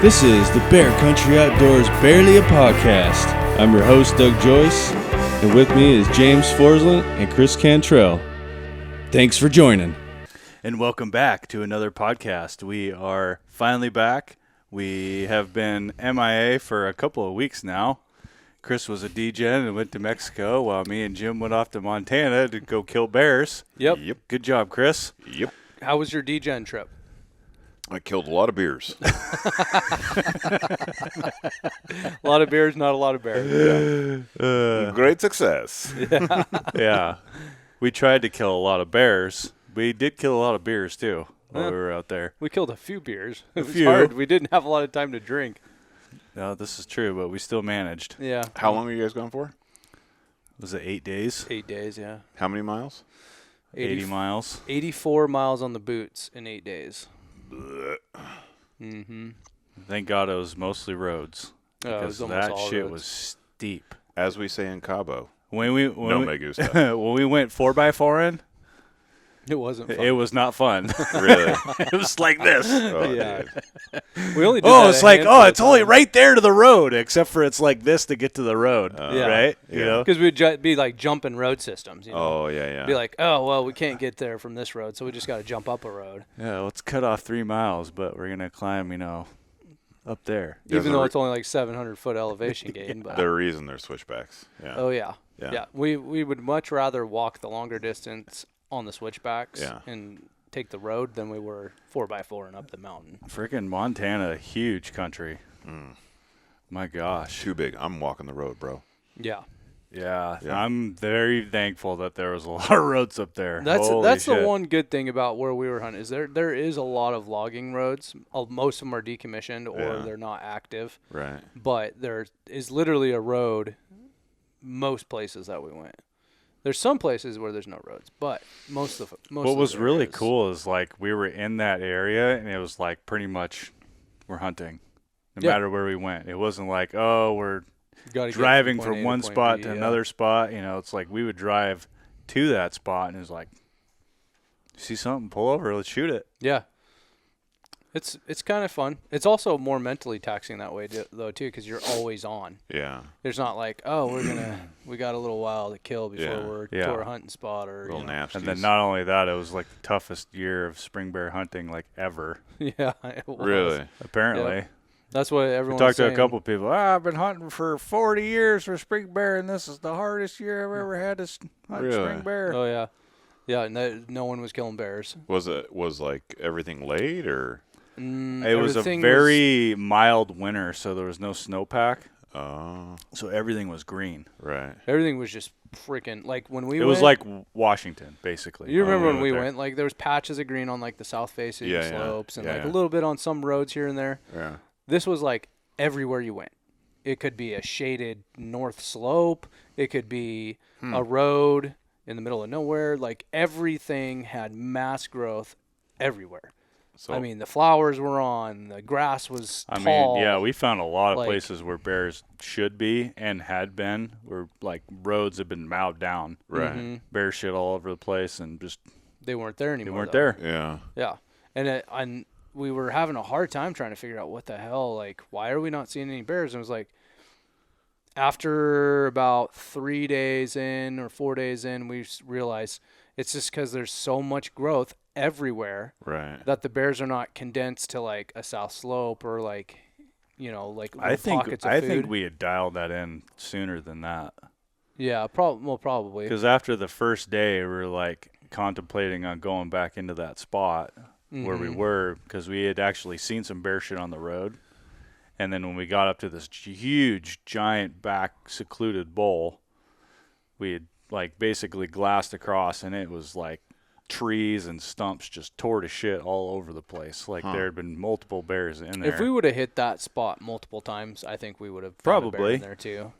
This is the Bear Country Outdoors Barely a Podcast. I'm your host, Doug Joyce, and with me is James Forsland and Chris Cantrell. Thanks for joining. And welcome back to another podcast. We are finally back. We have been MIA for a couple of weeks now. Chris was a DGen and went to Mexico while me and Jim went off to Montana to go kill bears. Yep. Good job, Chris. Yep. How was your DGen trip? I killed a lot of beers. A lot of beers, not a lot of bears. Great success. Yeah. We tried to kill a lot of bears. We did kill a lot of beers, too, while we were out there. We killed a few beers. It was few. hard. We didn't have a lot of time to drink. No, this is true, but we still managed. Yeah. How long were you guys gone for? Was it 8 days? 8 days, yeah. How many miles? 80 miles. 84 miles on the boots in 8 days. Thank God it was mostly roads. Oh, it Because was almost that all shit roads. was steep. As we say in Cabo, When we me gusta. when we went 4x4 in, It wasn't fun. it was not fun. Really? It was like this. Oh, Yeah. dude. We only did that It's a like, handful of it's only times. right there to the road, except for it's like this to get to the road, Yeah. right? Yeah. You know? Because we'd be like jumping road systems. You know? Oh, yeah. Be like, oh, well, we can't get there from this road, so we just got to jump up a road. Yeah, let's cut off 3 miles, but we're gonna climb, up there. There's Even a though re- it's only like 700-foot elevation gain. But There's a reason they're switchbacks. Yeah. Oh, yeah. Yeah. Yeah. We would much rather walk the longer distance on the switchbacks Yeah. and take the road than we were 4x4 and up the mountain. Freaking Montana, huge country. Mm. My gosh. Too big. I'm walking the road, bro. Yeah. Yeah, Yeah. I'm very thankful that there was a lot of roads up there. That's Holy the shit. one good thing about where we were hunting is there is a lot of logging roads. Most of them are decommissioned or Yeah. they're not active, Right. but there is literally a road most places that we went. There's some places where there's no roads, but most of What was really areas- cool is like we were in that area and it was like pretty much we're hunting no Yeah. matter where we went. It wasn't like, oh, we're Gotta get driving point from A to one point spot B, to yeah. another spot. It's like we would drive to that spot and it was like, see something, pull over, let's shoot it. Yeah. It's kind of fun. It's also more mentally taxing that way though too, because you're always on. Yeah. There's not like, oh, we got a little while to kill before Yeah. we're Yeah. to our hunting spot or Little nasties. And then not only that, it was like the toughest year of spring bear hunting like ever, Yeah, it was. Really? apparently. Yep. That's what We everyone talked to a saying. couple people. I've been hunting for 40 years for spring bear, and this is the hardest year I've ever had to hunt Really? spring bear. Oh yeah, yeah. No one was killing bears. Was like everything laid or? It was a Everything very mild winter, so there was no snowpack, Oh, so everything was green. right. Everything was just freaking like when we. It went, was like Washington, basically. You remember when when we there. went? Like there was patches of green on like the south facing Yeah, yeah. slopes and Yeah, like yeah. a little bit on some roads here and there. Yeah. This was like everywhere you went. It could be a shaded north slope. It could be a road in the middle of nowhere. Like everything had mass growth everywhere. So I mean, the flowers were on. The grass was I tall. mean, yeah, we found a lot of Like- places where bears should be and had been, where like roads have been mowed down. right. Mhm. Bear shit all over the place, and just They weren't there they anymore. weren't though. there. Yeah. Yeah, and we were having a hard time trying to figure out what the hell. Like, why are we not seeing any bears? And it was like, after about 3 days in or 4 days in, we realized it's just because there's so much growth everywhere Right. that the bears are not condensed to like a south slope or like, like I little pockets of food. think we had dialed that in sooner than that. Yeah, probably. Because after the first day, we were like contemplating on going back into that spot where we Mhm. were, because we had actually seen some bear shit on the road. And then when we got up to this huge, giant back secluded bowl, we had like basically glassed across, and it was like trees and stumps just tore to shit all over the place. Like there had been multiple bears in there. If we would have hit that spot multiple times, I think we would have Probably. in there too.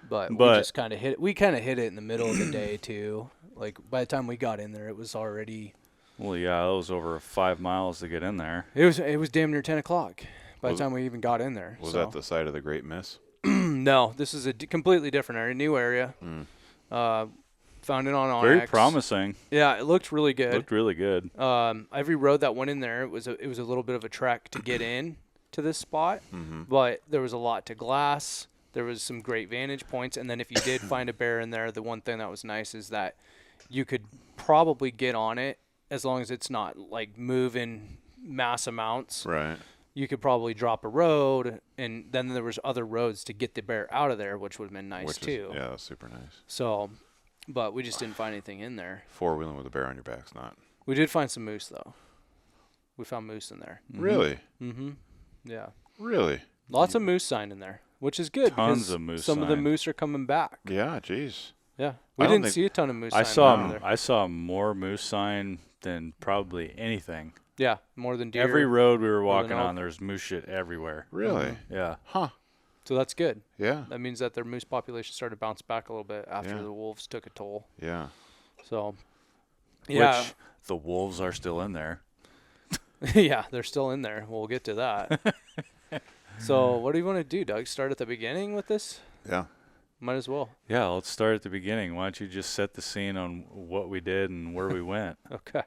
But we But- just kind of hit it. We kind of hit it in the middle of the day too. Like by the time we got in there, it was already. Well, yeah, it was over 5 miles to get in there. It was damn near 10 o'clock by the Was- time we even got in there. Was so. that the site of the Great Miss? No, this is a completely different area, new area. Found it on Onyx. Very promising. Yeah, it looked really good. Looked really good. Every road that went in there, it was a little bit of a trek to get in, to this spot, but there was a lot to glass. There was some great vantage points. And then if you did find a bear in there, the one thing that was nice is that you could probably get on it as long as it's not like moving mass amounts. Right. You could probably drop a road, and then there was other roads to get the bear out of there, which would have been nice too. Yeah, that's super nice. So, but we just didn't find anything in there. 4-wheeling with a bear on your back's not. We did find some moose though. We found moose in there. Really? Yeah. Really? Lots of moose sign in there, which is good. Tons because of moose Some of the sign. moose are coming back. Yeah, jeez. Yeah. I We don't didn't think- see a ton of moose I sign in there. saw more moose sign than probably anything. Yeah, more than deer. Every road we were walking elk. on, there's moose shit everywhere. Really? Yeah. Huh. So that's good. Yeah. That means that their moose population started to bounce back a little bit after Yeah. the wolves took a toll. Yeah. So, yeah. Which the wolves are still in there. Yeah, they're still in there. We'll get to that. So, what do you want to do, Doug? Start at the beginning with this? Yeah. Might as well. Yeah, let's start at the beginning. Why don't you just set the scene on what we did and where we went? Okay.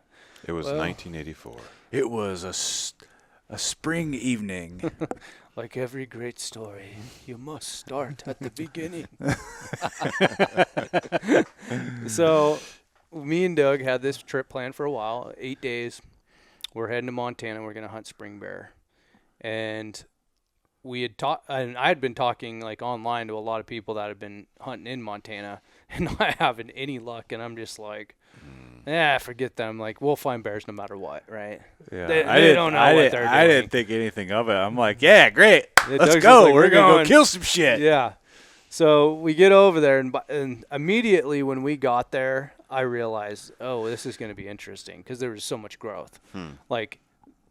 It was Well- 1984. It was a spring evening. Like every great story, you must start at the beginning. So, me and Doug had this trip planned for a while, 8 days. We're heading to Montana. We're going to hunt spring bear. And we had and I had been talking like online to a lot of people that had been hunting in Montana and not having any luck. And I'm just like, forget them. Like, we'll find bears no matter what, right? Yeah, They don't know what they're I doing. didn't think anything of it. I'm like, yeah, great. Yeah, Let's Doug's go. just like, we're we're gonna going. go kill some shit. Yeah. So we get over there, and immediately when we got there, I realized, oh, this is going to be interesting because there was so much growth. Like,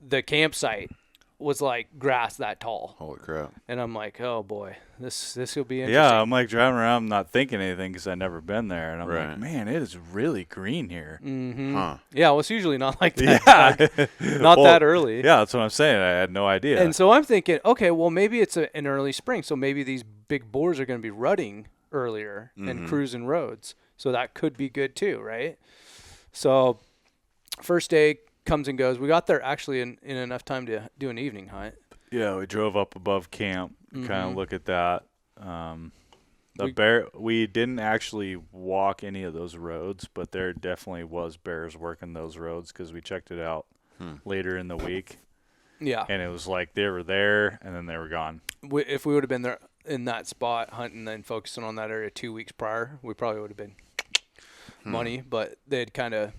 the campsite was like grass that tall, Holy crap. and I'm like, oh boy, this will be interesting. Yeah, I'm like driving around, not thinking anything because I've never been there, and I'm Right. like, man, it is really green here. Huh. Yeah, well, it's usually not like that. Yeah, Not Well, that early. Yeah, that's what I'm saying. I had no idea. And so I'm thinking, okay, well, maybe it's an early spring, so maybe these big boars are going to be rutting earlier and cruising roads. So that could be good too, right? So first day comes and goes. We got there actually in enough time to do an evening hunt. Yeah, we drove up above camp, kind of look at that. We didn't actually walk any of those roads, but there definitely was bears working those roads because we checked it out later in the week, Yeah. and it was like they were there and then they were gone. If we would have been there in that spot hunting and focusing on that area 2 weeks prior, we probably would have been money, but they'd kind of,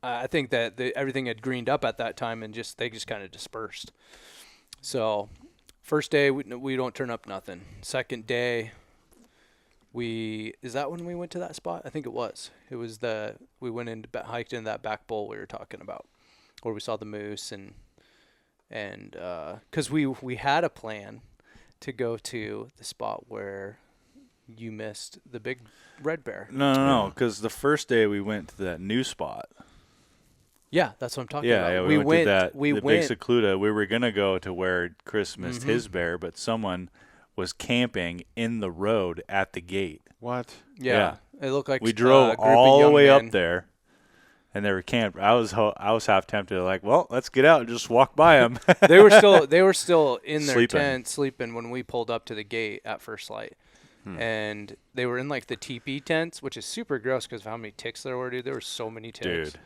I think that everything had greened up at that time and they just kind of dispersed. So first day, we don't turn up nothing. Second day, is that when we went to that spot? I think it was. It was we went in, hiked in that back bowl we were talking about, where we saw the moose and because we had a plan to go to the spot where you missed the big red bear. No, because the first day we went to that new spot. Yeah, that's what I'm talking about. Yeah, we went to that. We the went. big secluda. We were gonna go to where Chris missed his bear, but someone was camping in the road at the gate. What? Yeah, it looked like We a drove group of all the young way men. up there, and they were camped. I was half tempted, like, well, let's get out and just walk by them. They were still in their Sleeping. tent sleeping when we pulled up to the gate at first light. And they were in like the teepee tents, which is super gross because of how many ticks there were, dude. There were so many ticks. Dude,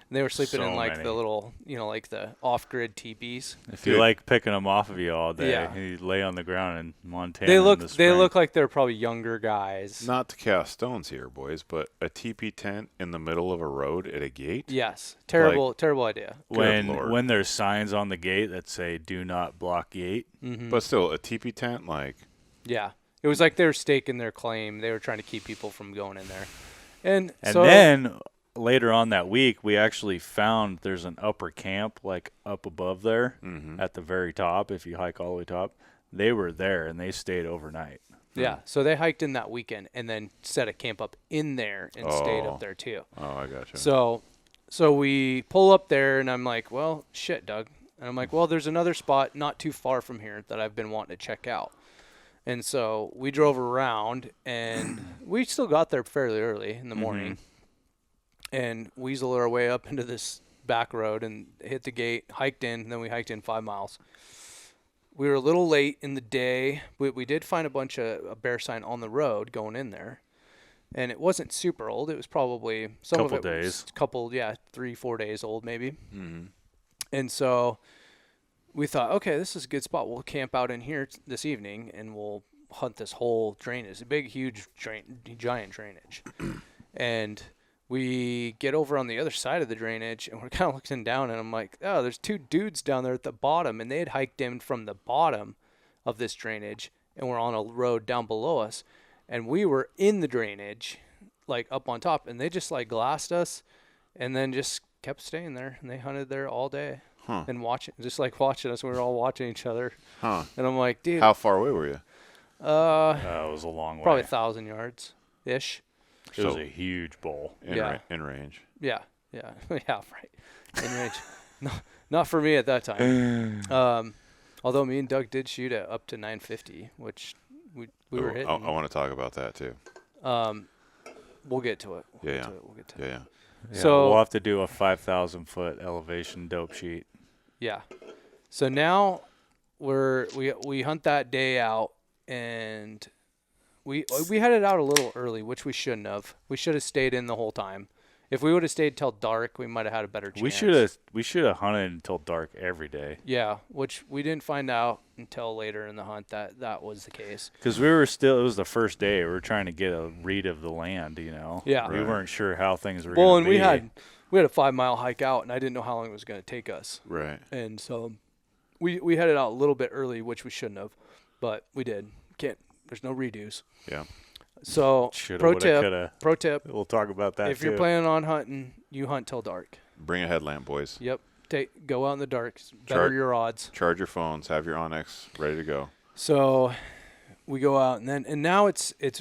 And they were sleeping so in like many. the little, like the off-grid teepees. if you like picking them off of you all day, Yeah. you lay on the ground in Montana. They in look the they spring. look like they're probably younger guys. Not to cast stones here, boys, but a teepee tent in the middle of a road at a gate? Yes, terrible idea. Good Lord. when there's signs on the gate that say "Do not block gate." But still, a teepee tent, like, Yeah, it was like they were staking their claim. They were trying to keep people from going in there. And so, then later on that week, we actually found there's an upper camp like up above there at the very top. If you hike all the way top, they were there and they stayed overnight. yeah, so they hiked in that weekend and then set a camp up in there and stayed Oh. up there too. oh, I gotcha. So we pull up there and I'm like, well, shit, Doug. And I'm like, well, there's another spot not too far from here that I've been wanting to check out. And so we drove around and we still got there fairly early in the morning and weaseled our way up into this back road and hit the gate, hiked in, and then we hiked in 5 miles. we were a little late in the day. We did find a bunch of a bear sign on the road going in there. And it wasn't super old. It was probably some of it was a couple, 3-4 days old maybe. Mm-hmm. And so we thought, okay, this is a good spot. We'll camp out in here this evening and we'll hunt this whole drainage. A big, huge, giant drainage. And we get over on the other side of the drainage and we're kind of looking down and I'm like, oh, there's two dudes down there at the bottom. And they had hiked in from the bottom of this drainage and we're on a road down below us. And we were in the drainage, like up on top, and they just like glassed us and then just kept staying there. And they hunted there all day and watching us. We were all watching each other. Huh. And I'm like, dude. How far away were you? It was a long way. Probably 1,000 yards-ish. It was a huge bull. In range. Yeah. Yeah, right. In range. No, not for me at that time. Although me and Doug did shoot at up to 950, which we were hitting. I want to talk about that too. We'll get to it. We'll get to it. Yeah, so we'll have to do a 5,000-foot elevation dope sheet. Yeah. So now we hunt that day out, and we headed out a little early, which we shouldn't have. We should have stayed in the whole time. If we would have stayed till dark, we might have had a better chance. We should have hunted until dark every day. Yeah, which we didn't find out until later in the hunt that was the case. Because it was the first day. We were trying to get a read of the land, Yeah. We weren't sure how things were going to be. Well, and we had a 5-mile hike out, and I didn't know how long it was going to take us. Right. And so we headed out a little bit early, which we shouldn't have, but we did. There's no redos. Yeah. So pro tip. We'll talk about that if you're planning on hunting, you hunt till dark. Bring a headlamp, boys. Yep. Go out in the dark. Better your odds. Charge your phones. Have your Onyx ready to go. So we go out and now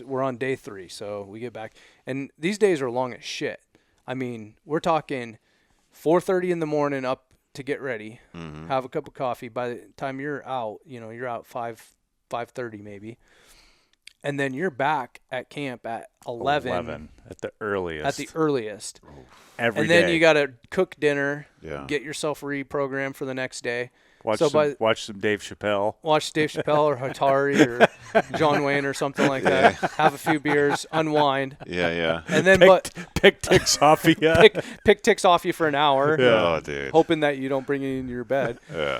we're on day 3. So we get back and these days are long as shit. I mean, we're talking 4:30 in the morning up to get ready, have a cup of coffee. By the time you're out, you're out 5:30 maybe. And then you're back at camp at 11 at the earliest. Every day. Then you got to cook dinner, get yourself reprogrammed for the next day. Watch some Dave Chappelle. Watch Dave Chappelle or Hatari or John Wayne or something like that. Have a few beers, unwind. Yeah. And then pick ticks off you. Pick ticks off you for an hour. Yeah. Oh, dude. Hoping that you don't bring it into your bed. Yeah.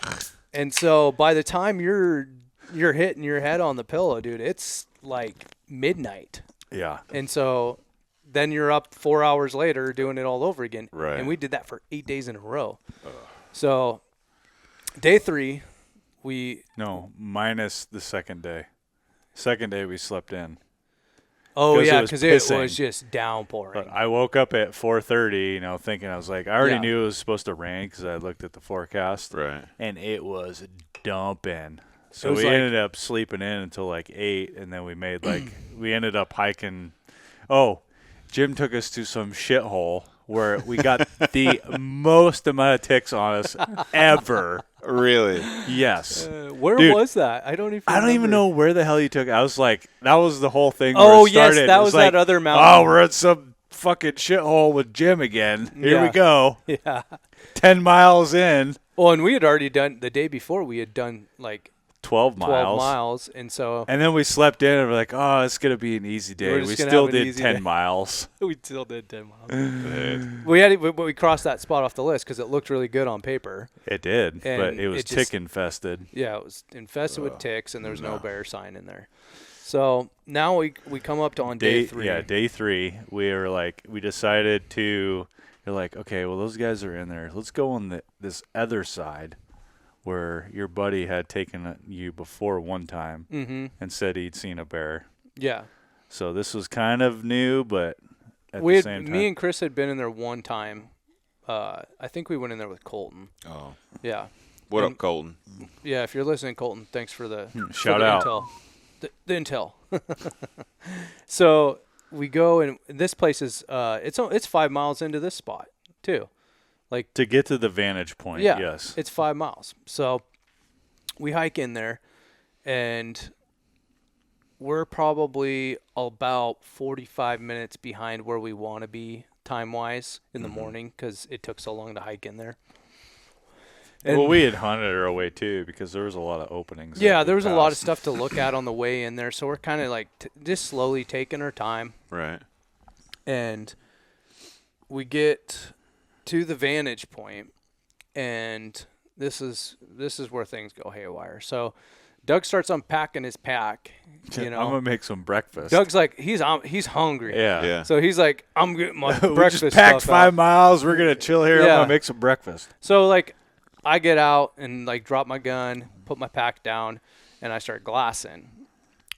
And so by the time you're hitting your head on the pillow, dude, it's like midnight. Yeah. And so then you're up 4 hours later doing it all over again. Right. And we did that for 8 days in a row. So day 3, minus the second day. Second day we slept in. Oh, yeah, because it was just downpouring. But I woke up at 4:30, thinking, I was like, I already knew it was supposed to rain because I looked at the forecast. Right. And it was dumping. So we ended up sleeping in until like 8, and then we ended up hiking. Oh, Jim took us to some shithole where we got the most amount of ticks on us ever. Really? Yes. Where was that? I don't even know where the hell you took. I was like, that was the whole thing. Oh, where it started. Yes, that was that other mountain. Oh, we're at some fucking shithole with Jim again. Here we go. Yeah. 10 miles in. Well, and we had already done, the day before, we had done like 12 miles. And then we slept in and we're like, oh, it's going to be an easy day. We still did 10 miles. We still did 10 miles. We crossed that spot off the list because it looked really good on paper. It did, but it was tick infested. Yeah, it was infested with ticks, and there was no bear sign in there. So now we come up to on day 3. Yeah, day 3. We decided to, okay, well, those guys are in there. Let's go on this other side where your buddy had taken you before one time and said he'd seen a bear. Yeah. So this was kind of new, but at the same time. Me and Chris had been in there one time. I think we went in there with Colton. Oh. Yeah. What up, Colton? Yeah, if you're listening, Colton, thanks for the shout out. Intel. The intel. So we go, and this place is it's 5 miles into this spot too. Like to get to the vantage point, yes. It's 5 miles. So we hike in there, and we're probably about 45 minutes behind where we want to be time-wise in the morning because it took so long to hike in there. Well, we had hunted her away too because there was a lot of openings. Yeah, there was a lot of stuff to look at on the way in there, so we're kind of like just slowly taking our time. Right. And we get to the vantage point, and this is where things go haywire. So Doug starts unpacking his pack. You know, I'm gonna make some breakfast. Doug's like he's hungry. Yeah. So he's like, I'm getting my We breakfast just packed stuff 5 out. miles. We're gonna chill here. I'm Yeah. gonna make some breakfast. So like, I get out and like drop my gun, put my pack down, and I start glassing.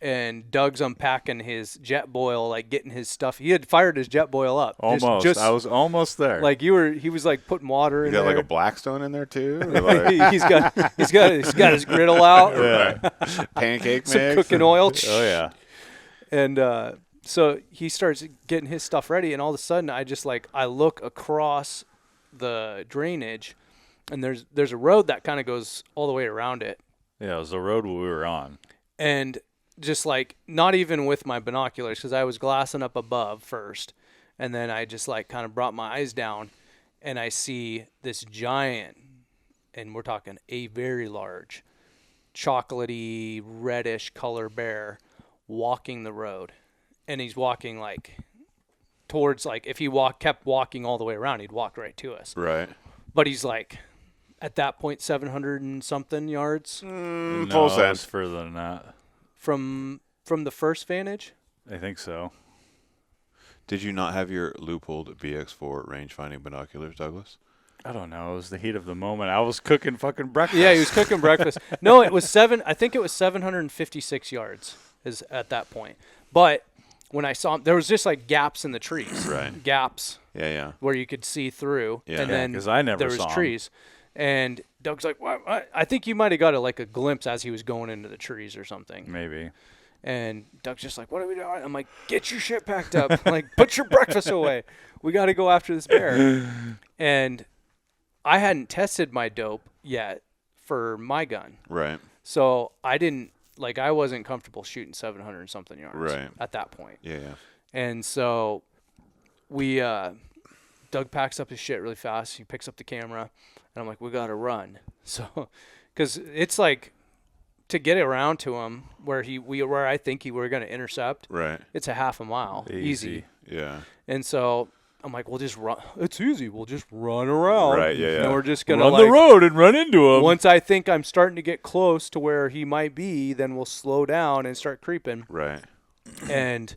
And Doug's unpacking his jet boil, like getting his stuff. He had fired his jet boil up. Almost. I was almost there. Like he was like putting water You in got there. like a Blackstone in there too? Or like he's got his griddle out. yeah. pancake Some mix? cooking oil. Oh yeah. And so he starts getting his stuff ready, and all of a sudden I look across the drainage, and there's a road that kind of goes all the way around it. Yeah, it was the road we were on. And just like not even with my binoculars, because I was glassing up above first, and then I just like kind of brought my eyes down, and I see this giant, and we're talking a very large, chocolatey reddish color bear walking the road. And he's walking like towards, like if he kept walking all the way around, he'd walk right to us. Right. But he's like at that point 700 and something yards No, Full it send. was further than that. from the first vantage. I think so. Did you not have your loophole BX4 range finding binoculars, Douglas? I don't know. It was the heat of the moment. I was cooking fucking breakfast. Yeah, he was cooking breakfast. No, it was I think it was 756 yards is at that point. But when I saw him, there was just like gaps in the trees. Right. Gaps Yeah. where you could see through. Yeah. And Yeah, then 'cause I never there was saw 'em. trees. And Doug's like, what? I think you might have got a glimpse as he was going into the trees or something. Maybe. And Doug's just like, what are we doing? I'm like, get your shit packed up. Like, put your breakfast away. We got to go after this bear. And I hadn't tested my dope yet for my gun. Right. So I wasn't comfortable shooting 700 and something yards Right. at that point. Yeah. And so Doug packs up his shit really fast. He picks up the camera, and I'm like, we got to run. So, because it's like to get around to him where I think we were going to intercept, Right. it's a half a mile. Easy. Yeah. And so I'm like, we'll just run. It's easy. We'll just run around. Right, yeah. And we're just going to Run the road and run into him. once I think I'm starting to get close to where he might be, then we'll slow down and start creeping. Right. And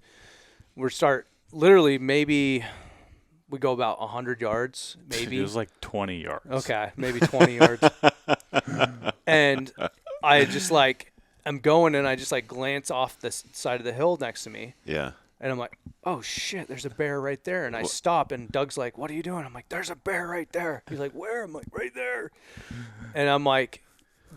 literally maybe we go about 100 yards, maybe. It was like 20 yards. Okay, maybe 20 yards. And I just I'm going, and I just glance off the side of the hill next to me. Yeah. And I'm like, oh, shit, there's a bear right there. And I stop, and Doug's like, what are you doing? I'm like, there's a bear right there. He's like, where? I'm like, right there. And I'm like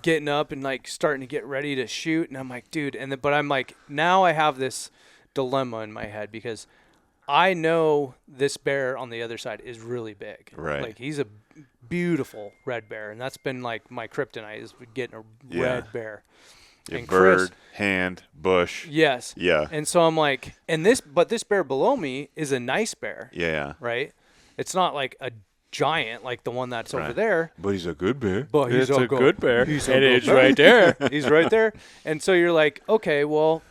getting up and starting to get ready to shoot. And I'm like, dude. But I'm like, now I have this dilemma in my head because I know this bear on the other side is really big. Right. Like, he's a beautiful red bear. And that's been my kryptonite is getting a red bear. Your And bird, Chris- hand, bush. Yes. Yeah. And so I'm like, but this bear below me is a nice bear, Yeah. right? It's not like a giant like the one that's over Right. there. But he's a good bear. But It's a good bear. He's And a it's good bear. right there. He's right there. And so you're like, okay, well,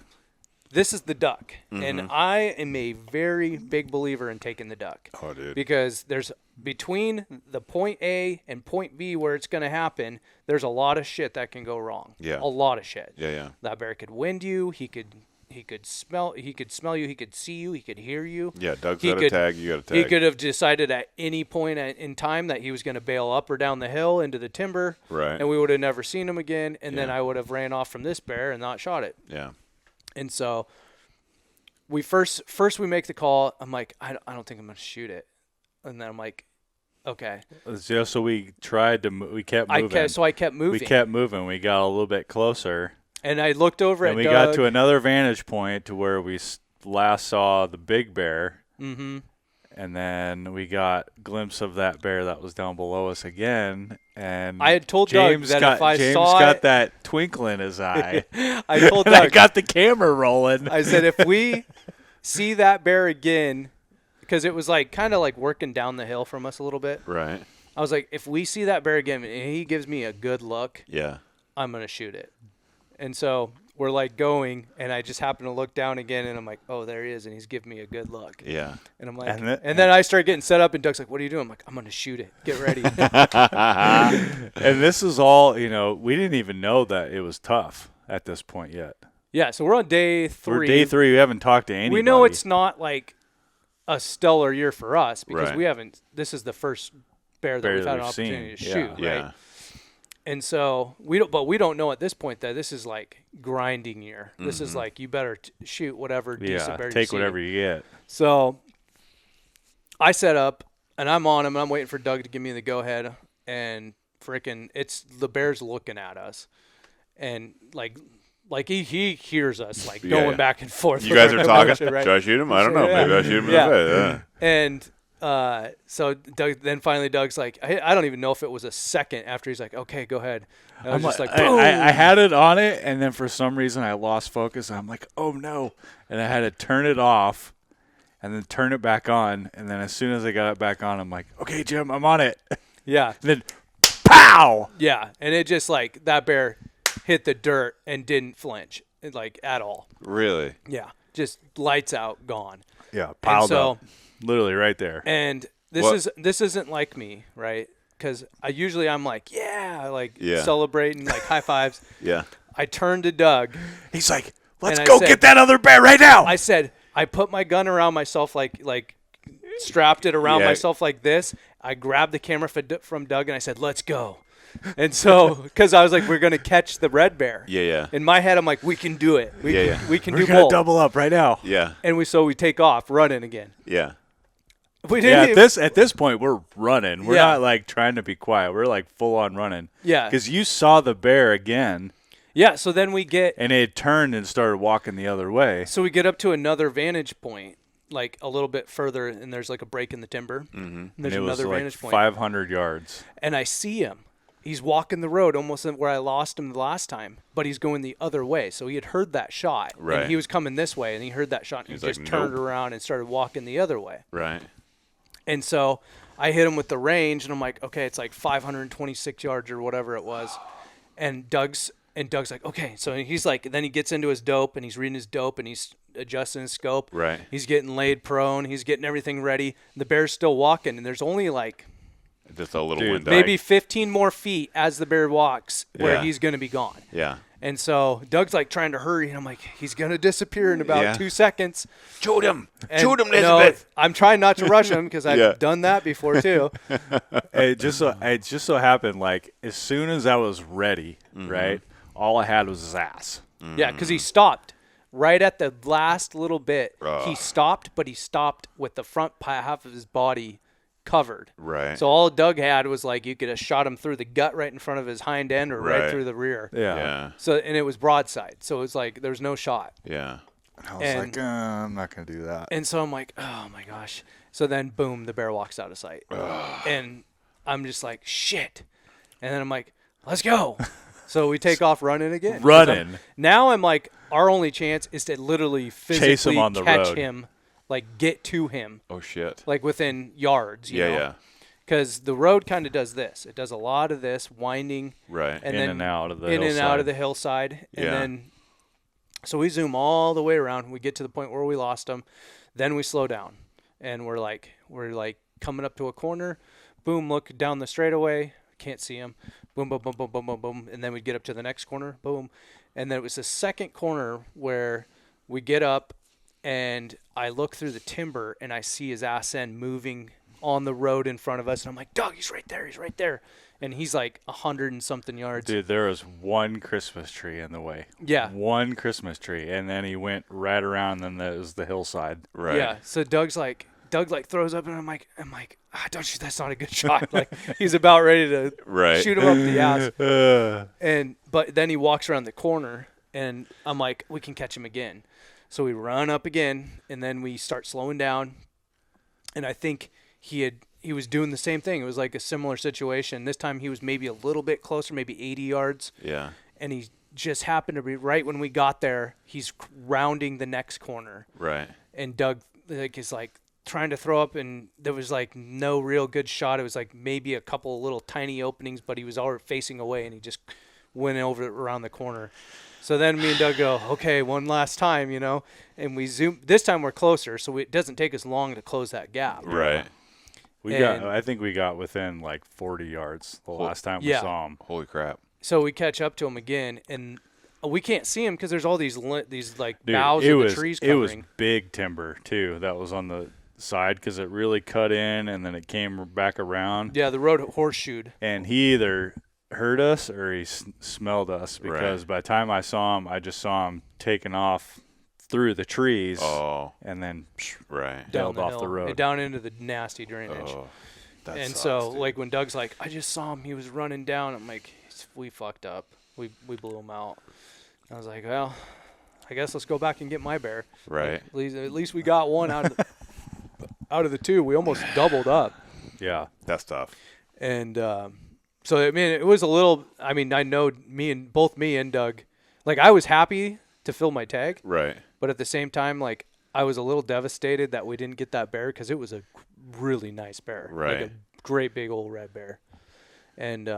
this is the duck. Mm-hmm. And I am a very big believer in taking the duck. Oh, dude. Because there's between the point A and point B where it's going to happen, there's a lot of shit that can go wrong. Yeah. A lot of shit. Yeah. That bear could wind you. He could smell you. He could see you. He could hear you. Yeah, Doug's He got a could- tag. You got a tag. He could have decided at any point in time that he was going to bail up or down the hill into the timber. Right. And we would have never seen him again. And then Yeah. I would have ran off from this bear and not shot it. Yeah. And so we first we make the call. I'm like, I don't think I'm going to shoot it. And then I'm like, okay. So we tried to. We kept moving. So I kept moving. We kept moving. We got a little bit closer. And I looked over And at we Doug. got to another vantage point to where we last saw the big bear. Mm-hmm. And then we got a glimpse of that bear that was down below us again. And I had told James Doug that got, if I James saw got it, that twinkle in his eye. I told And I Doug, got the camera rolling. I said, if we see that bear again, because it was kind of working down the hill from us a little bit. Right. I was like, if we see that bear again and he gives me a good look, Yeah. I'm going to shoot it. And so we're like going, and I just happen to look down again, and I'm like, oh, there he is, and he's giving me a good look. Yeah. And I'm like, And then I start getting set up, and Doug's like, what are you doing? I'm like, I'm going to shoot it. Get ready. And this is all, we didn't even know that it was tough at this point yet. Yeah, so we're on day 3. We're day 3. We haven't talked to anybody. We know it's not like a stellar year for us because Right. we haven't. This is the first bear that we've had an opportunity to shoot, right? Yeah. And so we don't know at this point that this is like grinding year. This is like you better shoot whatever decent bear you take see. whatever you get. So I set up and I'm on him and I'm waiting for Doug to give me the go ahead, and frickin' it's the bear's looking at us, and like he hears us like Yeah. going back and forth. You guys are talking. Right? Should I shoot him? I don't know. Yeah. Maybe I shoot him in Yeah. the face. And so Doug's like, I don't even know if it was a second after he's like, okay, go ahead. And I was just like, boom. I had it on it, and then for some reason I lost focus. I'm like, oh no, and I had to turn it off, and then turn it back on. And then as soon as I got it back on, I'm like, okay, Jim, I'm on it. Yeah. And then, pow! Yeah. And it just like that bear hit the dirt and didn't flinch like at all. Really? Yeah. Just lights out, gone. Yeah, piled so, up, literally right there. And this isn't like me, right? Because I'm like, celebrating, like high fives. Yeah. I turned to Doug. He's like, let's And I go said- get that other bear right now. I said, I put my gun around myself, like strapped it around Yeah. myself like this. I grabbed the camera from Doug and I said, let's go. And so, because I was like, we're going to catch the red bear. Yeah, yeah. In my head, I'm like, we can do it. We can We're do gonna both. double up right now. Yeah. And we take off running again. Yeah. We Yeah, didn't. at this point we're running. We're Yeah. not like trying to be quiet. We're like full on running. Yeah. Because you saw the bear again, Yeah. So then we get and it turned and started walking the other way. up to another vantage point, like a little bit further, and there's like a break in the timber. Mm-hmm. And there's And it was another like vantage point. 500 yards. And I see him. He's walking the road almost where I lost him the last time, but he's going the other way. So he had heard that shot. Right. And he was coming this way, and he heard that shot, and He's he like, just turned nope. around and started walking the other way. Right. And so I hit him with the range, and I'm like, okay, it's like 526 yards or whatever it was. And Doug's like, okay. So he's like, then he gets into his dope, and he's reading his dope, and he's adjusting his scope. Right. He's getting laid prone. He's getting everything ready. The bear's still walking, and there's only like Just a little Dude, window. maybe 15 more feet as the bear walks where Yeah. he's going to be gone. Yeah. And so Doug's like trying to hurry, and I'm like, he's going to disappear in about Yeah. 2 seconds. Shoot him. And Shoot him, no, Elizabeth. I'm trying not to rush him because I've Yeah. done that before too. It just so happened, like, as soon as I was ready, right, all I had was his ass. Yeah, because he stopped right at the last little bit. Ugh. He stopped, but he stopped with the front half of his body covered. Right. So all Doug had was like you could have shot him through the gut right in front of his hind end or right Right. through the rear. Yeah. So and it was broadside. So it was like there was no shot. Yeah. I was And- like, I'm not going to do that. And so I'm like, oh my gosh. So then boom, the bear walks out of sight. And I'm just like, shit. And then I'm like, let's go. So we take off running again. 'Cause Running. now I'm like, our only chance is to literally physically Chase him on the catch road. him, like get to him, Oh, shit. like within yards. You Yeah, know? yeah. Because the road kind of does this. It does a lot of this winding Right. and In then and out of the in and out hillside. of the hillside. And Yeah. then, so we zoom all the way around. We get to the point where we lost him. Then we slow down, and we're like coming up to a corner. Boom! Look down the straightaway. Can't see him. Boom! Boom! Boom! Boom! Boom! Boom! Boom! And then we get up to the next corner. Boom! And then it was the second corner where we get up, and I look through the timber, and I see his ass end moving on the road in front of us, and I'm like, Doug, he's right there. He's right there. And he's like 100 and something yards. Dude, there was one Christmas tree in the way. Yeah. One Christmas tree. And then he went right around, and then there was the hillside. Right. Yeah. So Doug throws up, and I'm like, don't shoot. That's not a good shot. Like he's about ready to Right. shoot him up the ass. But then he walks around the corner, and I'm like, we can catch him again. So we run up again, and then we start slowing down. And I think he was doing the same thing. It was like a similar situation. This time he was maybe a little bit closer, maybe 80 yards. Yeah. And he just happened to be right when we got there. He's rounding the next corner. Right. And Doug is like trying to throw up, and there was like no real good shot. It was like maybe a couple of little tiny openings, but he was already facing away, and he just went over around the corner. So then me and Doug go, okay, one last time, and we zoom. This time we're closer, so it doesn't take us long to close that gap. Right. I think we got within like 40 yards the last time we saw him. Holy crap. So we catch up to him again, and we can't see him because there's all these like Dude, boughs of the trees covering. It was big timber too that was on the side because it really cut in and then it came back around. Yeah, the road horseshoed. And he either heard us or he smelled us because by the time I saw him, I just saw him taking off through the trees and then down off the road. Down into the nasty drainage. Oh, that and sucks, so, dude. like, when Doug's like, I just saw him. He was running down. I'm like, we fucked up. We blew him out. I was like, well, I guess let's go back and get my bear. Right. Like, at least we got one out of the two. We almost doubled up. Yeah. That's tough. And so, I mean, it was a little – I mean, I know both me and Doug – like, I was happy to fill my tag. Right. But at the same time, like, I was a little devastated that we didn't get that bear because it was a really nice bear. Right. Like a great big old red bear. And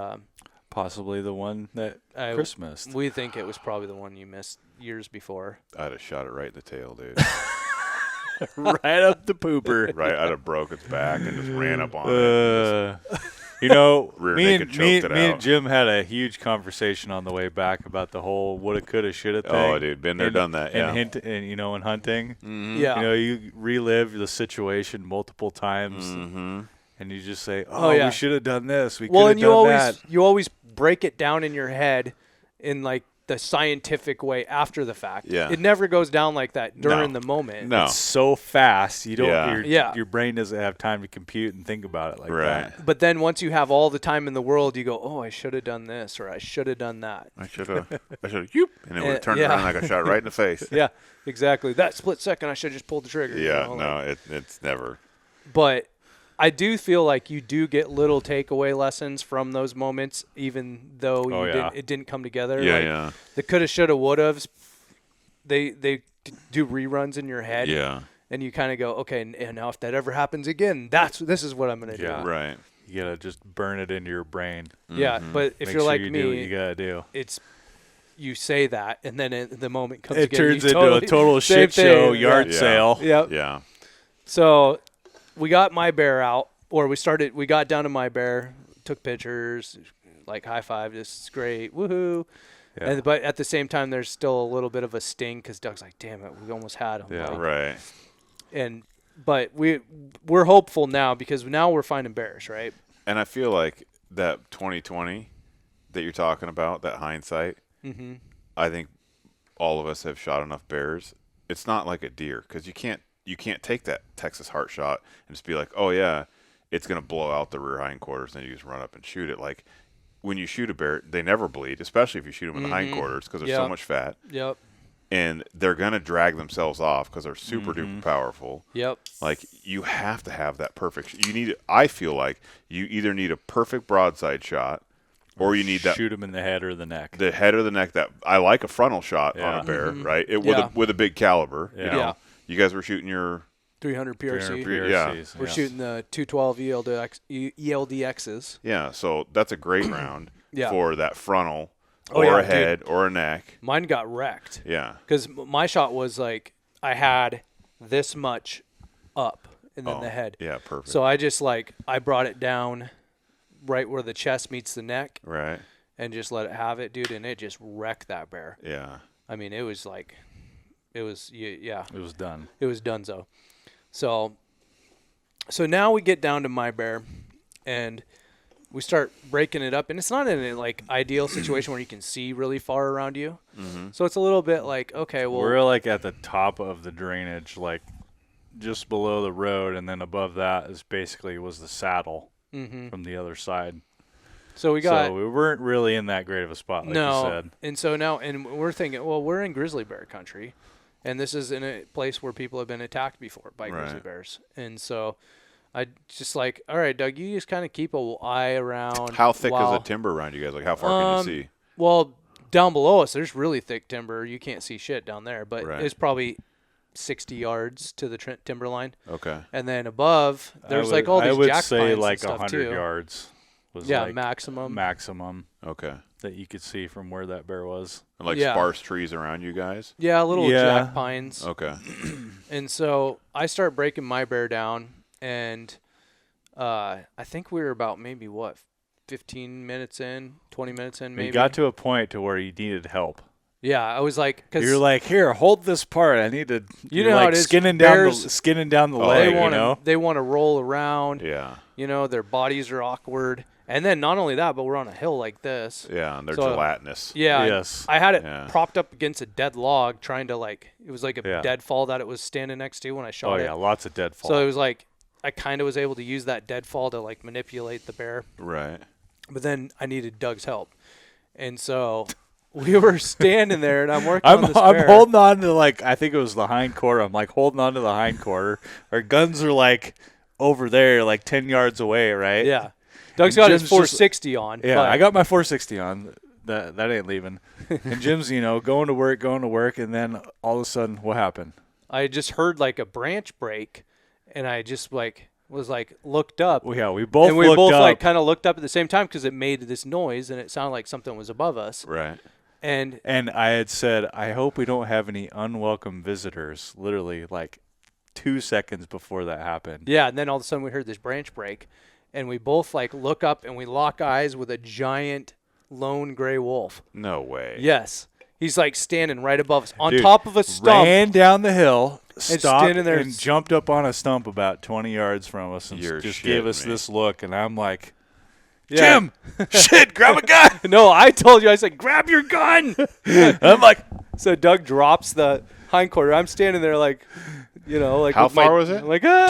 possibly the one that Chris missed. We think it was probably the one you missed years before. I'd have shot it right in the tail, dude. Right up the pooper. Right. I'd have broke its back and just ran up on it. You know, Rear me naked choked it and out. Jim had a huge conversation on the way back about the whole woulda, coulda, shoulda thing. Oh, dude, been there, done that. Yeah. And in hunting, Yeah. you relive the situation multiple times, and you just say, Oh, yeah. we should have done this. We Well, could and have done that. you always break it down in your head in like the scientific way after the fact. Yeah. It never goes down like that during No. the moment. No. It's so fast, you don't. Yeah. Your brain doesn't have time to compute and think about it like Right. that. But then once you have all the time in the world, you go, oh, I should have done this or I should have done that. I should have, yoop, and it would have turned yeah. around and I got shot right in the face. Yeah, exactly. That split second, I should have just pulled the trigger. Yeah, you know, no, like- it's never. But I do feel like you do get little takeaway lessons from those moments, even though it didn't come together. Yeah, like, yeah. The coulda, shoulda, woulda's. They do reruns in your head. Yeah. And you kind of go, okay, and now if that ever happens again, this is what I'm gonna Yeah. do. Right. You gotta just burn it into your brain. Yeah, but if Make you're sure like you me, do what you gotta do. it's you say that, and then the moment comes It again, turns you into a total same shit show, thing. yard Yeah. sale. Yep. Yeah. So we got my bear out, or we got down to my bear, took pictures, like high five, this is great, woohoo. Yeah. But at the same time, there's still a little bit of a sting because Doug's like, damn it, we almost had him. Yeah. Like, Right. But we're hopeful now because now we're finding bears, right? And I feel like that 2020 that you're talking about, that hindsight, I think all of us have shot enough bears. It's not like a deer because you can't take that Texas heart shot and just be like, oh yeah, it's gonna blow out the rear hindquarters, and you just run up and shoot it. Like when you shoot a bear, they never bleed, especially if you shoot them in the hindquarters because there's so Yep. much fat, Yep. and they're gonna drag themselves off because they're super duper powerful. Yep. Like you have to have that perfect. I feel like you either need a perfect broadside shot, or you need that Shoot him in the head or the neck. the head or the neck. That I like a frontal shot on Yeah. a bear, right? Yeah. With a big caliber. You Yeah. know, Yeah. you guys were shooting your 300 PRC. 300 Yeah. PRCs, We're yes. shooting the 212 ELDXs. yeah. So that's a great round Yeah. for that frontal Oh, or yeah, a head or a neck. Mine got wrecked Yeah. because my shot was like I had this much up and then the head. Yeah. Perfect. So I just I brought it down right where the chest meets the neck right. and just let it have it, dude, and it just wrecked that bear. Yeah. I mean, it was yeah, It was done. it was donezo. So now we get down to my bear, and we start breaking it up, and it's not in an ideal situation where you can see really far around you. So it's a little bit like, okay, well, We're like at the top of the drainage, like just below the road, and then above that is basically was the saddle from the other side. so we got So we weren't really in that great of a spot, like you said. And so now, and we're thinking, well, we're in grizzly bear country, and this is in a place where people have been attacked before by grizzly Right. bears. And so I just all right, Doug, you just kind of keep an eye around. How thick is while- the timber around you guys? Like how far can you see? Well, down below us, there's really thick timber. You can't see shit down there, but Right. it's probably 60 yards to the timberline. Okay. And then above, there's like all these I would jack say pines like and stuff 100 too. yards was Yeah, like maximum Okay. that you could see from where that bear was. And like Yeah. sparse trees around you guys? Yeah, little Yeah. jack pines. Okay. And so I start breaking my bear down, and I think we were about maybe 15 minutes in, 20 minutes in, maybe. You got to a point to where you needed help. Yeah, I was like, because You're like, here, hold this part. I need to. You you're know how like it is. skinning Bears- down the leg. they want to you know. they want to roll around. Yeah. You know, their bodies are awkward, and then not only that, but we're on a hill like this. Yeah, and they're So, gelatinous. Yeah. Yes. I had it Yeah. propped up against a dead log, trying to it was like a Yeah. deadfall that it was standing next to when I shot Oh it. yeah, lots of deadfall. So it was like I kind of was able to use that deadfall to like manipulate the bear. Right. But then I needed Doug's help. And so we were standing there, and I'm working on this bear. I'm holding on to I think it was the hind quarter. I'm like holding on to the hind quarter. Our guns are like over there, like 10 yards away, right? Yeah. Doug's And got his Jim's 460 on. Yeah, but I got my 460 on. That ain't leaving. And Jim's, going to work, and then all of a sudden, what happened? I just heard like a branch break, and I just was looked up. Well, yeah, we both and we looked both up. kind of looked up at the same time because it made this noise, and it sounded like something was above us. Right. And I had said, I hope we don't have any unwelcome visitors, literally 2 seconds before that happened. yeah, and then all of a sudden we heard this branch break, and we both look up and we lock eyes with a giant lone gray wolf. No way. Yes. He's standing right above us on Dude, top of a stump. Ran down the hill, stopped, standing there and jumped up on a stump about 20 yards from us and You're just gave us shitting me. this look. And I'm like, Yeah. Jim, shit, grab a gun. No, I told you. I said, grab your gun. I'm like, So Doug drops the hindquarter. I'm standing there How with my- far was it?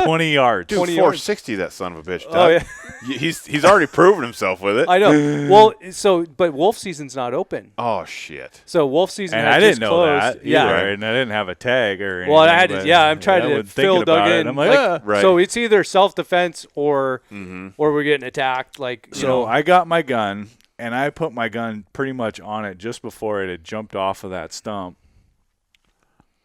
20 yards. Dude, 20 460, that son of a bitch. Oh, Doug. yeah. He's already proven himself with it. I know. Well, but wolf season's not open. Oh, shit. So wolf season And had I didn't just know closed. that either, Yeah. and I didn't have a tag or anything. Well, I had to. but Yeah, I'm trying I to was thinking fill Doug about it, in. and I'm like, Right. So it's either self-defense or Mm-hmm. or we're getting attacked. So I got my gun, and I put my gun pretty much on it just before it had jumped off of that stump,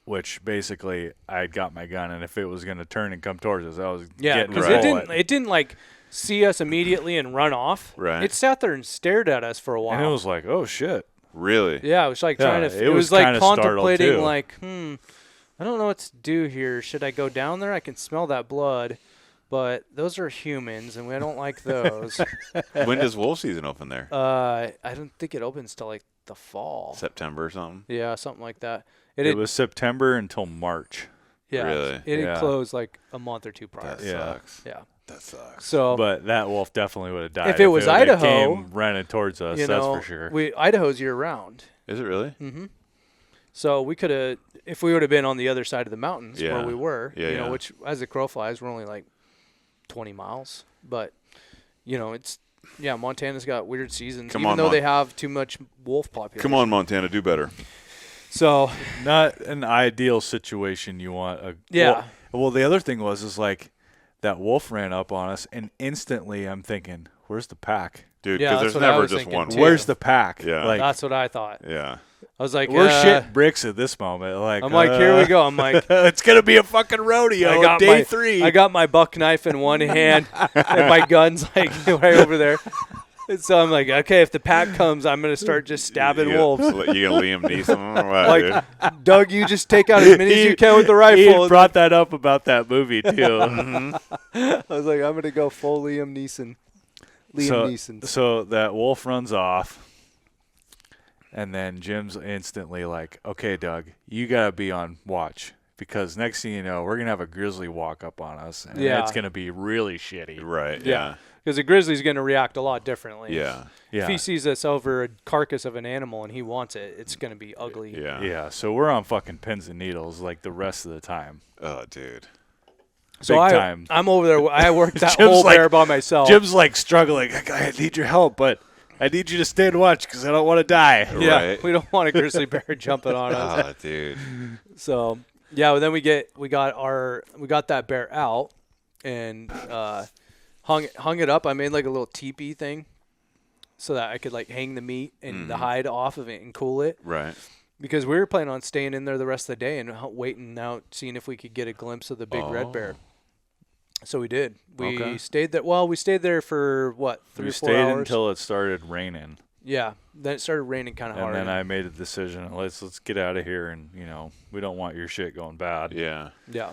which basically I had got my gun, and if it was going to turn and come towards us, I was yeah, getting because a Right. bullet. it didn't see us immediately and run off. Right. It sat there and stared at us for a while. And it was like, oh, shit. Really? Yeah, it was trying Yeah, to. it It was was kinda startled, contemplating, too. I don't know what to do here. Should I go down there? I can smell that blood, but those are humans, and we don't like those. When does wolf season open there? I don't think it opens till the fall. September or something? Yeah, something like that. It was September until March. yeah, really? It had Yeah. closed a month or two prior. That Yeah. sucks. Yeah. That sucks. So But that wolf definitely would have died. If it was would've Idaho, came running towards us, that's for sure. Idaho's year round. Is it really? Mm-hmm. So we could have, if we would have been on the other side of the mountains Yeah. where we were, Yeah, yeah. which as the crow flies, we're only 20 miles. But, Montana's got weird seasons, Come even on, though they have too much wolf population. Come on, Montana, do better. So, Not an ideal situation you want. Yeah. Well, the other thing is that wolf ran up on us, and instantly I'm thinking, where's the pack? Dude, Yeah, because that's there's what I never was just thinking, one too. wolf. Where's the pack? Yeah. that's what I thought. Yeah. I was like, We're shit bricks at this moment. I'm like, here we go. I'm like, it's gonna be a fucking rodeo. Day 3. I got my buck knife in one hand, and my gun's right over there. And so I'm like, okay, if the pack comes, I'm gonna start just stabbing You wolves. gonna Liam Neeson or what, dude? Doug, you just take out as many as you can with the He rifle. had brought that up about that movie too. I was like, I'm gonna go full Liam Neeson. Neeson. So that wolf runs off, and then Jim's instantly like, "Okay, Doug, you gotta be on watch because next thing you know, we're gonna have a grizzly walk up on us, and Yeah. it's gonna be really shitty." Right. Yeah. Because a grizzly's going to react a lot differently. Yeah. Yeah. If he sees us over a carcass of an animal and he wants it, it's going to be ugly. Yeah. Yeah. So we're on fucking pins and needles like the rest of the time. Oh, dude. So Big time. I'm over there. I worked that Jim's whole like- bear by myself. Jim's like struggling. I need your help, but I need you to stay and watch because I don't want to die. yeah, Right. we don't want a grizzly bear jumping on us. Oh, dude. So yeah, well, then we got that bear out and hung it up. I made like a little teepee thing so that I could hang the meat and the hide off of it and cool it. Right. because we were planning on staying in there the rest of the day and waiting out, seeing if we could get a glimpse of the big red bear. So we did. We stayed there. Well, we stayed there for what, 3 or 4 hours? We stayed until it started raining. Yeah. Then it started raining kind of hard. And then I made a decision. Let's get out of here, and we don't want your shit going bad. Yeah. Yeah.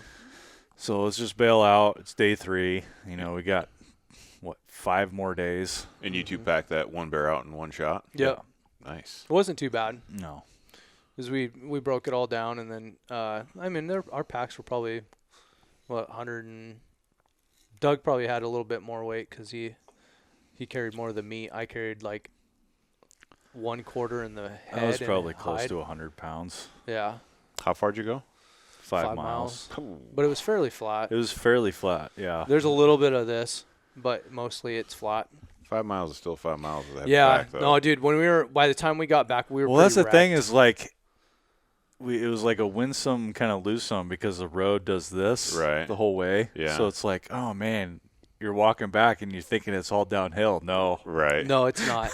So let's just bail out. It's day 3. We got 5 more days. And you 2 packed that one bear out in one shot? Yeah. Nice. It wasn't too bad. No. Because we broke it all down, and then our packs were probably 100 and Doug probably had a little bit more weight because he carried more of the meat. I carried like 1/4 in the head. I was probably and close hide. to 100 pounds. Yeah. How far did you go? 5 miles. But it was fairly flat. It was fairly flat, yeah. There's a little bit of this, but mostly it's flat. 5 miles is still 5 miles. Yeah. Back, though. No, dude, by the time we got back, we were Well, that's the pretty thing wrecked. is like, it was like a win some, kind of lose some because the road does this the whole way. Yeah. So it's like, oh, man, you're walking back and you're thinking it's all downhill. No. Right. No, it's not.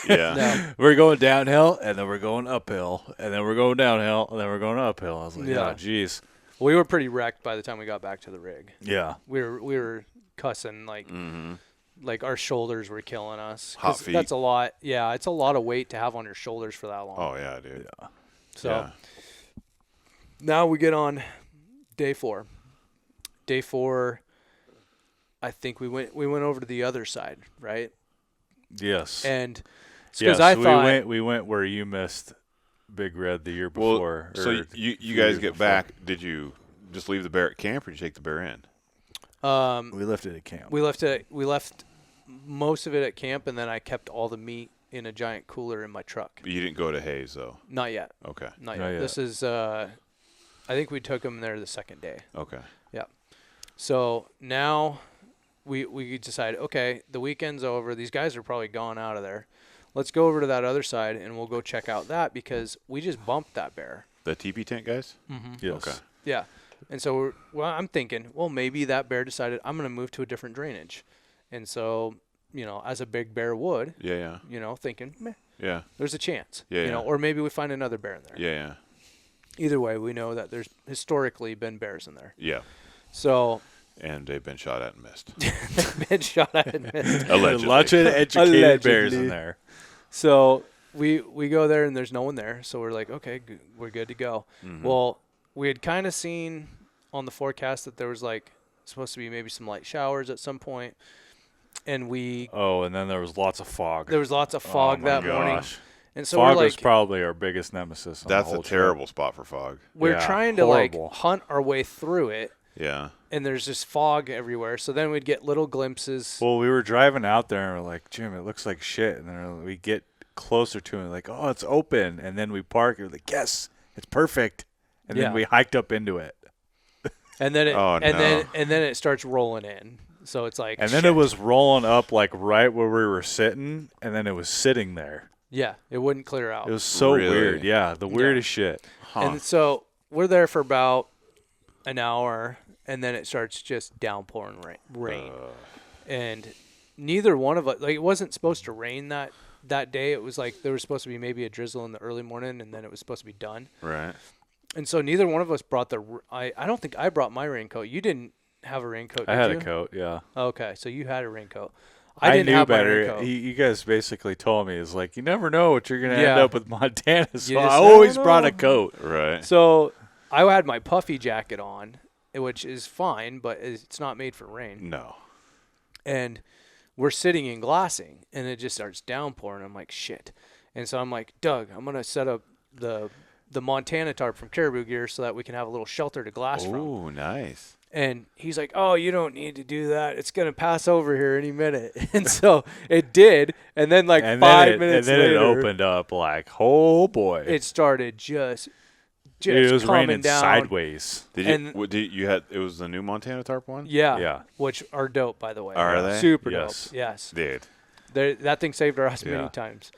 Yeah. No. We're going downhill, and then we're going uphill, and then we're going downhill, and then we're going uphill. I was like, Yeah. oh, geez. We were pretty wrecked by the time we got back to the rig. Yeah. We were cussing like our shoulders were killing us. 'Cause Hot feet. That's a lot. Yeah, it's a lot of weight to have on your shoulders for that long. Oh, yeah, dude. Yeah. So Yeah. now we get on day 4. Day 4, I think we went over to the other side, right? Yes. And Yes, because I thought we went where you missed Big Red the year before. Well, so you guys get back. Did you just leave the bear at camp, or did you take the bear in? we left it at camp. we left most of it at camp, and then I kept all the meat in a giant cooler in my truck. You didn't go to Hayes, though. Not yet. Okay. Not Not yet. yet. This is I think we took them there the second day. Okay. Yeah. So now we decide, okay, the weekend's over. These guys are probably gone out of there. Let's go over to that other side, and we'll go check out that because we just bumped that bear. The teepee tent guys? Yes. Okay. Yeah. And so I'm thinking, well, maybe that bear decided I'm going to move to a different drainage. And so, as a big bear would, Yeah, thinking, meh, yeah. there's a chance. Yeah. Or maybe we find another bear in there. Yeah. Either way, we know that there's historically been bears in there. Yeah. So And they've been shot at and missed. been shot at and missed. Allegedly. Lots of educated bears in there. So we go there and there's no one there. So we're like, okay, we're good to go. Mm-hmm. Well, we had kind of seen on the forecast that there was supposed to be maybe some light showers at some point. And And then there was lots of fog. there was lots of fog my that morning. gosh. And so Fog we're is like, probably our biggest nemesis. On That's the a whole terrible spot for fog. we're yeah, trying to horrible. hunt our way through it. Yeah. And there's just fog everywhere. So then we'd get little glimpses. Well, we were driving out there and we're like, Jim, it looks like shit. And then we get closer to it, like, oh, it's open. And then we park. And we're like, yes, it's perfect. And Yeah. then we hiked up into it. And then no. then it starts rolling in. So it's like, And then shit. it was rolling up like right where we were sitting. And then it was sitting there. Yeah, it wouldn't clear out. It was so Really? weird. Yeah, the weirdest shit. And so we're there for about an hour, and then it starts just downpouring rain. And neither one of us, it wasn't supposed to rain that day. It was like there was supposed to be maybe a drizzle in the early morning, and then it was supposed to be done. Right. And so neither one of us brought I don't think I brought my raincoat. You didn't have a raincoat, did I had you? a coat, yeah. Okay, so you had a raincoat. I didn't knew have my better. raincoat. You guys basically told me, it's like, you never know what you're going to end Yeah. up with Montana. So You I just always never brought a know. coat. Right. So I had my puffy jacket on, which is fine, but it's not made for rain. No. And we're sitting in glassing, and it just starts downpouring. I'm like, shit. And so I'm like, Doug, I'm going to set up the Montana tarp from Caribou Gear so that we can have a little shelter to glass from. Ooh, nice. And he's like, oh, you don't need to do that. It's going to pass over here any minute. And so it did. And then And 5 minutes and then later, it opened up like, oh boy. it started just it was coming raining down. sideways. Did you? And- It was the new Montana tarp one. Yeah. Yeah. Which are dope, by the way. Are they? Super Yes. dope. Yes. Dude. That thing saved our ass Yeah. many times.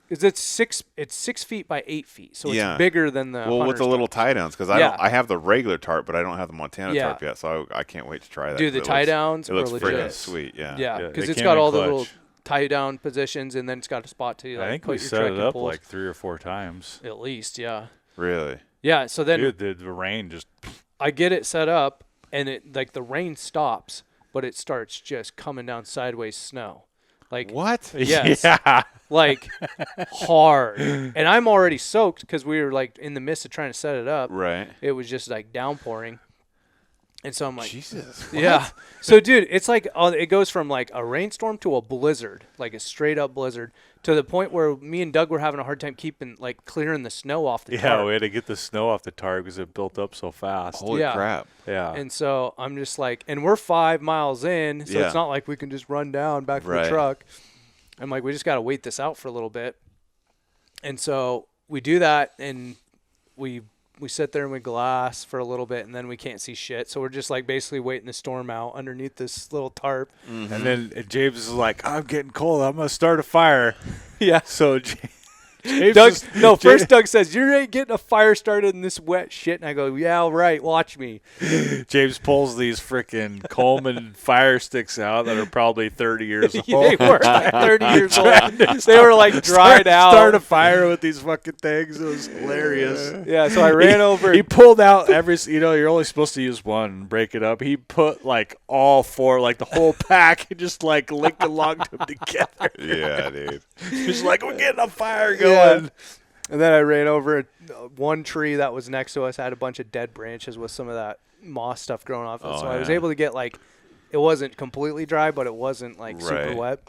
Because it's 6 feet by 8 feet, so Yeah. it's bigger than the. Well, with hunter's the little tarp. tie downs, because Yeah. I have the regular tarp, but I don't have the Montana Yeah. tarp yet, so I can't wait to try that. Dude, the 'cause tie downs It are looks legit. freaking sweet. Yeah. Yeah, Yeah, because they it's came got in all the clutch. little tie down positions, and then it's got a spot to like I think put we your set it trekking up poles. like 3 or 4 times. At least, yeah. Really? Yeah, so then Dude, the rain just I get it set up, and it like the rain stops, but it starts just coming down sideways snow. Like What? Yes. Yeah. like hard. And I'm already soaked because we were like in the midst of trying to set it up. Right. It was just like downpouring. And so I'm like, Jesus. yeah. So, dude, it's like it goes from like a rainstorm to a blizzard, like a straight up blizzard, to the point where me and Doug were having a hard time clearing the snow off the Yeah, tarp. we had to get the snow off the tarp because it built up so fast. Holy Yeah. crap. Yeah. And so I'm just like, and we're 5 miles in, so Yeah. it's not like we can just run down back to Right. the truck. I'm like, we just got to wait this out for a little bit. And so we do that, and we sit there and we glass for a little bit, and then we can't see shit. So we're just like basically waiting the storm out underneath this little tarp. Mm-hmm. And then James is like, I'm getting cold. I'm going to start a fire. Yeah. So James Doug, is- first Doug says, you ain't getting a fire started in this wet shit. And I go, yeah, right. Watch me. James pulls these freaking Coleman fire sticks out that are probably 30 years old. They were like 30 years old. They were like dried out. Start a fire with these fucking things. It was hilarious. Yeah, so I ran over. He pulled out you're only supposed to use one and break it up. He put like all 4, like the whole pack, and just like linked along them together. Yeah, dude. He's like, we're getting a fire going. Yeah. And then I ran over one tree that was next to us, had a bunch of dead branches with some of that moss stuff growing off it. Oh, So I was yeah. able to get it wasn't completely dry, but it wasn't like super Right. wet.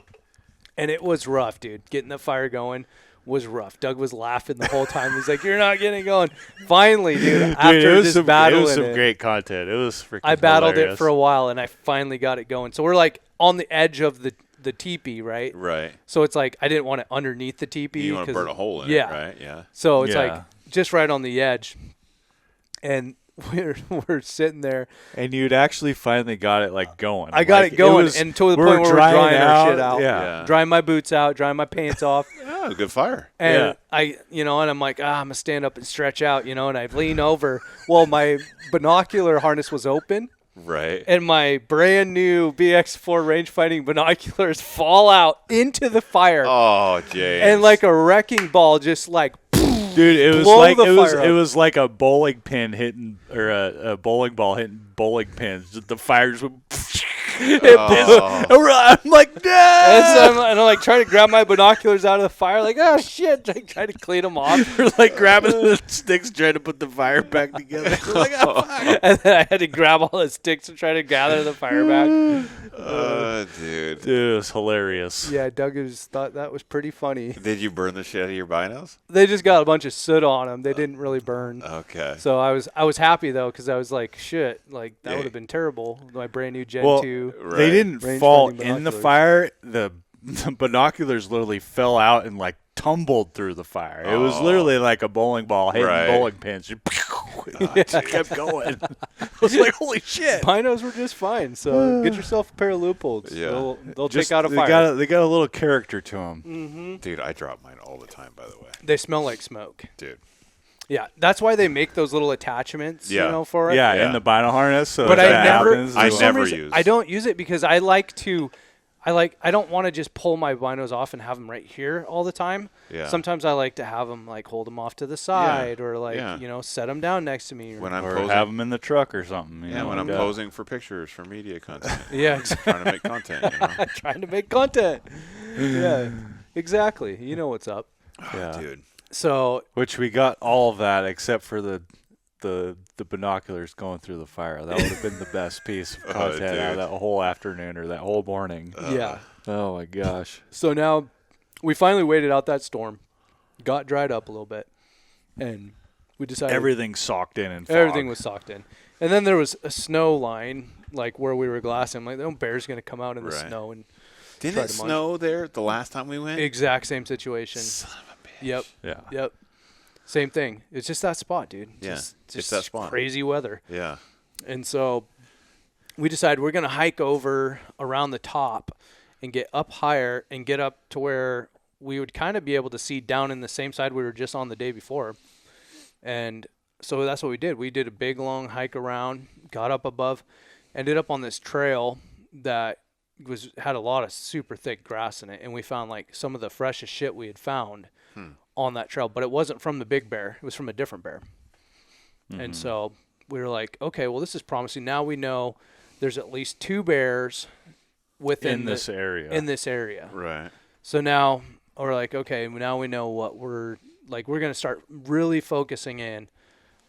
And it was rough, dude. Getting the fire going was rough. Doug was laughing the whole time. He's like, you're not getting it going. Finally, dude, after it was this battle, it was some great content. It was freaking I battled hilarious. it for a while, and I finally got it going. So we're like on the edge of the teepee, right? Right. So it's like I didn't want it underneath the teepee. You want to 'cause- burn a hole in yeah. it, right? Yeah. So it's Yeah. like just right on the edge, and we're sitting there. And you'd actually finally got it like going. I got Like, it going, was- and to the we point were where we're drying our shit out, Yeah. drying my boots out, drying my pants off, Oh, good fire. and Yeah. and I'm like, I'm gonna stand up and stretch out, and I lean over. Well, my binocular harness was open, Right. and my brand new BX4 range fighting binoculars fall out into the fire, Oh, James. and like a wrecking ball, just like. Dude, it was Blow like the it was fire it up. was like a bowling pin hitting or a bowling ball hitting bowling pins. The fires would Oh. I'm like, no. And I'm like trying to grab my binoculars out of the fire, like, oh shit, like, trying to clean them off. We're like grabbing the sticks, trying to put the fire back together. We're like, oh, fuck. And then I had to grab all the sticks and try to gather the fire back. Dude. Dude, it was hilarious. Yeah, Doug thought that was pretty funny. Did you burn the shit out of your binos? They just got a bunch of soot on them. They didn't really burn. Okay. So I was happy though, because I was like, shit, like that Yeah. would have been terrible. My brand new Gen Well, 2. Right. They didn't Range fall finding in the binoculars. fire. The binoculars literally fell out and like tumbled through the fire. It was Oh. literally like a bowling ball hitting Right. bowling pins. It kept going. I was like, holy shit. Binos were just fine. So get yourself a pair of loopholes. Yeah. They'll Just- take out a they fire. They got a little character to them. Dude, I drop mine all the time, by the way. They smell like smoke. Dude. Yeah, that's why they make those little attachments, Yeah. for it. Yeah, Yeah. in the bino harness. So But if I that never, happens, I for some never reason, use- I don't use it because I like to, I don't want to just pull my binos off and have them right here all the time. Yeah. Sometimes I like to have them like hold them off to the side or like Yeah. set them down next to me. When I'm or posing, have them in the truck or something. You yeah, know, when I'm like that. posing for pictures for media content. Yeah, Trying to make content, you know? trying to make content. Yeah, exactly. You know what's up. Yeah. Dude. So Which we got all of that except for the binoculars going through the fire. That would have been the best piece of Oh, content out of dude. that whole afternoon or that whole morning. yeah. Oh my gosh. So now we finally waited out that storm, got dried up a little bit, and we decided Everything socked in and fog. everything was socked in. And then there was a snow line, like where we were glassing. I'm like, no bear's going to come out in the Right. snow. And Didn't Tried it to munch. snow there the last time we went? exact same situation. Son of a bitch. Yep. Yeah. Yep. Same thing. It's just that spot, dude. Yeah, Just it's that spot. Crazy weather. Yeah. And so we decided we're going to hike over around the top and get up higher and get up to where we would kind of be able to see down in the same side we were just on the day before. And so that's what we did. We did a big, long hike around, got up above, ended up on this trail that had a lot of super thick grass in it, and we found like some of the freshest shit we had found on that trail, but it wasn't from the big bear. It was from a different bear. And so we were like, okay, well, this is promising. Now we know there's at least 2 bears within this area. In this area. Right. So now we're like, okay, now we know what we're like. We're going to start really focusing in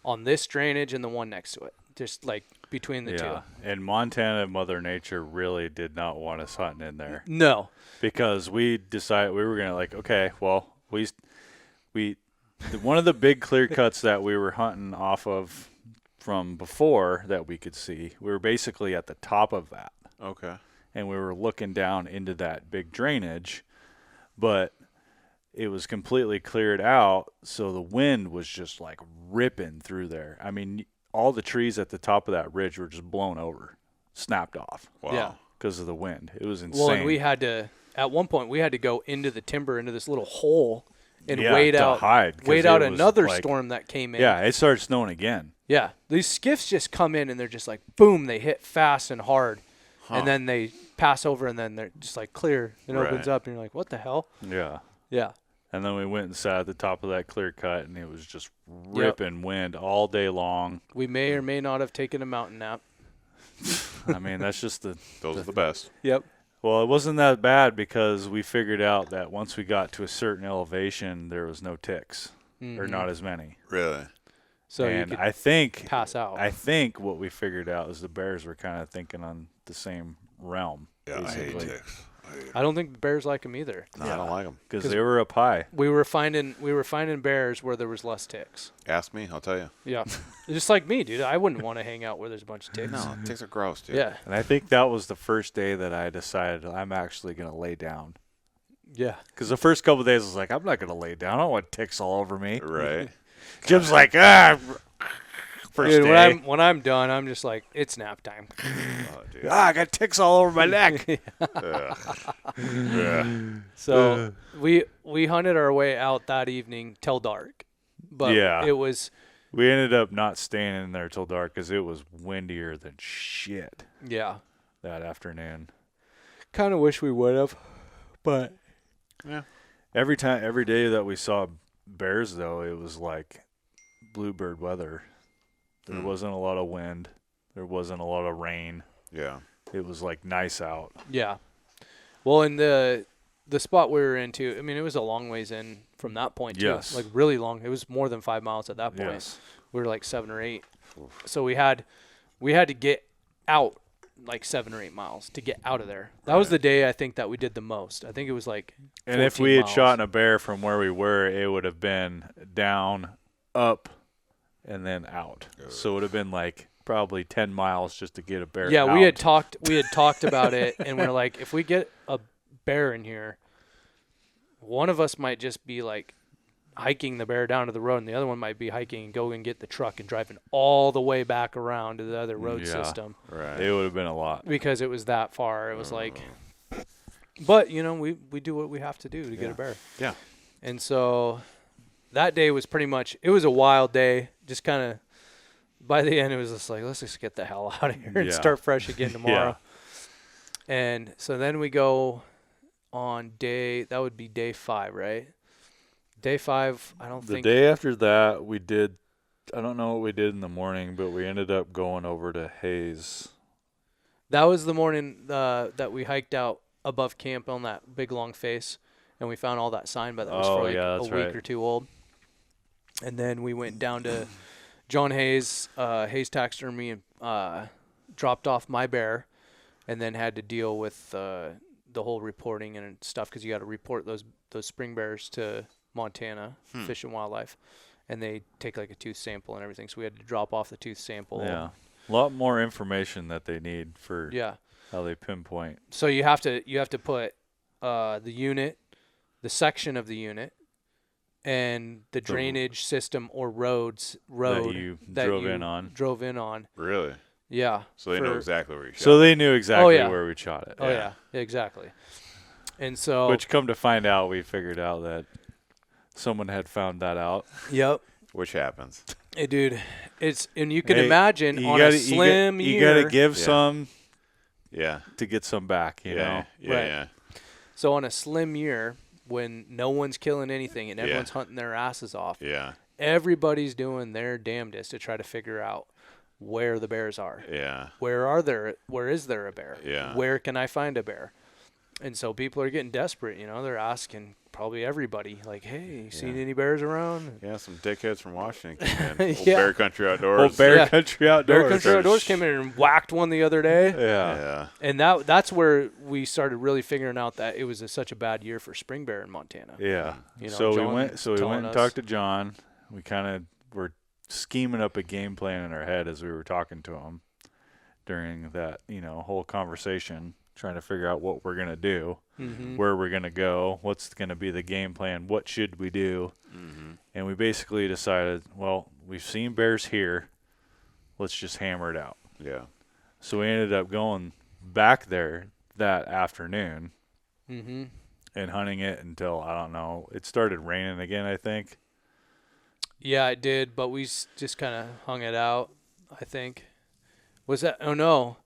on this drainage and the one next to it, just like between the two. And Montana Mother Nature really did not want us hunting in there. No. Because we decided we were going to like, okay, well, one of the big clear cuts that we were hunting off of from before that we could see, we were basically at the top of that. Okay. And we were looking down into that big drainage, but it was completely cleared out, so the wind was just like ripping through there. I mean, all the trees at the top of that ridge were just blown over, snapped off. Wow. Yeah, because of the wind. It was insane. Well, and we had to, at one point, we had to go into the timber, into this little hole, and wait out another storm that came in. Yeah, it started snowing again. Yeah, these skiffs just come in, and they're just like, boom, they hit fast and hard, and then they pass over, and then they're just like clear. It opens up, and you're like, what the hell? Yeah. Yeah. And then we went and sat at the top of that clear cut, and it was just ripping wind all day long. We may or may not have taken a mountain nap. I mean, that's just Those are the best. Yep. Well, it wasn't that bad because we figured out that once we got to a certain elevation, there was no ticks, or not as many. Really? So and you could I think pass out. I think what we figured out is the bears were kind of thinking on the same realm. Yeah, basically. I hate ticks. I don't think the bears like them either. No, I don't like them. Because they were up high. We were finding bears where there was less ticks. Ask me, I'll tell you. Yeah. Just like me, dude. I wouldn't want to hang out where there's a bunch of ticks. No, ticks are gross, dude. Yeah. And I think that was the first day that I decided I'm actually going to lay down. Yeah. Because the first couple of days I was like, I'm not going to lay down. I don't want ticks all over me. Right. Jim's like, first Dude, day. when I'm done, I'm just like, it's nap time. Oh, dude. I got ticks all over my neck. Yeah. So we hunted our way out that evening till dark. But Yeah. it was We ended up not staying in there till dark because it was windier than shit that afternoon. Kind of wish we would have, but Yeah. Every day that we saw bears, though, it was like bluebird weather. There wasn't a lot of wind. There wasn't a lot of rain. Yeah. It was like nice out. yeah. Well, in the spot we were into, I mean, it was a long ways in from that point too. Yes. Like really long. It was more than 5 miles at that point. Yes. We were like 7 or 8. So we had to get out like 7 or 8 miles to get out of there. That was the day I think that we did the most. I think it was like 14 And if we had miles. shot a bear from where we were, it would have been down, up, and then out. So it would have been like probably 10 miles just to get a bear Yeah, out. we had talked about it, and we're like, if we get a bear in here, one of us might just be like hiking the bear down to the road, and the other one might be hiking and go and get the truck and driving all the way back around to the other road system. Right. It would have been a lot. Because it was that far. It was like, but you know, we do what we have to do to get a bear. Yeah. And so that day was pretty much, it was a wild day. Just kind of, by the end, it was just like, let's just get the hell out of here and start fresh again tomorrow. And so then we go on that would be day 5, right? Day 5, I don't think. The day after that, we did, I don't know what we did in the morning, but we ended up going over to Hayes. That was the morning that we hiked out above camp on that big long face, and we found all that sign, but that was for like a week or two old. And then we went down to John Hayes, Hayes Taxidermy, and dropped off my bear, and then had to deal with the whole reporting and stuff, because you got to report those spring bears to Montana Fish and Wildlife, and they take like a tooth sample and everything. So we had to drop off the tooth sample. Yeah, a lot more information that they need for how they pinpoint. So you have to put the unit, the section of the unit, and the drainage system or road that you drove in on. Really? Yeah. So they know exactly where you shot. So they knew exactly where we shot it. Oh yeah, exactly. And so, which, come to find out, we figured out that someone had found that out. Yep. Which happens. Hey, dude, and you can imagine on a slim year. You got to give some Yeah. to get some back, you know? Yeah. Right. Yeah. So on a slim year, when no one's killing anything and Yeah. everyone's hunting their asses off, Yeah. everybody's doing their damnedest to try to figure out where the bears are. Yeah. Where is there a bear? Yeah. Where can I find a bear? And so people are getting desperate, they're asking probably everybody, like, hey, seen any bears around? Yeah, some dickheads from Washington came in. Old Yeah. Bear Country Well, Outdoors. Bear Yeah. Country Outdoors. Bear Country Outdoors came in and whacked one the other day. Yeah. Yeah. And that's where we started really figuring out that it was such a bad year for spring bear in Montana. Yeah. John we went telling and us- talked to John. We kind of were scheming up a game plan in our head as we were talking to him during that, whole conversation, trying to figure out what we're going to do, where we're going to go, what's going to be the game plan, what should we do. And we basically decided, well, we've seen bears here. Let's just hammer it out. Yeah. So we ended up going back there that afternoon and hunting it until, I don't know, it started raining again, I think. Yeah, it did, but we just kind of hung it out, I think. Was that? Oh, no.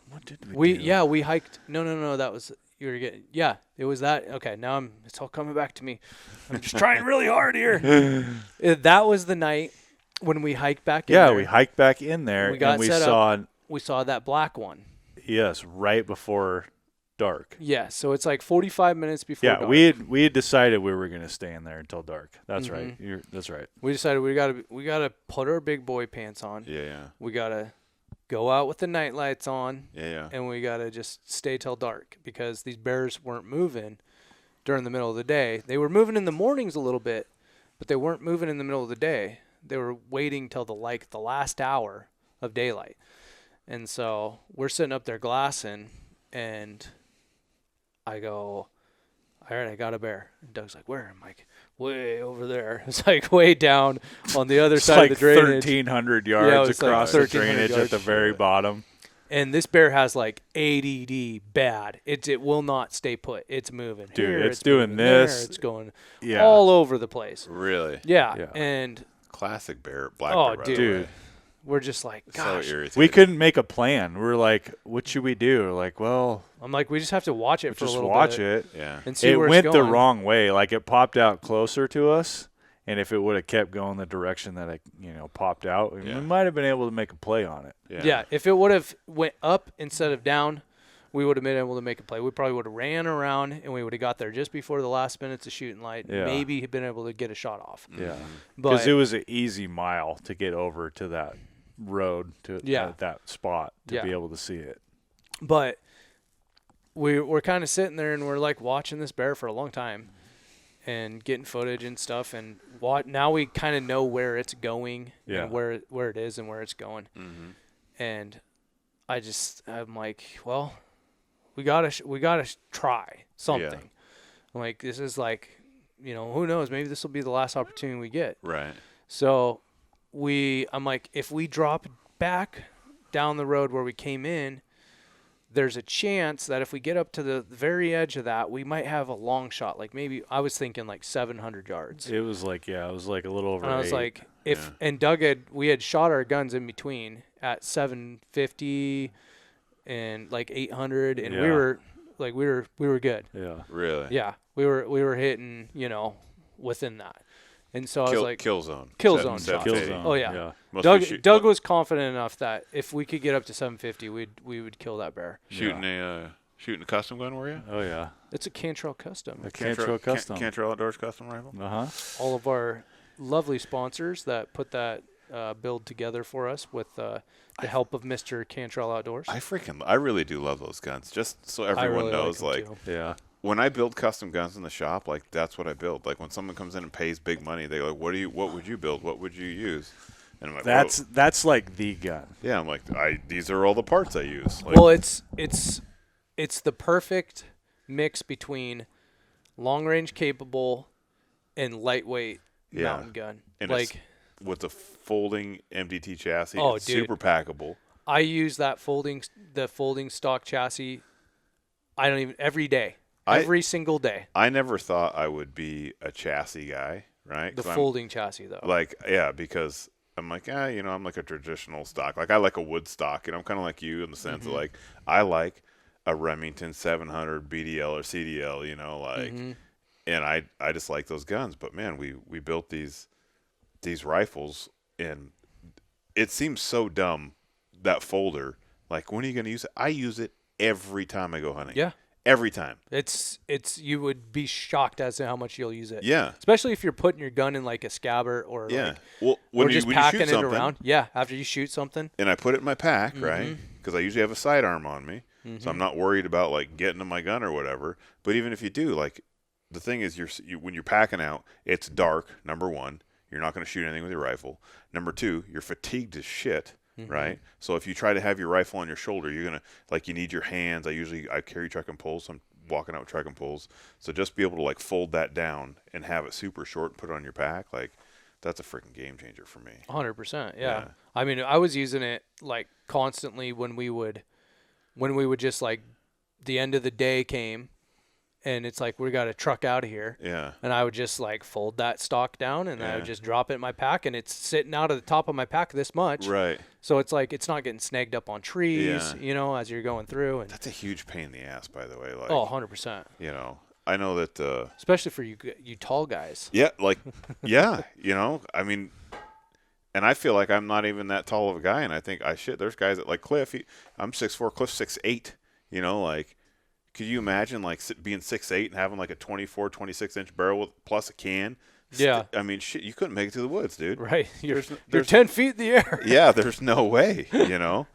What did we do? Yeah, we hiked. No, that was, you were getting, yeah, it was that. Okay, now it's all coming back to me. I'm just trying really hard here. That was the night when we hiked back in Yeah, there. we hiked back in there We got and we set saw, We saw that black one. yes, right before dark. Yeah, so it's like 45 minutes before Yeah, dark. we had decided we were going to stay in there until dark. That's right. That's right. We decided we gotta put our big boy pants on. Yeah. We gotta go out with the night lights on, Yeah. and we gotta just stay till dark because these bears weren't moving during the middle of the day. They were moving in the mornings a little bit, but they weren't moving in the middle of the day. They were waiting till the last hour of daylight. And so we're sitting up there glassing, and I go, all right, I got a bear. And Doug's like, where? I'm like, way over there. It's like way down on the other It's side like of the drainage. 1,300 Yeah, it yards was like across the 1,300 drainage yards. at the very bottom. And this bear has like ADD bad. It will not stay put. It's moving. Dude, Here, it's doing moving there, this. it's going Yeah. all over the place. Really? Yeah. Yeah. And Classic bear. Black Oh, bear. by the dude. way. we're just like, So gosh. irritating. We couldn't make a plan. We were like, what should we do? We're like, well, I'm like, we just have to watch it for a just little watch bit. it. Yeah. And see It where went it's the going. wrong way. Like it popped out closer to us. And if it would have kept going the direction that it, popped out, we might have been able to make a play on it. Yeah. If it would have went up instead of down, we would have been able to make a play. We probably would have ran around, and we would have got there just before the last minutes of shooting light. Yeah. Maybe had been able to get a shot off. Yeah. But Because it was an easy mile to get over to that road, to that spot, to be able to see it. But we're kind of sitting there, and we're like watching this bear for a long time and getting footage and stuff. And now we kind of know where it's going and where it is and where it's going. And I'm like, well, we gotta try something. Yeah. I'm like, this is like, who knows? Maybe this will be the last opportunity we get. Right. So I'm like, if we drop back down the road where we came in, there's a chance that if we get up to the very edge of that, we might have a long shot. Like maybe I was thinking like 700 yards. It was like a little over And I was 8. like, and Doug we had shot our guns in between at 750 and like 800, and we were good. Yeah. Really. Yeah, we were hitting, within that. And so I was like, kill zone. Kill Seven- zone seven shots. Kill fifty. zone. Oh, yeah. Yeah. Must be Doug was confident enough that if we could get up to 750, we would kill that bear. shooting a custom gun, were you? Oh, yeah. It's a Cantrell custom. A Cantrell custom. Cantrell Outdoors custom rifle. Uh-huh. All of our lovely sponsors that put that build together for us with the help of Mr. Cantrell Outdoors. I really do love those guns. Just so everyone really knows, like 'em, too. Yeah. when I build custom guns in the shop, like that's what I build. Like when someone comes in and pays big money, they're like, what would you build? What would you use? And I'm like, That's like the gun. yeah. I'm like, these are all the parts I use. Like, Well, it's the perfect mix between long range capable and lightweight mountain gun. and like it's with the folding MDT chassis, Oh, it's dude. super packable. I use the folding stock chassis. I don't even every day, every single day. I never thought I would be a chassis guy, right? The 'Cause I'm- folding chassis though. Like, yeah, because I'm like, I'm like a traditional stock. Like I like a wood stock, and I'm kind of like you in the sense of like I like a Remington 700 BDL or CDL, and I just like those guns. But man, we built these rifles, and it seems so dumb, that folder. Like, when are you going to use it? I use it every time I go hunting. Yeah. Every time. It's you would be shocked as to how much you'll use it. Yeah. Especially if you're putting your gun in like a scabbard or Well, when just you packing shoot it something, around. Yeah, after you shoot something. and I put it in my pack, right? Because I usually have a sidearm on me, so I'm not worried about like getting to my gun or whatever. But even if you do, like, the thing is, when you're packing out, it's dark. Number one, you're not going to shoot anything with your rifle. Number two, you're fatigued as shit. Right. So if you try to have your rifle on your shoulder, you're going to, like, you need your hands. I carry trekking poles. So I'm walking out with trekking poles. So just be able to like fold that down and have it super short and put it on your pack. Like, that's a freaking game changer for me. 100%. Yeah. I mean, I was using it like constantly when we would just like the end of the day came and it's like, we got to truck out of here. Yeah. And I would just like fold that stock down and I would just drop it in my pack, and it's sitting out of the top of my pack this much. Right. So it's like, it's not getting snagged up on trees, as you're going through. And That's a huge pain in the ass, by the way. Like, 100%. I know that, Especially for you tall guys. yeah, like, yeah, I mean, and I feel like I'm not even that tall of a guy, and I think there's guys that, like Cliff, I'm 6'4", Cliff's 6'8", like, could you imagine like being 6'8" and having like a 24, 26-inch barrel plus a can? Yeah. I mean, shit, you couldn't make it to the woods, dude. Right. You're 10 feet in the air. Yeah, there's no way,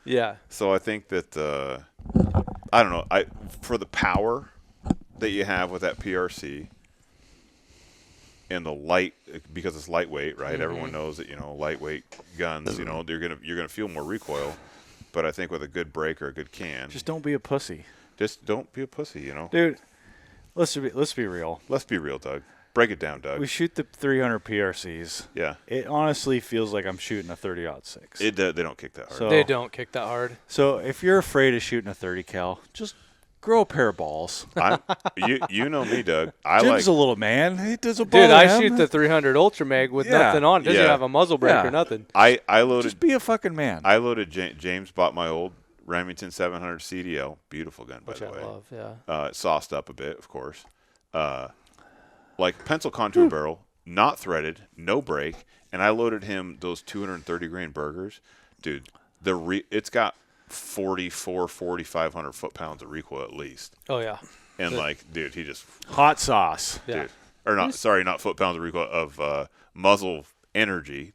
Yeah. So I think that, I don't know, for the power that you have with that PRC and the light, because it's lightweight, right? Everyone knows that, lightweight guns, you're gonna feel more recoil. But I think with a good break or a good can, Just don't be a pussy. just don't be a pussy, Dude, let's be real. Let's be real, Doug. Break it down, Doug. We shoot the 300 PRCs. Yeah. It honestly feels like I'm shooting a 30-06. They don't kick that hard. So- They don't kick that hard. So if you're afraid of shooting a 30 cal, just grow a pair of balls. You know me, Doug. Jim's a little man. He does a Dude, I shoot the 300 Ultra Mag with Yeah. nothing on. It doesn't Yeah. have a muzzle brake Yeah. or nothing. I loaded. Just be a fucking man. I loaded. James bought my old Remington 700 CDL. Beautiful gun, by Which the I way. love, yeah. It's sauced up a bit, of course. Like pencil contour barrel, not threaded, no brake, and I loaded him those 230 grain burgers. Dude, it's got 4,500 foot-pounds of recoil at least. Oh, yeah. And dude, he just Hot sauce. Yeah. dude, or not. Sorry, not foot-pounds of recoil, of muzzle energy.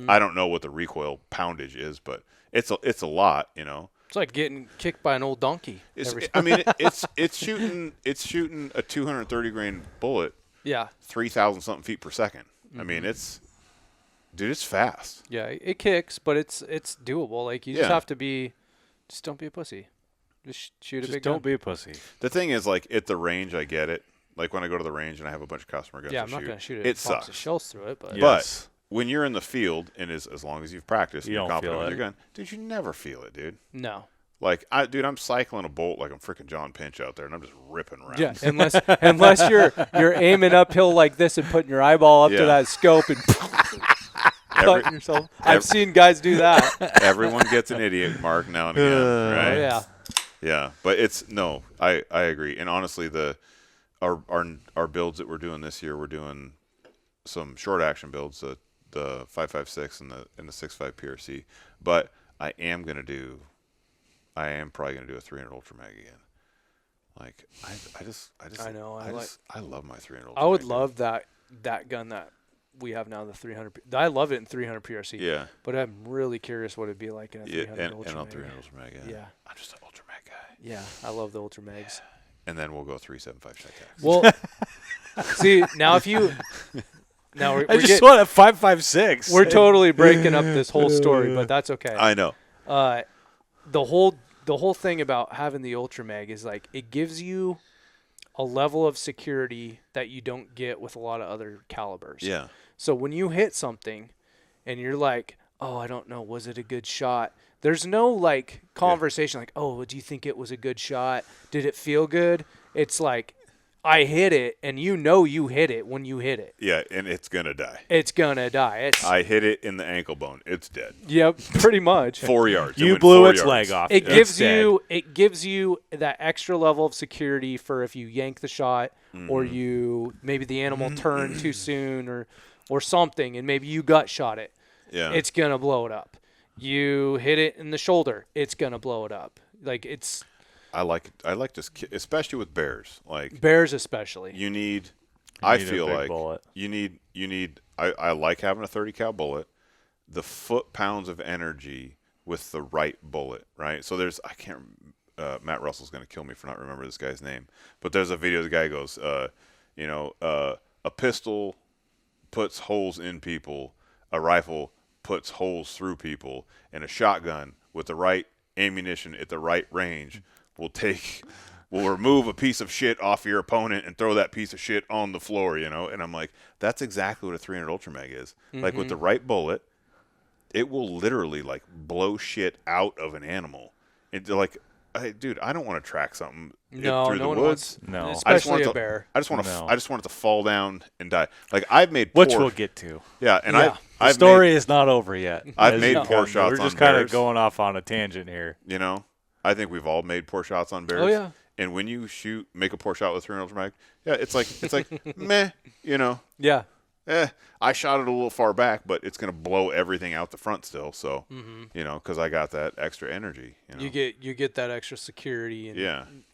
I don't know what the recoil poundage is, but it's a lot, It's like getting kicked by an old donkey. every I mean, it's shooting a 230 grain bullet, Yeah. 3,000 something feet per second. I mean, it's fast. Yeah, it kicks, but it's doable. Like, you just Yeah. have to just don't be a pussy. Just shoot a Just big don't gun. be a pussy. The thing is, like, at the range, I get it. Like, when I go to the range and I have a bunch of customer guns Yeah, to I'm not shoot, going to shoot it a box sucks. of shells through it, but Yeah. But when you're in the field, and as long as you've practiced and You you're don't confident feel with it. your gun, dude, you never feel it, dude. no. Like, I'm cycling a bolt like I'm freaking John Pinch out there, and I'm just ripping around. Yeah, unless you're aiming uphill like this and putting your eyeball up Yeah. to that scope and cutting yourself. I've seen guys do that. Everyone gets an idiot mark now and again, right? Oh, yeah. Yeah, but I agree. And honestly, our builds that we're doing this year, we're doing some short action builds, the 5.56 and the 6.5 PRC. But I am probably gonna do a 300 Ultra Mag again. Like I know, I love my 300 Ultra I would Mag, love that gun that we have now, the 300. I love it in 300 PRC. Yeah. But I'm really curious what it'd be like in a 300 and Ultra on Mag. 300 Ultra Mag. Yeah. I'm just an Ultra Mag guy. Yeah, I love the Ultra Mags. And then we'll go 3.75 Shot Tax. Well, see, now if you now I just want a 5.56. we're totally breaking up this whole story, but that's okay. I know. The whole thing about having the Ultra Mag is like it gives you a level of security that you don't get with a lot of other calibers. Yeah. So when you hit something and you're like, "Oh, I don't know, was it a good shot?" There's no like conversation like, "Oh, do you think it was a good shot? Did it feel good?" It's like, I hit it, and you hit it when you hit it. Yeah, and it's gonna die. It's gonna die. I hit it in the ankle bone. It's dead. Yep, pretty much. 4 yards. It You went blew 4 its yards. leg off. It It's dead. gives you that extra level of security for if you yank the shot or you maybe the animal turned too soon or something, and maybe you gut shot it. Yeah. It's gonna blow it up. You hit it in the shoulder, it's gonna blow it up. Like it's I like just especially with bears. Like bears especially. you need. You I need a feel big like bullet. you need. I like having a 30 cal bullet. The foot-pounds of energy with the right bullet, right? So there's I can't. Matt Russell's gonna kill me for not remembering this guy's name, but there's a video. The guy goes, a pistol puts holes in people, a rifle puts holes through people, and a shotgun with the right ammunition at the right range will remove a piece of shit off your opponent and throw that piece of shit on the floor, And I'm like, that's exactly what a 300 Ultra Mag is. Like with the right bullet, it will literally like blow shit out of an animal. It's like, dude, I don't want to track something through the woods. No. Especially a bear. I just want No. it to fall down and die. Like I've made Which we'll get to. Yeah, and Yeah. The I've story made, is not over yet. I've As made you poor know, shots We're just on kind bears. of going off on a tangent here. I think we've all made poor shots on bears. Oh, yeah. And when you make a poor shot with 300 Ultra Mag, yeah, it's like meh, Yeah. I shot it a little far back, but it's gonna blow everything out the front still. So, because I got that extra energy. You get that extra security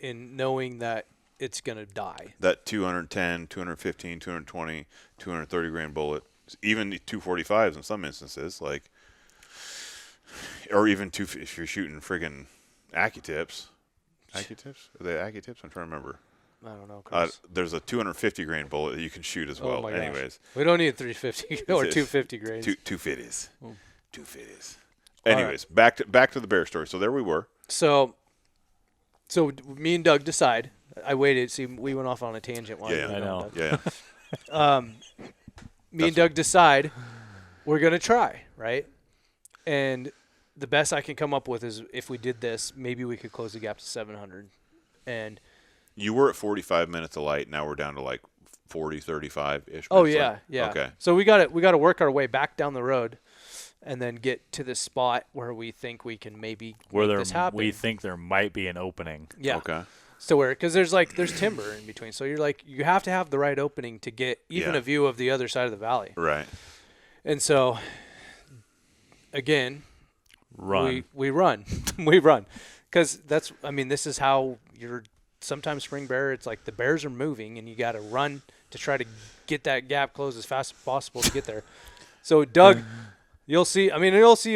in knowing that it's gonna die. That 210, 215, 220, 230 grain bullet, even the 245s in some instances, like, or even if you're shooting friggin' AccuTips. AccuTips? Are they AccuTips? I'm trying to remember. I don't know. Chris. There's a 250 grain bullet that you can shoot as well. Oh my gosh. Anyways, We don't need 350 or 250 grains. 250s. 250s. Anyways, back to the bear story. So there we were. So me and Doug decide. I waited. See, we went off on a tangent. While Yeah, you were I going, know. Doug. Yeah. Me and Doug decide we're gonna try, right? And the best I can come up with is if we did this, maybe we could close the gap to 700. And You were at 45 minutes of light. Now we're down to like 40, 35-ish. oh minutes yeah, light. yeah. Okay. So we got to work our way back down the road, and then get to the spot where we think we can maybe make this happen. we think there might be an opening. Yeah. Okay. So because there's timber in between, so you have to have the right opening to get even Yeah. a view of the other side of the valley. Right. And so, again, Run. we run, we run, because this is how sometimes spring bear. It's like the bears are moving, and you got to run to try to get that gap closed as fast as possible to get there. So Doug, you'll see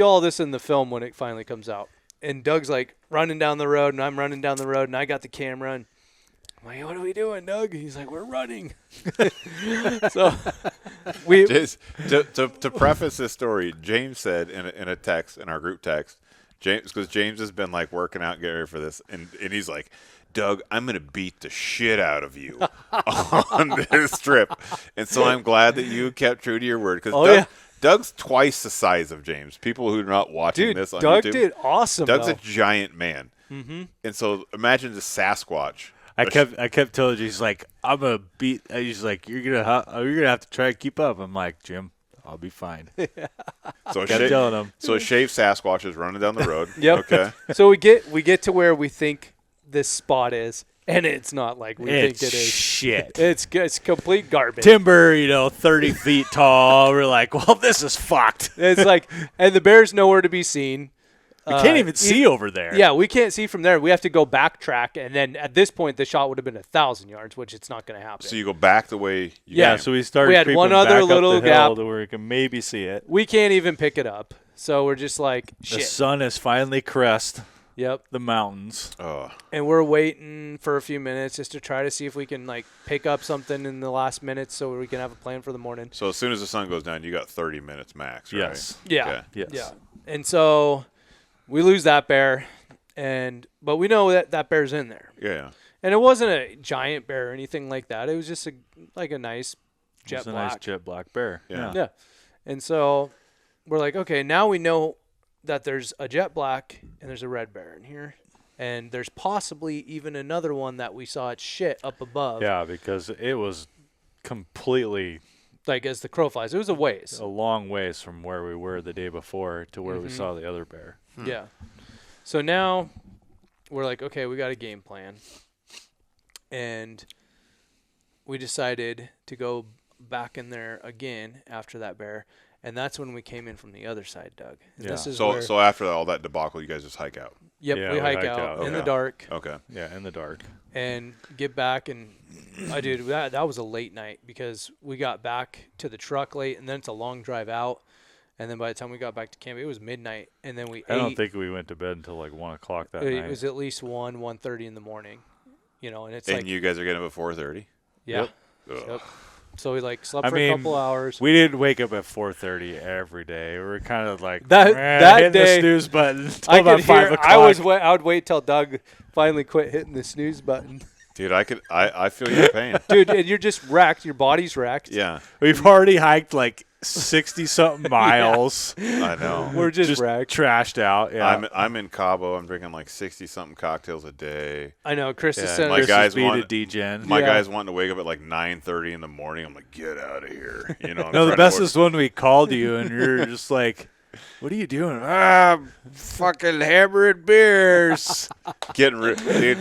all this in the film when it finally comes out. And Doug's like running down the road, and I'm running down the road, and I got the camera, and I'm like, "What are we doing, Doug?" He's like, "We're running." So Just to preface this story, James said in a text, in our group text, because James has been like working out, getting ready for this, and he's like, Doug, I'm going to beat the shit out of you on this trip. And so I'm glad that you kept true to your word, because Doug's twice the size of James. People who are not watching this on Doug YouTube. did awesome. Doug's though. a giant man. Mm-hmm. And so imagine the Sasquatch. I kept telling you, he's like, I'm gonna beat. He's like, you're gonna have to try to keep up. I'm like, Jim, I'll be fine. So Kept telling him. So a shaved Sasquatch is running down the road. Yep. Okay. So we get to where we think this spot is, and it's not like we It's think it is. shit. It's complete garbage. Timber, 30 feet tall. We're like, well, this is fucked. It's like, and the bear's nowhere to be seen. We can't even see over there. Yeah, we can't see from there. We have to go backtrack, and then at this point, the shot would have been 1,000 yards, which it's not going to happen. So you go back the way you Yeah, came. So we started. We had creeping one other back up little the hill gap. to where we can maybe see it. We can't even pick it up, so we're just like, The shit. sun has finally crest Yep. the mountains. Oh. And we're waiting for a few minutes just to try to see if we can pick up something in the last minutes so we can have a plan for the morning. So as soon as the sun goes down, you got 30 minutes max, right? Yes. Yeah. Okay. Yes. Yeah. And so we lose that bear, but we know that bear's in there. Yeah. And it wasn't a giant bear or anything like that. It was just a nice jet It's a black. nice jet black bear. Yeah. Yeah. And so we're like, okay, now we know that there's a jet black and there's a red bear in here. And there's possibly even another one that we saw at shit up above. Yeah, because it was completely Like as the crow flies. It was a ways. a long ways from where we were the day before to where we Mm-hmm. saw the other bear. Yeah. So now we're like, okay, we got a game plan. And we decided to go back in there again after that bear. And that's when we came in from the other side, Doug. And Yeah. This is So where, so after all that debacle, you guys just hike out. yep, Yeah, we we hike hiked out out. in the Okay. dark Okay. Yeah, in the dark. and get back. And dude, that was a late night because we got back to the truck late, and then it's a long drive out. And then by the time we got back to camp, it was midnight. And then we I ate. don't think we went to bed until like 1 o'clock that night. It was at least 1:30 in the morning. And it's And like, you guys are getting up at 4:30. yeah. Yep. Yep. So we like slept I for mean, a couple hours. We didn't wake up at 4:30 every day. We were kind of like That hitting day, the snooze button until I about could 5 hear. o'clock. I would wait till Doug finally quit hitting the snooze button. Dude, I feel your pain. Dude, and you're just wrecked. Your body's wrecked. Yeah, We've already hiked like 60-something miles. I know. We're just wrecked. Trashed out. Yeah. I'm in Cabo. I'm drinking like 60-something cocktails a day. I know. Chris is yeah. sending My us- guys beat a want- DGen. My Yeah. guys wanting to wake up at like 9:30 in the morning. I'm like, get out of here. I'm No, the trying to best work- is when we called you and you're just like, "What are you doing?" Fucking hammering beers. getting dude.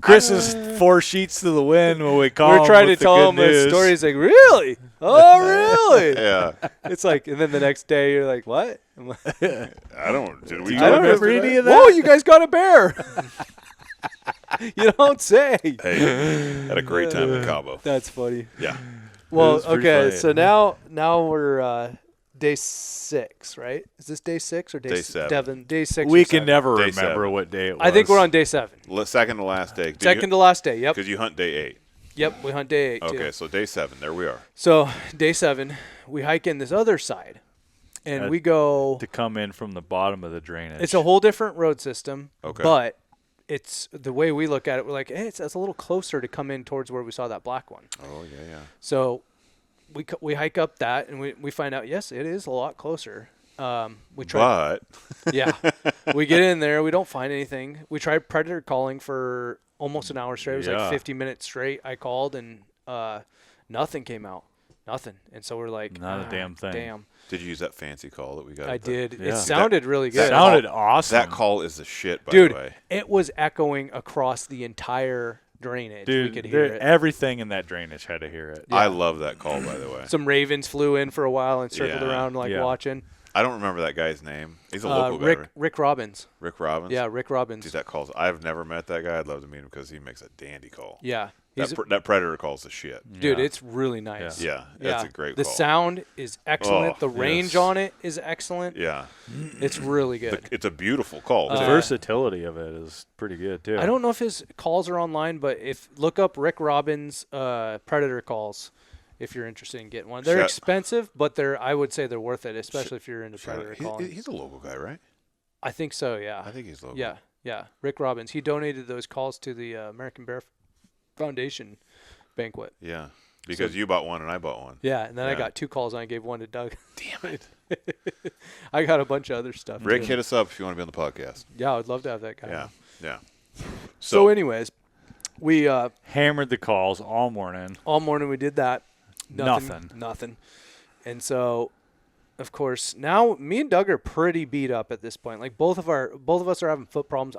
Chris is 4 sheets to the wind when we call. We're trying to with the tell good him a news. story. He's like, really? Oh, really? Yeah, It's like, and then the next day you're like, what? I'm like, I don't. Did we? I talk don't remember yesterday? any of that. whoa, you guys got a bear. You don't say. Hey, had a great time in Cabo. That's funny. Yeah, Well, was pretty okay, funny. so now we're day 6, right? Is this day 6 or Day 7. Devin, day 6. We or can 7? never Day remember 7. what day it was. I think we're on day 7. second to last day. Second to last day. Yep. because you hunt day 8. Yep. We hunt day 8 Okay, too. so day 7. There we are. So day 7, we hike in this other side, and Uh, we go. to come in from the bottom of the drainage. It's a whole different road system. Okay. But it's the way we look at it. We're like, hey, it's a little closer to come in towards where we saw that black one. Oh yeah. So we hike up that, and we find out, yes, it is a lot closer. We try. But Yeah. We get in there. We don't find anything. We tried predator calling for almost an hour straight. It was Yeah. like 50 minutes straight. I called, and nothing came out. Nothing. And so we're like, Not a damn thing. Damn. did you use that fancy call that we got? I up there? did. Yeah. It sounded really that good. sounded awesome. That call is the shit. By Dude, the way, it was echoing across the entire drainage. Dude, we could hear it. everything in that drainage had to hear it. I love that call. By the way, Some ravens flew in for a while and circled Yeah. around like Yeah. watching. I don't remember that guy's name. He's a local guy. Right? Rick Robbins. Rick Robbins. Yeah, Rick Robbins. Dude, that calls. I've never met that guy. I'd love to meet him because he makes a dandy call. Yeah. He's That predator calls the shit. dude, Yeah. it's really nice. Yeah, that's a great The call. sound is excellent. Oh, the range yes. on it is excellent. Yeah, It's really good. it's a beautiful call. The too. versatility of it is pretty good too. I don't know if his calls are online, but if look up Rick Robbins predator calls if you're interested in getting one. They're Shout- expensive, but I would say they're worth it, especially if you're into predator calling. He's a local guy, right? I think so, yeah. I think he's local. Yeah. Rick Robbins. He donated those calls to the American Bear Foundation banquet. Yeah, because you bought one and I bought one. Yeah, and then I Yeah. got 2 calls and I gave one to Doug. Damn it. I got a bunch of other stuff. Rick, too. hit us up if you want to be on the podcast. Yeah, I would love to have that guy. Yeah, yeah. So anyways, we Hammered the calls all morning. all morning we did that. Nothing. Nothing. And so, of course, now me and Doug are pretty beat up at this point. Like both of us are having foot problems.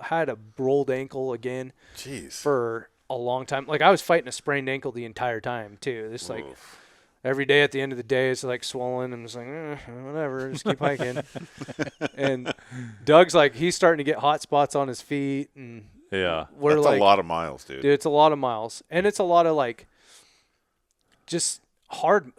Had a rolled ankle again Jeez. for a long time. Like I was fighting a sprained ankle the entire time too. It's like every day at the end of the day it's like swollen and it's like whatever, just keep hiking. And Doug's like he's starting to get hot spots on his feet, and Yeah. we're That's like, a lot of miles, dude. dude, it's a lot of miles, and it's a lot of like just hard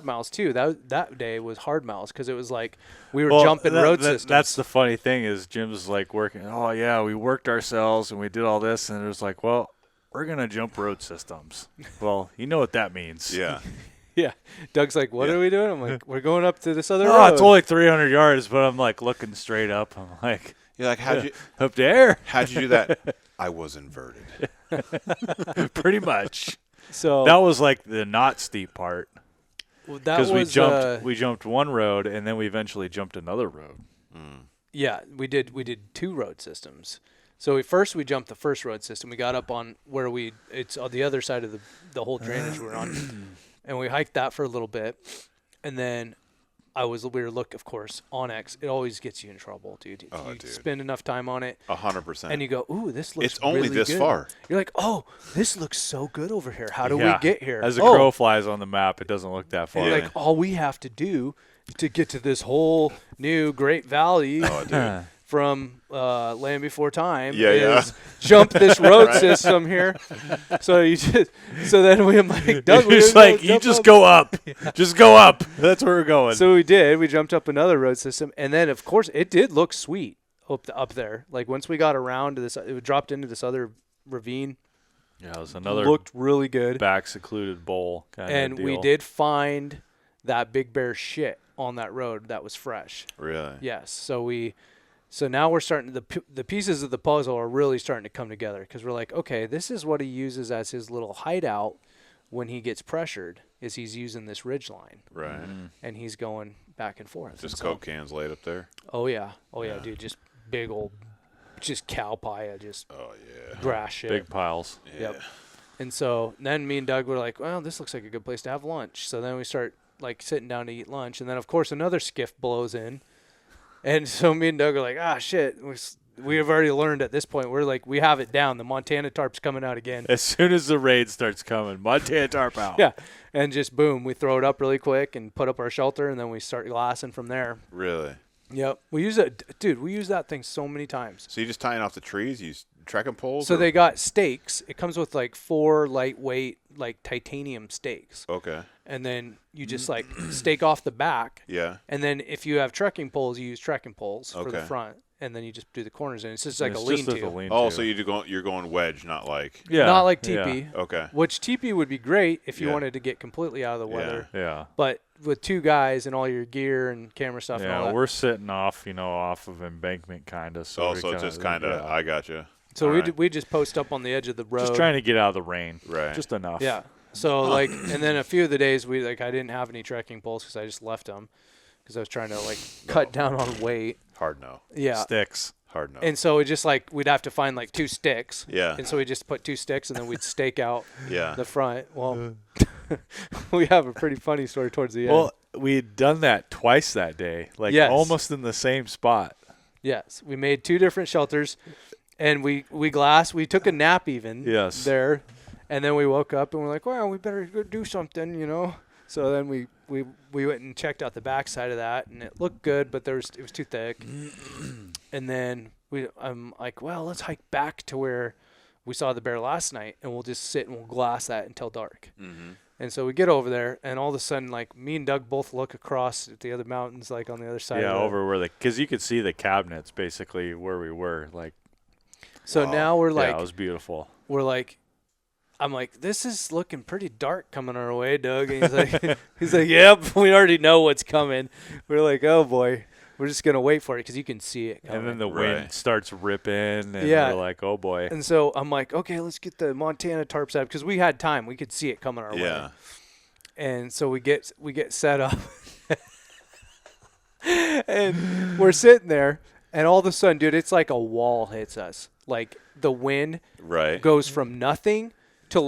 miles too. That day was hard miles because it was like we were jumping road systems. That's the funny thing is Jim's like working. Oh yeah, we worked ourselves and we did all this, and it was like, well, we're gonna jump road systems. Well, you know what that means. Yeah. Yeah. Doug's like, what Yeah. are we doing? I'm like, we're going up to this other Oh, road. it's only 300 yards, but I'm like looking straight up. I'm like, You're like, how'd you up there, how'd you do that? I was inverted. pretty much. So That was like the not steep part that because was we jumped one road and then we eventually jumped another road. yeah, we did 2 road systems. So we jumped the first road system. We got up on where it's on the other side of the whole drainage we're on, and we hiked that for a little bit, and then we were of course, Onyx. It always gets you in trouble, dude. You spend enough time on it, 100%, and you go, "Ooh, this looks." It's only really this good. far. You're like, "Oh, this looks so good over here. How do we get here?" As the crow flies on the map, it doesn't look that far. You're like, all we have to do to get to this whole new Great Valley from Land Before Time is jump this road system here. So then we like, Doug, you just go up. Just go up. That's where we're going. So we did. We jumped up another road system, and then of course it did look sweet up there. Like once we got around to this, it dropped into this other ravine. Yeah, it was another looked really good, back secluded bowl kind and of deal. we did find that big bear shit on that road that was fresh. Really? Yes. So now we're starting the pieces of the puzzle are really starting to come together because we're like, okay, this is what he uses as his little hideout when he gets pressured. Is he's using this ridge line, right? And he's going back and forth. Just Coke cans laid up there. Oh yeah, dude, just big old, just cow pie, just grass shit, big piles. Yeah. Yep. And so then me and Doug were like, well, this looks like a good place to have lunch. So then we start like sitting down to eat lunch, and then of course another skiff blows in. And so me and Doug are like, shit, we have already learned at this point. We're like, we have it down. The Montana tarp's coming out again. As soon as the raid starts coming, Montana tarp out. Yeah. And just boom, we throw it up really quick and put up our shelter, and then we start glassing from there. Really? Yep. We use it. Dude, we use that thing so many times. So you just tying off the trees? You trekking poles? So they got stakes. It comes with like 4 lightweight, like titanium stakes. Okay. And then you just like stake off the back. Yeah. And then if you have trekking poles, you use trekking poles for the front. And then you just do the corners in. It's just like a lean-to. Oh, so you're going wedge, not like not like teepee. Yeah. Okay. Which teepee would be great if you wanted to get completely out of the weather. Yeah. But with 2 guys and all your gear and camera stuff and all that. We're sitting off of embankment kind of. So it's just kind of, I gotcha. So we just post up on the edge of the road. Just trying to get out of the rain. Right. Just enough. Yeah. So and then a few of the days I didn't have any trekking poles because I just left them because I was trying to cut down on weight. Hard no. Yeah. Sticks. Hard no. And so it just we'd have to find 2 sticks. Yeah. And so we just put 2 sticks and then we'd stake out the front. Well, we have a pretty funny story towards the end. Well, we'd done that twice that day, almost in the same spot. Yes. We made 2 different shelters and we took a nap even there. And then we woke up and we're like, well, we better go do something, So then we went and checked out the back side of that, and it looked good, but it was too thick. And then I'm like, well, let's hike back to where we saw the bear last night, and we'll just sit and we'll glass that until dark. Mm-hmm. And so we get over there, and all of a sudden, me and Doug both look across at the other mountains, on the other side. Yeah, over where because you could see the cabinets basically where we were. So now we're it was beautiful. We're like. I'm like, this is looking pretty dark coming our way, Doug. And he's like, yep, we already know what's coming. We're like, oh boy, we're just gonna wait for it because you can see it coming. And then the wind starts ripping, and we're like, oh boy. And so I'm like, okay, let's get the Montana tarps out because we had time. We could see it coming our way. And so we get set up, and we're sitting there, and all of a sudden, dude, it's like a wall hits us. The wind goes from nothing to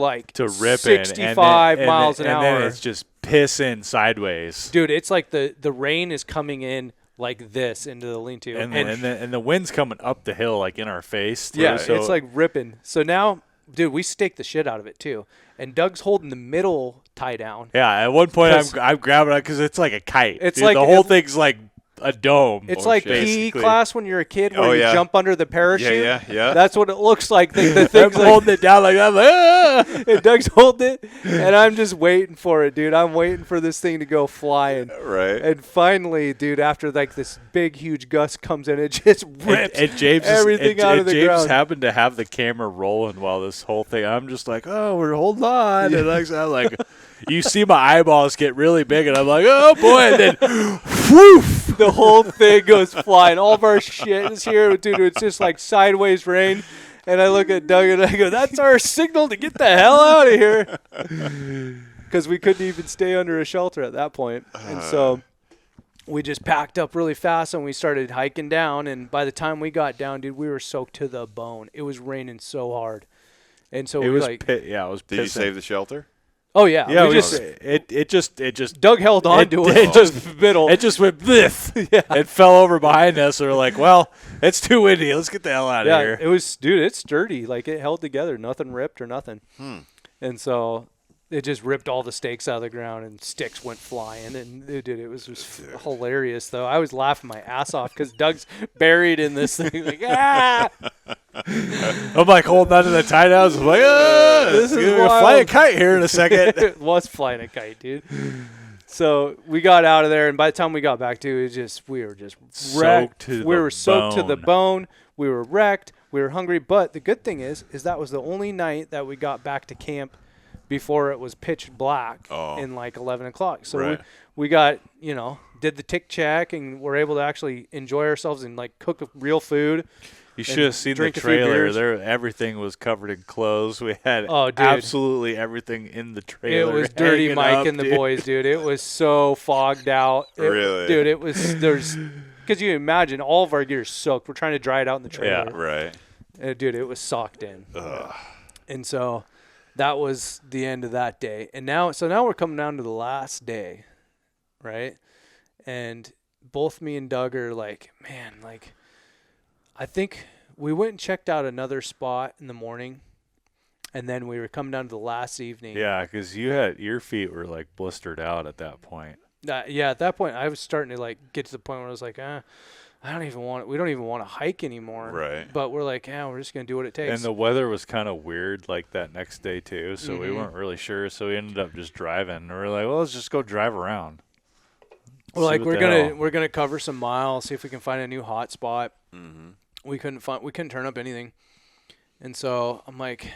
rip 65 miles an hour. And then it's just pissing sideways. Dude, it's like the rain is coming in like this into the lean-to. And the wind's coming up the hill in our face. Too, yeah, it's ripping. So now, dude, we stake the shit out of it too. And Doug's holding the middle tie down. Yeah, at one point I'm grabbing it because it's like a kite. It's the whole thing's like a dome. It's like PE class when you're a kid where you jump under the parachute. Yeah. That's what it looks like. The thing's holding it down like that. And Doug's holding it, and I'm just waiting for it, dude. I'm waiting for this thing to go flying. Right. And finally, dude, after this big, huge gust comes in, it just rips everything out of the ground. James happened to have the camera rolling while this whole thing. I'm just like, oh, we're holding on. And I'm like, you see my eyeballs get really big, and I'm like, oh boy, and then whoof. The whole thing goes flying. All of our shit is here, dude. It's just like sideways rain. And I look at Doug and I go, that's our signal to get the hell out of here. Because we couldn't even stay under a shelter at that point. And so we just packed up really fast and we started hiking down. And by the time we got down, dude, we were soaked to the bone. It was raining so hard. And so It we was like, it was. Did you pissing. save the shelter? oh yeah, Yeah, we just it just Doug held on to it. It just middle. It just went bliff. Yeah. It fell over behind us. And we're like, well, it's too windy. Let's get the hell out of here. It was, dude, it's sturdy. Like it held together. Nothing ripped or nothing. And so it just ripped all the stakes out of the ground and sticks went flying. And it was just hilarious, though. I was laughing my ass off because Doug's buried in this thing. Like, ah! I'm like holding onto the tie downs. I'm like, This is gonna fly a wild. kite here in a second. It was flying a kite, dude. So we got out of there, and by the time we got back to it, we were just wrecked. Soaked to we the were soaked to the bone. bone. We were wrecked. We were hungry. But the good thing is that was the only night that we got back to camp before it was pitch black in like 11 o'clock. So Right. we got, did the tick check and were able to actually enjoy ourselves and like cook real food. You should have seen the drink a few trailer. beers. There, everything was covered in clothes. We had Dude. absolutely everything in the It trailer. was Dirty hanging Mike up, and the dude. boys, dude. It was so fogged out. Really? Dude, it was, because you imagine all of our gear is soaked. We're trying to dry it out in the trailer. Yeah. Right. Dude, it was socked in. And so that was the end of that day. And now we're coming down to the last day, right? And both me and Doug are like, man, like, I think we went and checked out another spot in the morning, and then we were coming down to the last evening. Yeah, because your feet were like blistered out at that point. Yeah, at that point, I was starting to like get to the point where I was like, we don't even want to hike anymore. Right. But we're like, we're just gonna do what it takes. And the weather was kind of weird like that next day too, so we weren't really sure. So we ended up just driving. And we're like, well, let's just go drive around. We're like, what the hell. we're gonna cover some miles, see if we can find a new hot spot. We couldn't turn up anything, and so I'm like,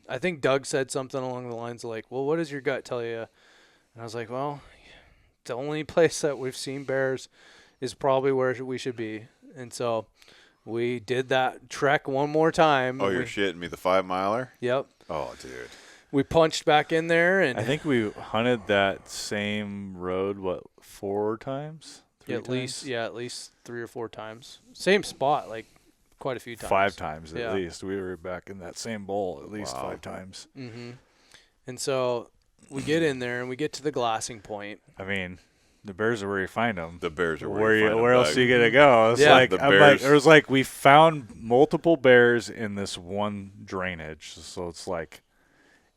I think Doug said something along the lines of like, well, what does your gut tell you? And I was like, well, the only place that we've seen bears is probably where we should be, and so we did that trek one more time. Oh, you're shitting me. The 5 miler? Yep. Oh, dude. We punched back in there, and I think we hunted that same road 4 times. 3 at times? least 3 or 4 times. Same spot, like quite a few times. 5 times at Yeah. least. We were back in that same bowl at least 5 times. Mm-hmm. And so we get in there and we get to the glassing point. I mean, the bears are where you find them. The bears are Where else are you gonna go? It's Yeah. like The I'm bears. like it was like we found multiple bears in this one drainage, so it's like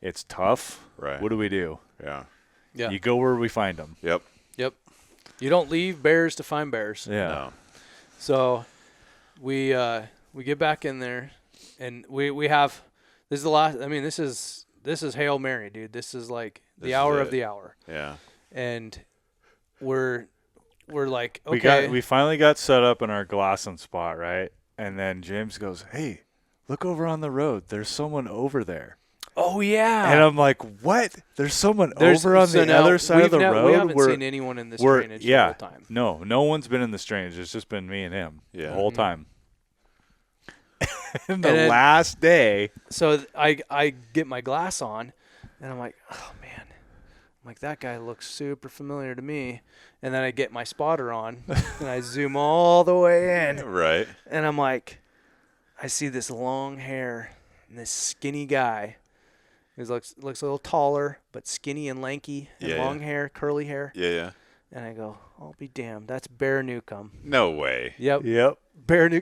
it's tough. Right. What do we do? Yeah. Yeah. You go where we find them. Yep. Yep. You don't leave bears to find bears. Yeah. No. So we get back in there, and we have this is the last. I mean, this is Hail Mary, dude. This is like This the is hour it. of the hour, Yeah. and we're like, okay, We finally got set up in our glassing spot, right? And then James goes, "Hey, look over on the road. There's someone over there." oh yeah. And I'm like, "What? There's someone over on the now other side of the road?" We haven't We're- seen anyone in this we're- drainage yeah, the whole time. No one's been in this drainage. It's just been me and him Yeah. the whole time. And then- last day, So I get my glass on, and I'm like, oh man, I'm like, that guy looks super familiar to me. And then I get my spotter on, and I zoom all the way in, Right. and I'm like, I see this long hair and this skinny guy. He looks a little taller, but skinny and lanky, and Yeah, long hair, curly hair. Yeah, yeah. And I go, I'll be damned, that's Bear Newcomb. No way. Yep, yep.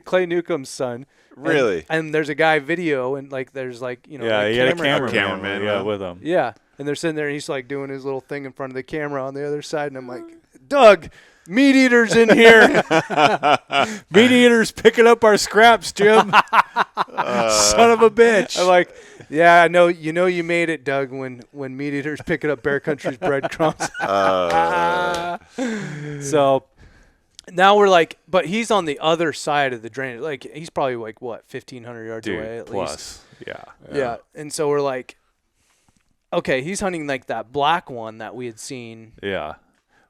Clay Newcomb's son. Really? And there's a guy video, and like there's like Yeah, like he had a camera- cameraman, yeah, huh? with him. Yeah, and they're sitting there, and he's like doing his little thing in front of the camera on the other side, and I'm like, Doug, meat eater's in here. Meat eaters picking up our scraps, Jim. Son of a bitch. I'm like, yeah, I know. You made it, Doug. When meat eaters picking up Bear Country's breadcrumbs. So now we're like, but he's on the other side of the drainage. Like he's probably like what 1,500 yards Dude, away at least. plus. Yeah, and so we're like, okay, he's hunting like that black one that we had seen. Yeah.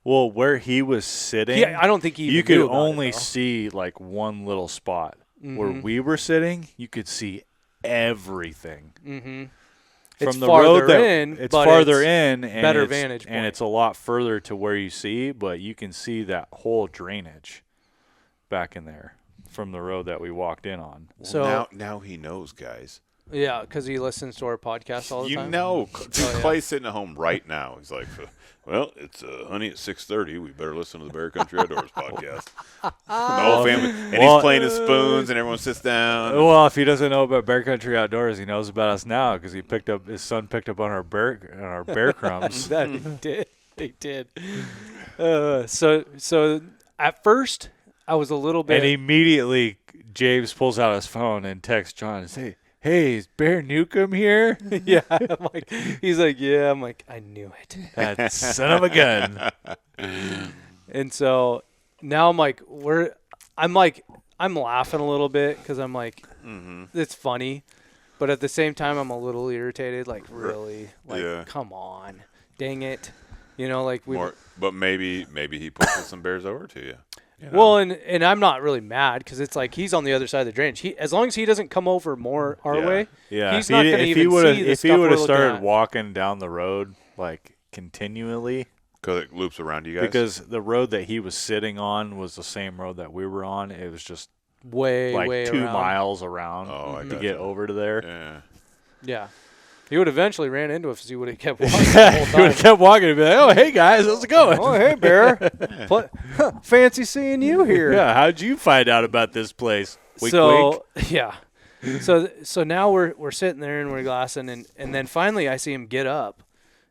Well, where he was sitting, Yeah, I don't think he. you even could knew about only it, though. see like one little spot. Where Mhm. we were sitting, you could see everything. Mm-hmm. It's from the farther road that in, it's but farther it's in, and better it's, vantage and point. it's a lot further to where you see, but you can see that whole drainage back in there from the road that we walked in on. Well, So now he knows, guys. yeah, because he listens to our podcast all the time. You know, yeah. Clay's sitting at home right now. He's like, well, it's honey at 6:30. We better listen to the Bear Country Outdoors podcast. The whole family, and he's playing his spoons, and everyone sits down. Well, if he doesn't know about Bear Country Outdoors, he knows about us now because his son picked up on our bear crumbs. That he did. He did. So at first I was a little bit. And immediately James pulls out his phone and texts John and say, "Hey, is Bear Newcomb here?" Yeah, I'm like, he's like, yeah. I'm like, I knew it. That son of a gun. And so now I'm like, I'm laughing a little bit because I'm like, it's funny, but at the same time I'm a little irritated. Like, really, like, Yeah. come on, dang it, like we. But maybe he pushes some bears over to you. You know? Well, and I'm not really mad because it's like he's on the other side of the drainage. As long as he doesn't come over more our way, Yeah, he's not going to even see the if he stuff would we're have looking started at. walking down the road like continually, because it loops around you guys. because the road that he was sitting on was the same road that we were on. It was just way like 2 around. miles around I to gotcha. get over to there. Yeah. Yeah, he would eventually ran into us if he would have kept walking the He whole would time. have kept walking and be like, "Oh, hey guys, how's it going?" Oh, hey, Bear. Fancy seeing you here. Yeah, how'd you find out about this place? Wink, so wink. yeah, so now we're sitting there and we're glassing, and then finally I see him get up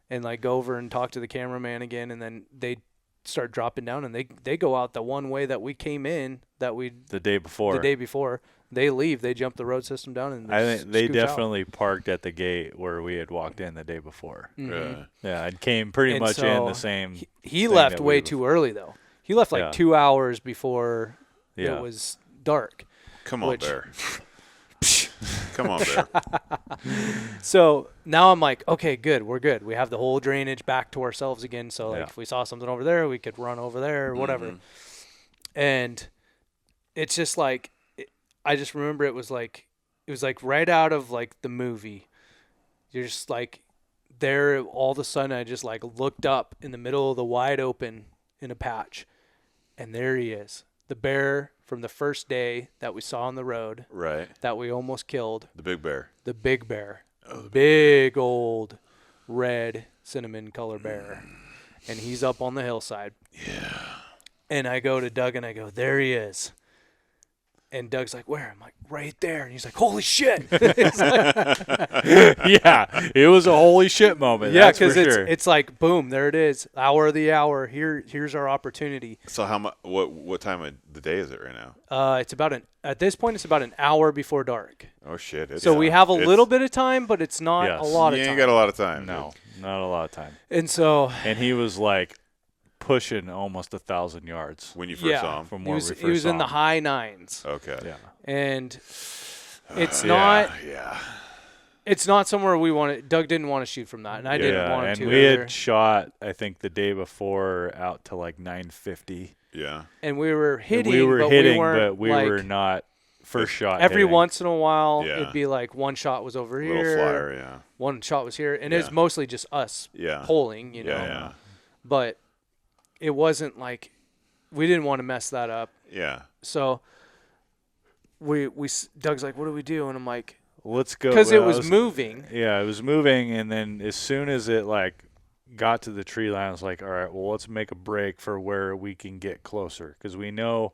and like go over and talk to the cameraman again, and then they start dropping down and they go out the one way that we came in The day before. They leave. They jump the road system down and I think they scooch out. definitely parked at the gate where we had walked in the day before. Mhm. Yeah, and came pretty And much so in the same. He thing left that way we- too early though. He left like Yeah. 2 hours before Yeah. it was dark. Come on, Which- Bear. Come on, Bear. So now I'm like, okay, good. We're good. We have the whole drainage back to ourselves again. So like Yeah. if we saw something over there, we could run over there or whatever. And it's just like, I just remember it was like right out of like the movie. You're just like there all of a sudden I just like looked up in the middle of the wide open in a patch. And there he is. The bear from the first day that we saw on the road Right. that we almost killed. The big bear. The big bear. Big old red cinnamon color bear. And he's up on the hillside. Yeah. And I go to Doug and I go, there he is. And Doug's like, where? I'm like, right there. And he's like, holy shit. It's like, Yeah, it was a holy shit moment. yeah, that's for because sure. it's like, boom, there it is. Hour of the hour. Here's our opportunity. So how much? What time of the day is it right now? It's about at this point, it's about an hour before dark. Oh shit! So we have a little bit of time, but it's not Yes. a lot You of ain't time. got a lot of time. no, not a lot of time. And so And he was like pushing almost 1,000 yards When you first Yeah. saw him. from he where was we first he was saw in the him. high nines. Okay. Yeah. And it's not Yeah. it's not somewhere we wanted. Doug didn't want to shoot from that, and I didn't Yeah, want and to we either. had shot, I think, the day before out to like 950. Yeah. And we were And hitting, we were but hitting, we weren't but we like, were not first shot. every hitting. once in a while, Yeah. it'd be like one shot was over Little here, flyer. Yeah. one shot was here, and it was Yeah. mostly just us Yeah. polling, you know. Yeah. But it wasn't like we didn't want to mess that up. Yeah. So Doug's like, "What do we do?" And I'm like, Let's go. "Because it well, was moving." Yeah, it was moving, and then as soon as it like got to the tree line, I was like, all right, well, let's make a break for where we can get closer, because we know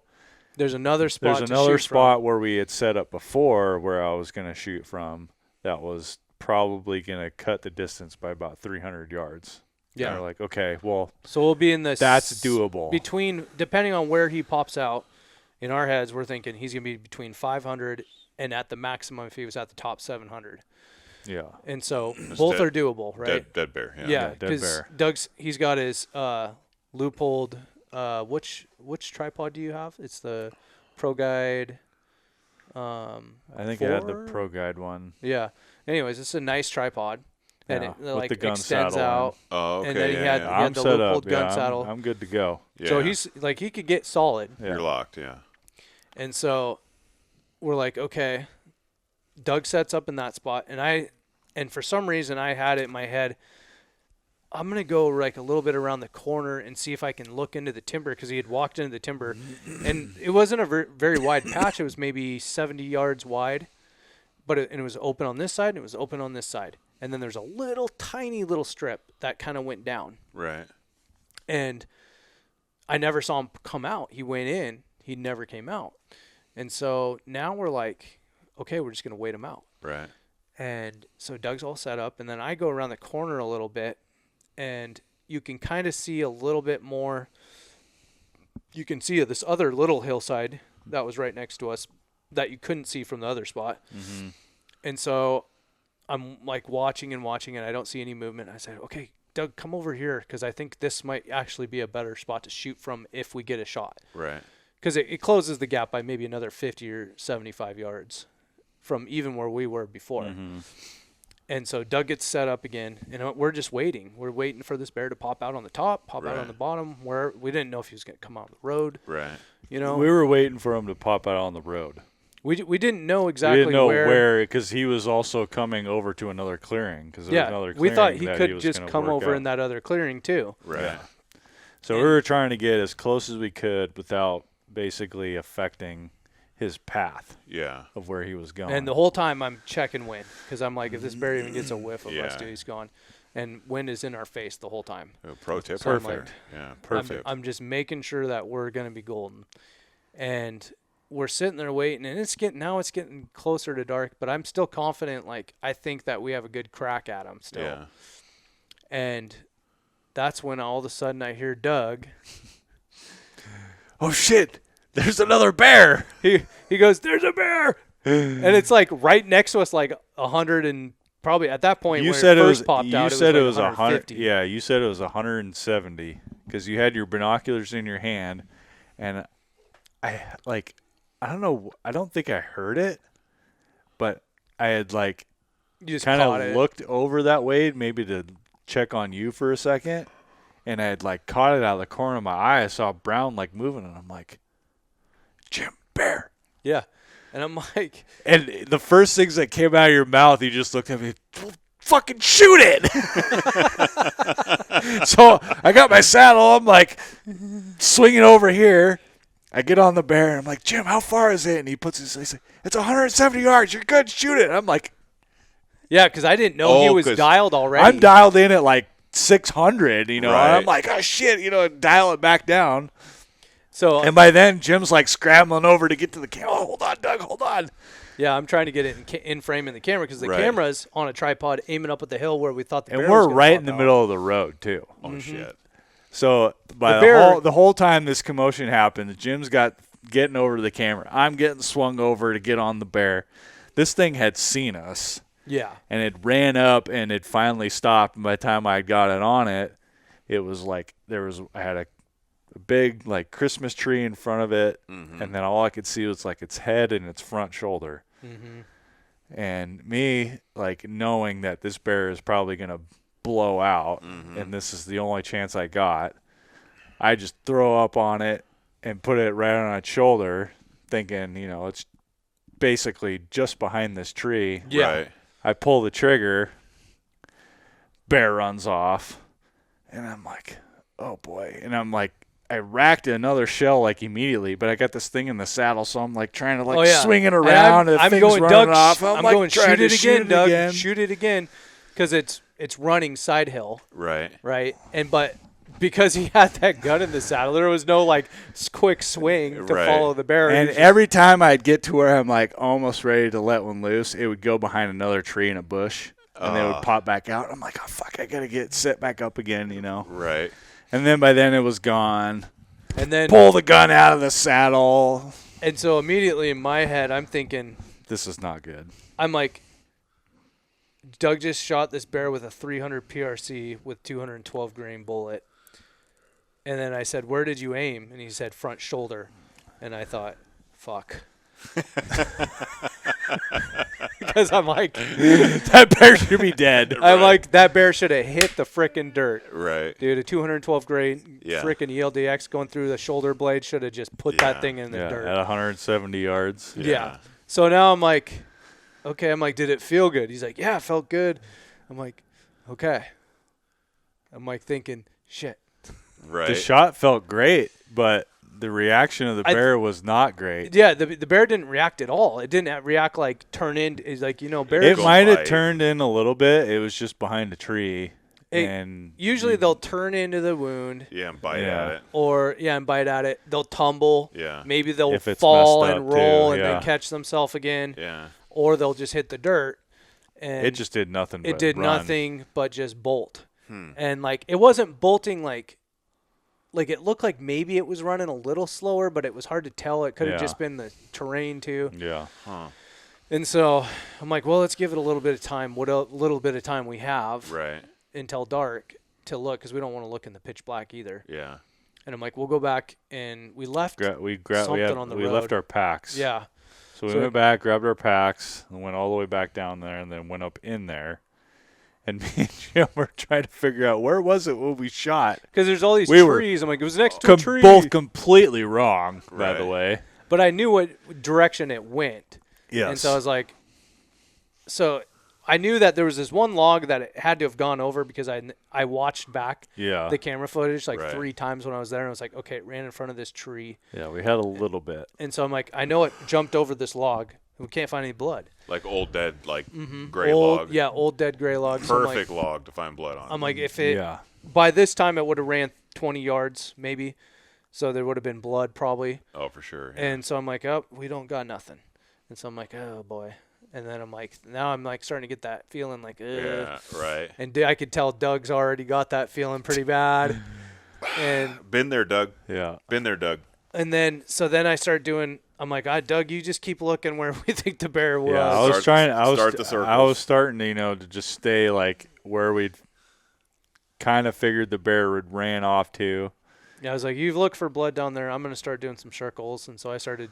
There's another spot. there's to another shoot spot where we had set up before where I was going to shoot from that was probably going to cut the distance by about 300 yards. Yeah. And we're like, okay, well, So we'll be in this. that's doable. Between, depending on where he pops out, in our heads, we're thinking he's gonna be between 500 and at the maximum if he was at the top 700. Yeah. And so both dead- are doable, right? Dead bear. Yeah. Yeah, dead because bear. he's got his Leupold. Which tripod do you have? It's the Pro Guide. I think I had the 4? Pro Guide one. Yeah. Anyways, it's a nice tripod, and Yeah, it with like the gun extends saddle out. Oh, okay. And then he yeah, had- yeah. he I'm the set Leupold up. gun Yeah, saddle. I'm good to go. Yeah. So he's like he could get solid. Yeah. You're locked. Yeah. And so we're like, okay. Doug sets up in that spot, and And for some reason, I had it in my head, I'm going to go like a little bit around the corner and see if I can look into the timber, because he had walked into the timber. And it wasn't a very wide patch. It was maybe 70 yards wide. But it was open on this side, and it was open on this side. And then there's a tiny little strip that kind of went down. Right. And I never saw him come out. He went in. He never came out. And so now we're like, okay, we're just going to wait him out. Right. And so Doug's all set up. And then I go around the corner a little bit, and you can kind of see a little bit more. You can see this other little hillside that was right next to us that you couldn't see from the other spot. Mm-hmm. And so I'm like watching, and I don't see any movement. I said, okay, Doug, come over here, because I think this might actually be a better spot to shoot from if we get a shot. Right. Because it closes the gap by maybe another 50 or 75 yards from even where we were before. Mm-hmm. And so Doug gets set up again, and we're just waiting. We're waiting for this bear to pop out on the top, pop out on the bottom, where we didn't know if he was going to come out the road. Right. We were waiting for him to pop out on the road. We didn't know exactly we didn't know where, because he was also coming over to another clearing. Cause there was another we clearing thought he that could was just gonna come work over out. in that other clearing too. Right. Yeah. So we were trying to get as close as we could without basically affecting his path of where he was going. And the whole time I'm checking wind, because I'm like, if this bear even gets a whiff of us, dude, he's gone. And wind is in our face the whole time. Pro tip. So Perfect. Perfect. I'm just making sure that we're going to be golden. And we're sitting there waiting, and it's getting closer to dark, but I'm still confident. Like, I think that we have a good crack at him still. Yeah. And that's when all of a sudden I hear Doug. Oh shit! There's another bear. He goes, "There's a bear," and it's like right next to us, like 100 and probably at that point. You when said it it first was. popped You out, said it it was was like 100. 150. Yeah, you said it was 170 because you had your binoculars in your hand, and I don't know. I don't think I heard it, but I had like You just kind caught of it. looked over that way maybe to check on you for a second, and I had like caught it out of the corner of my eye. I saw Brown like moving, and I'm like, Jim, bear. Yeah, and I'm like, And the first things that came out of your mouth, you just looked at me, fucking shoot it. So I got my saddle. I'm like swinging over here. I get on the bear, and I'm like, Jim, how far is it? And he puts he's like, it's 170 yards. You're good. Shoot it. And I'm like, yeah, because I didn't know he was 'cause dialed already. I'm dialed in at like 600, you know. Right. And I'm like, oh, shit, you know, dial it back down. So And by then, Jim's like scrambling over to get to the camera. Oh, hold on, Doug, hold on. yeah, I'm trying to get it in frame in the camera, because the Right. camera's on a tripod aiming up at the hill where we thought the And bear we're was gonna right pop in the out. middle of the road, too. Oh shit. So by the whole time this commotion happened, Jim's getting over to the camera. I'm getting swung over to get on the bear. This thing had seen us, Yeah, and it ran up, and it finally stopped. And by the time I got it on it, it was like I had a big like Christmas tree in front of it, and then all I could see was like its head and its front shoulder. And me like knowing that this bear is probably gonna blow out, and this is the only chance I got, I just throw up on it and put it right on its shoulder, thinking, you know, it's basically just behind this tree. yeah. Right. I pull the trigger, bear runs off, and I'm like, oh boy. And I'm like, I racked another shell like immediately, but I got this thing in the saddle, so I'm like trying to like Oh, yeah. swing it And around. and I'm thing's going, running Doug. off. I'm like, going, trying shoot to it again, Doug. again. Shoot it again, because it's running side hill, Right. right? But because he had that gun in the saddle, there was no like quick swing to Right. follow the bear. And He was every time I'd get to where I'm like almost ready to let one loose, it would go behind another tree in a bush, and they would pop back out. I'm like, oh fuck, I gotta get set back up again, you know. Right. And then by then it was gone. and then Pull the gun out of the saddle. and so immediately in my head, I'm thinking, This is not good. I'm like, Doug just shot this bear with a 300 PRC with 212 grain bullet. And then I said, where did you aim? And he said, front shoulder. And I thought, fuck. Because I'm like, That bear should be dead. I'm like, that bear should have hit the frickin' dirt. Right. Dude, a 212 grain Yeah. frickin' ELDX going through the shoulder blade should have just put Yeah. that thing in the Yeah, dirt. at 170 yards. Yeah. So now I'm like, okay. I'm like, did it feel good? He's like, yeah, it felt good. I'm like, okay. I'm like thinking, shit. Right. The shot felt great, but the reaction of the bear was not great. Yeah, the bear didn't react at all. It didn't react like turn in. It's like, bears. It might have turned in a little bit. It was just behind a tree. And usually they'll turn into the wound. Yeah, and bite at it. And bite at it. They'll tumble. Yeah. Maybe they'll If it's fall messed and up roll too, and yeah. then catch themselves again. Yeah. Or they'll just hit the dirt. And it just did nothing but It did run. nothing but just bolt. And, like, it wasn't bolting like it looked like maybe it was running a little slower, but it was hard to tell. It could have just been the terrain too. Yeah. Huh. And so I'm like, well, let's give it a little bit of time. What a little bit of time we have until dark to look, because we don't want to look in the pitch black either. Yeah. And I'm like, we'll go back, and we left We road. left our packs. Yeah. So we went back, grabbed our packs, and went all the way back down there, and then went up in there. And me and Jim were trying to figure out where was it when we shot. Because there's all these trees. I'm like, it was next to a tree. Both completely wrong, by the way. But I knew what direction it went. Yes. And so I was like, I knew that there was this one log that it had to have gone over, because I watched back the camera footage 3 times when I was there, and I was like, okay, it ran in front of this tree. Yeah, we had a little bit. And so I'm like, I know it jumped over this log. We can't find any blood. Like old dead, gray log. Yeah, old dead gray log. Perfect log to find blood on. I'm like, if it by this time it would have ran 20 yards maybe, so there would have been blood probably. Oh, for sure. Yeah. And so I'm like, oh, we don't got nothing. And so I'm like, oh boy. And then I'm like, now I'm like starting to get that feeling like, ugh. Yeah, right. And I could tell Doug's already got that feeling pretty bad. And been there, Doug. Yeah. Been there, Doug. And then I start doing. I'm like, Doug, you just keep looking where we think the bear was. Yeah, I was starting to, to just stay like where we'd kind of figured the bear would ran off to. Yeah, I was like, you've looked for blood down there. I'm going to start doing some circles. And so I started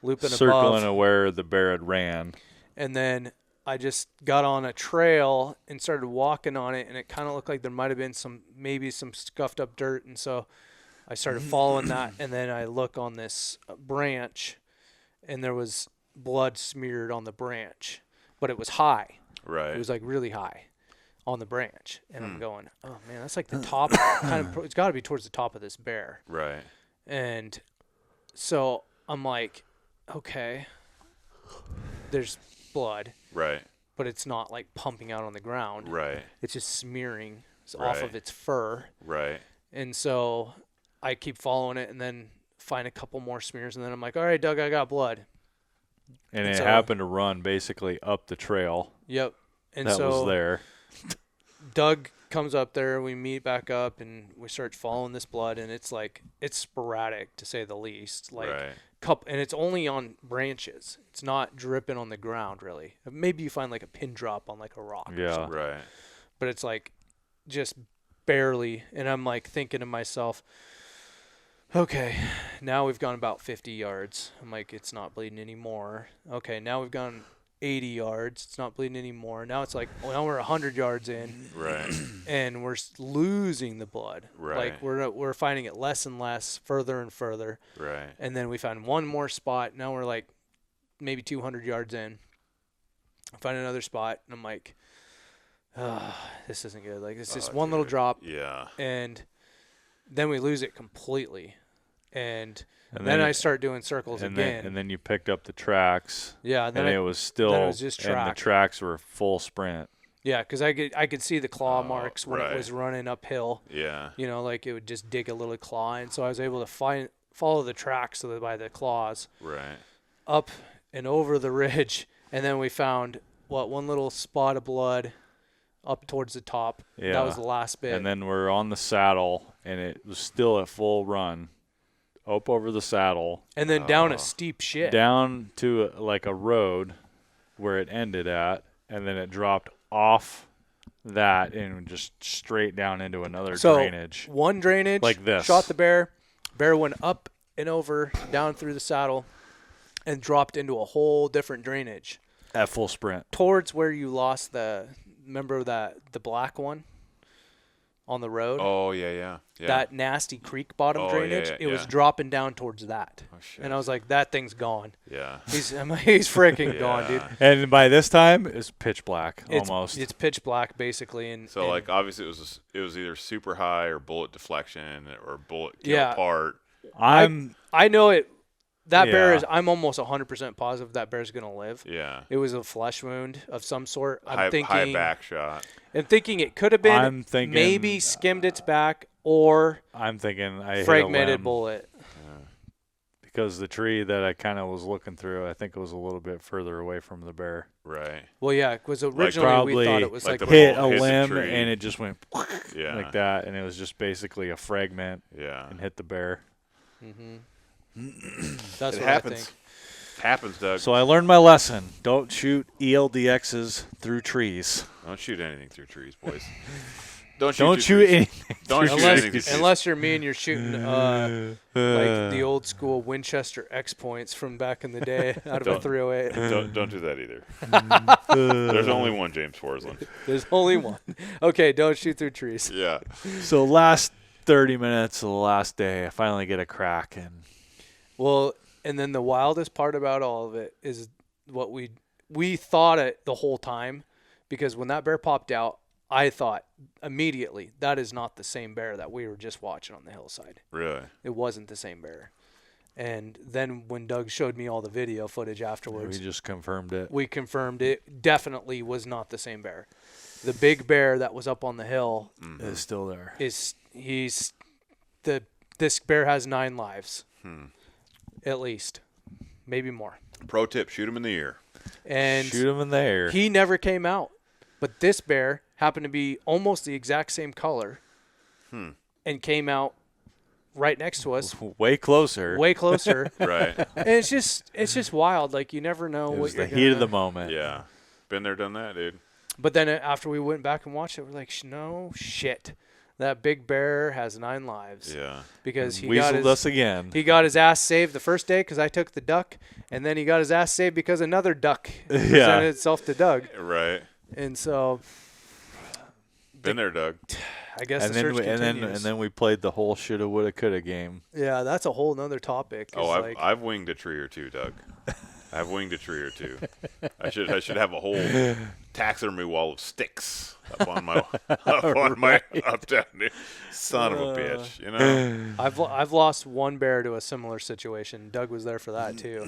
circling where the bear had ran. And then I just got on a trail and started walking on it, and it kind of looked like there might have been some scuffed up dirt. And so I started following that, and then I look on this branch, and there was blood smeared on the branch, but it was high. Right. It was like really high on the branch, and I'm going, oh man, that's like the top. It's got to be towards the top of this bear. Right. And so I'm like, okay, there's blood. Right. But it's not like pumping out on the ground. Right. It's just smearing off of its fur. Right. And so I keep following it and then find a couple more smears, and then I'm like, all right, Doug, I got blood. And it happened to run basically up the trail. Yep. And that was there. Doug comes up there, we meet back up, and we start following this blood, and it's like, it's sporadic to say the least. Like, and it's only on branches. It's not dripping on the ground, really. Maybe you find like a pin drop on like a rock. Yeah. Right. But it's like just barely. And I'm like thinking to myself, okay, now we've gone about 50 yards. I'm like, it's not bleeding anymore. Okay, now we've gone 80 yards. It's not bleeding anymore. Now it's like, well, now we're 100 yards in. Right. And we're losing the blood. Right. Like we're finding it less and less, further and further. Right. And then we found one more spot. Now we're like maybe 200 yards in. I find another spot, and I'm like, this isn't good. Like, it's just one little drop. Yeah. And then we lose it completely. And then I start doing circles again. And then you picked up the tracks. Yeah. And it was still, then it was just track. And the tracks were full sprint. Yeah, because I could see the claw marks when it was running uphill. Yeah. You know, like it would just dig a little claw. And so I was able to follow the tracks by the claws. Right. Up and over the ridge. And then we found, one little spot of blood up towards the top. Yeah. That was the last bit. And then we're on the saddle, and it was still at full run. Up over the saddle. And then down a steep shit. Down to a road where it ended at, and then it dropped off that and just straight down into another drainage. One drainage. Like this. Shot the bear. Bear went up and over, down through the saddle, and dropped into a whole different drainage. At full sprint. Towards where you lost remember the black one? on the road. Oh, yeah. That nasty creek bottom Oh, drainage, yeah, it was dropping down towards that. Oh, shit. And I was like, that thing's gone. Yeah. He's freaking gone, dude. And by this time, it's pitch black almost. It's pitch black basically, and So like obviously it was either super high or bullet deflection or bullet kill apart. I know it. That bear Yeah. is. I'm almost 100% positive that bear's gonna live. Yeah. It was a flesh wound of some sort. High back shot. I'm thinking it could have been. I'm thinking maybe skimmed its back or I'm thinking I hit a fragmented limb bullet. because the tree that I kind of was looking through, I think it was a little bit further away from the bear. Right. Well, yeah, because originally probably we thought it was like like the Hit ball a hit the limb tree. and it just went Yeah. like that, and it was just basically a fragment Yeah. and hit the bear. that's It what happens. I think. Happens, Doug. So I learned my lesson: don't shoot ELDXs through trees. Don't shoot anything through trees, boys. Don't Don't shoot shoot anything. Don't shoot anything through trees. Unless you're me and you're shooting like the old school Winchester X points from back in the day out of a Don't. 308. Don't do that either. There's only one James Forsland. There's only one. Okay, don't shoot through trees. Yeah. So last 30 minutes of the last day, I finally get a crack, and Well, and then the wildest part about all of it is what we thought it the whole time, because when that bear popped out, I thought immediately that is not the same bear that we were just watching on the hillside. Really? It wasn't the same bear. And then when Doug showed me all the video footage we afterwards, just confirmed it. we confirmed it definitely was not the same bear. The big bear that was up on the hill It's still there. this bear has 9 lives. At least. Maybe more. Pro tip: shoot him in the ear. And Shoot him in the air. he never came out. But this bear happened to be almost the exact same color and came out right next to us, Way closer. way closer. Right. And it's just wild. Like, you never know It what was you're the heat of gonna- the moment. Yeah. Been there, done that, dude. But then after we went back and watched it, we're like, no shit. That big bear has 9 lives. Yeah. Because he Weaseled us again. He got his ass saved the first day because I took the duck, and then he got his ass saved because another duck presented itself to Doug. Right. And so Been there, Doug. I guess And the then, search and continues. then we played the whole shoulda, woulda, coulda game. Yeah, that's a whole nother topic. Oh, It's like, I've winged a tree or two, Doug. I've winged a tree or two. I should have a whole taxidermy wall of sticks up on my up down there. Son of a bitch, you know. I've lost one bear to a similar situation. Doug was there for that too.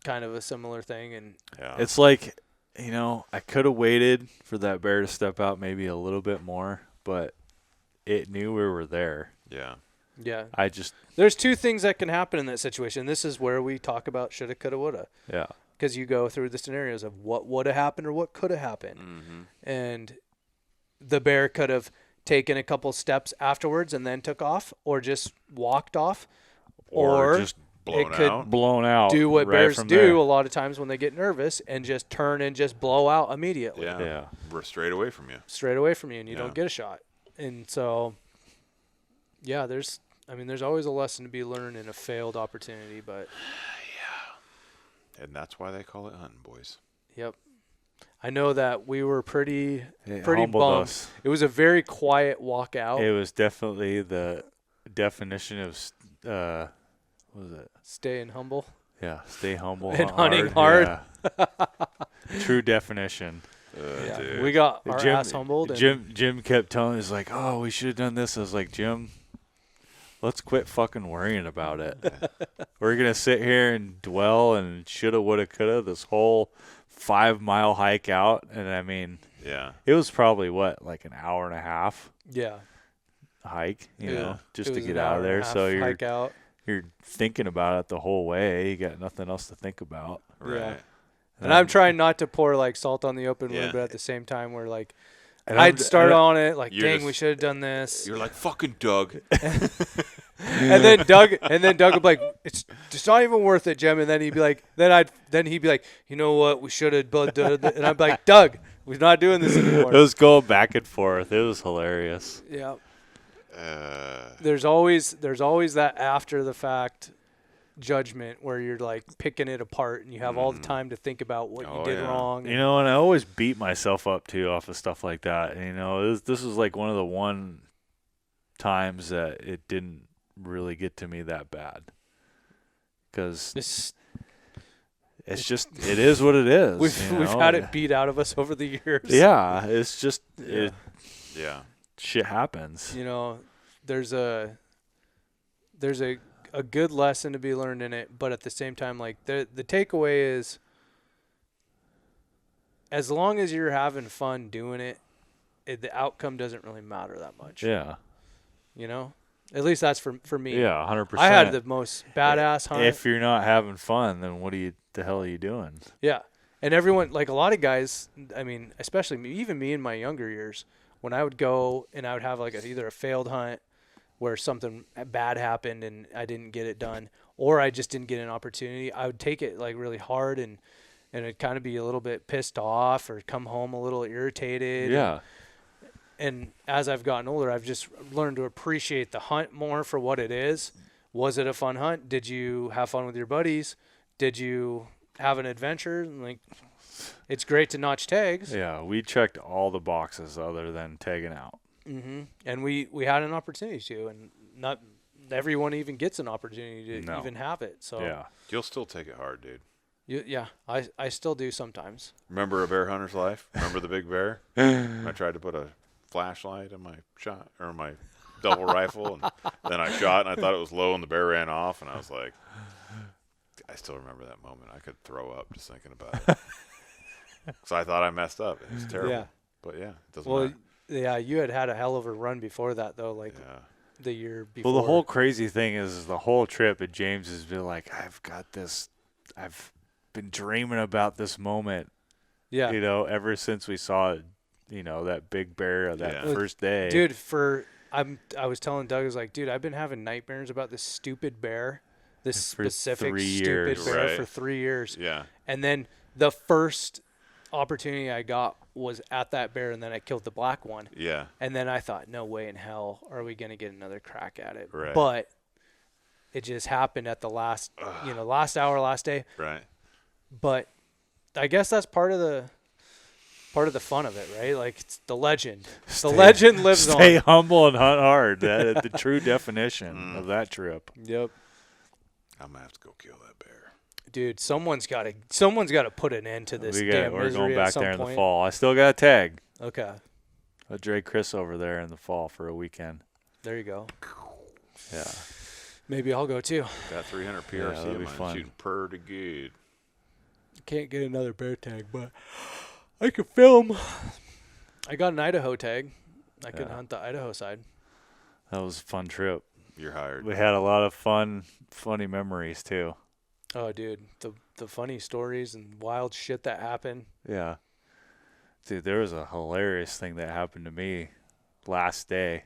Kind of a similar thing, and Yeah. It's like, I could have waited for that bear to step out maybe a little bit more, but it knew we were there. Yeah. yeah. I just, There's 2 things that can happen in that situation. This is where we talk about shoulda, coulda, woulda. yeah. Because you go through the scenarios of what would have happened or what could have happened. Mm-hmm. And the bear could have taken a couple steps afterwards and then took off, or just walked off, Or or just blown could out. Blown out. do what right bears from do there. a lot of times when they get nervous and just turn and just blow out immediately, Yeah. Yeah. We're straight away from you. straight away from you, and you Yeah. don't get a shot. And so, yeah, there's always a lesson to be learned in a failed opportunity, but And that's why they call it hunting, boys. yep. I know that we were pretty It pretty humbled bummed. us. It was a very quiet walk out. It was definitely the definition of, what was it? Staying humble. Yeah, stay humble. And hunt hunting hard. Yeah. True definition. Yeah. Dude. We got our ass humbled. And Jim kept telling us, like, oh, we should have done this. I was like, Jim, let's quit fucking worrying about it. We're going to sit here and dwell and shoulda, woulda, coulda this whole 5-mile hike out. And, I mean, Yeah. it was probably, like an hour and a half yeah, hike, you Yeah. know, just it to was get an out hour of and a there. half So hike out. you're thinking about it the whole way. You got nothing else to think about. Right. Yeah. And I'm trying not to pour like salt on the open wound, Yeah. but at the same time, we're like, And I'd start on it like, You're dang, just- we should have done this. You're like, fucking Doug. And then Doug would be like, it's not even worth it, Jim. And then he'd be like, then he'd be like, you know what, we should have done that. And I'd be like, Doug, we're not doing this anymore. It was going back and forth. It was hilarious. Yeah. Uh, There's always that after the fact judgment where you're like picking it apart and you have all the time to think about what you did wrong. You know, and I always beat myself up too off of stuff like that. You know, this was like one of the one times that it didn't really get to me that bad, because it's just, it is what it is. We've had it beat out of us over the years. Yeah, it's just shit happens. You know, there's a good lesson to be learned in it, but at the same time, like the takeaway is, as long as you're having fun doing it, the outcome doesn't really matter that much. Yeah. You know? At least that's for me. Yeah, 100%. I had the most badass hunt. If you're not having fun, then the hell are you doing? Yeah. And everyone, like a lot of guys, I mean, especially me, even me in my younger years, when I would go and I would have like either a failed hunt where something bad happened and I didn't get it done, or I just didn't get an opportunity, I would take it like really hard and it'd kind of be a little bit pissed off or come home a little irritated. Yeah. And as I've gotten older, I've just learned to appreciate the hunt more for what it is. Was it a fun hunt? Did you have fun with your buddies? Did you have an adventure? Like, it's great to notch tags. Yeah, we checked all the boxes other than tagging out. Mm-hmm. And we had an opportunity to, and not everyone even gets an opportunity to even have it. So yeah, you'll still take it hard, dude. Yeah, I still do sometimes. Remember A Bear Hunter's Life? Remember the big bear? I tried to put a flashlight in my shot or my double rifle, and then I shot and I thought it was low and the bear ran off, and I was like, I still remember that moment. I could throw up just thinking about it. So I thought I messed up. It was terrible. Yeah. But yeah, it doesn't matter. Yeah, you had a hell of a run before that though, like the year before. Well, the whole crazy thing is the whole trip at James has been like, I've been dreaming about this moment. Yeah. You know, ever since we saw it, you know, that big bear that first day. Dude, I was telling Doug, I was like, dude, I've been having nightmares about this stupid bear, this specific stupid bear for 3 years. Yeah. And then the first opportunity I got was at that bear, and then I killed the black one. Yeah. And then I thought, no way in hell are we going to get another crack at it. Right. But it just happened at the last hour, last day. Right. But I guess that's part of the fun of it, right? Like, it's the legend. The legend lives on. Stay humble and hunt hard. That the true definition of that trip. Yep. I'm gonna have to go kill that bear. Dude, someone's got to put an end to this damn We're misery going back at some there in point. the fall. I still got a tag. Okay. I'll drag Chris over there in the fall for a weekend. There you go. Yeah. Maybe I'll go too. Got 300 PRC. Yeah, that'll be fun. Shooting pretty good. Can't get another bear tag, but I could film. I got an Idaho tag. I could hunt the Idaho side. That was a fun trip. You're hired. We had a lot of funny memories too. Oh, dude, the funny stories and wild shit that happened. Yeah. Dude, there was a hilarious thing that happened to me last day.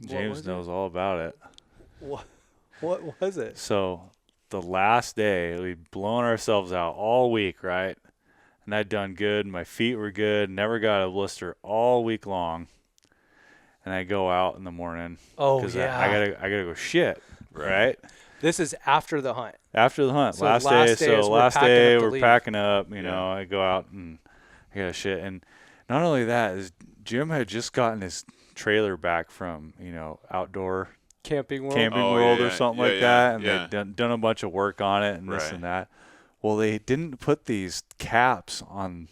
James knows all about it. What was it? So the last day, we'd blown ourselves out all week, right? And I'd done good. My feet were good. Never got a blister all week long. And I go out in the morning. Oh, yeah. I gotta go shit, right? This is after the hunt. After the hunt, So last day we're packing up. You know, I go out and I got shit. And not only that, is Jim had just gotten his trailer back from outdoor Camping World, or something like that, and they'd done a bunch of work on it and this and that. Well, they didn't put these caps on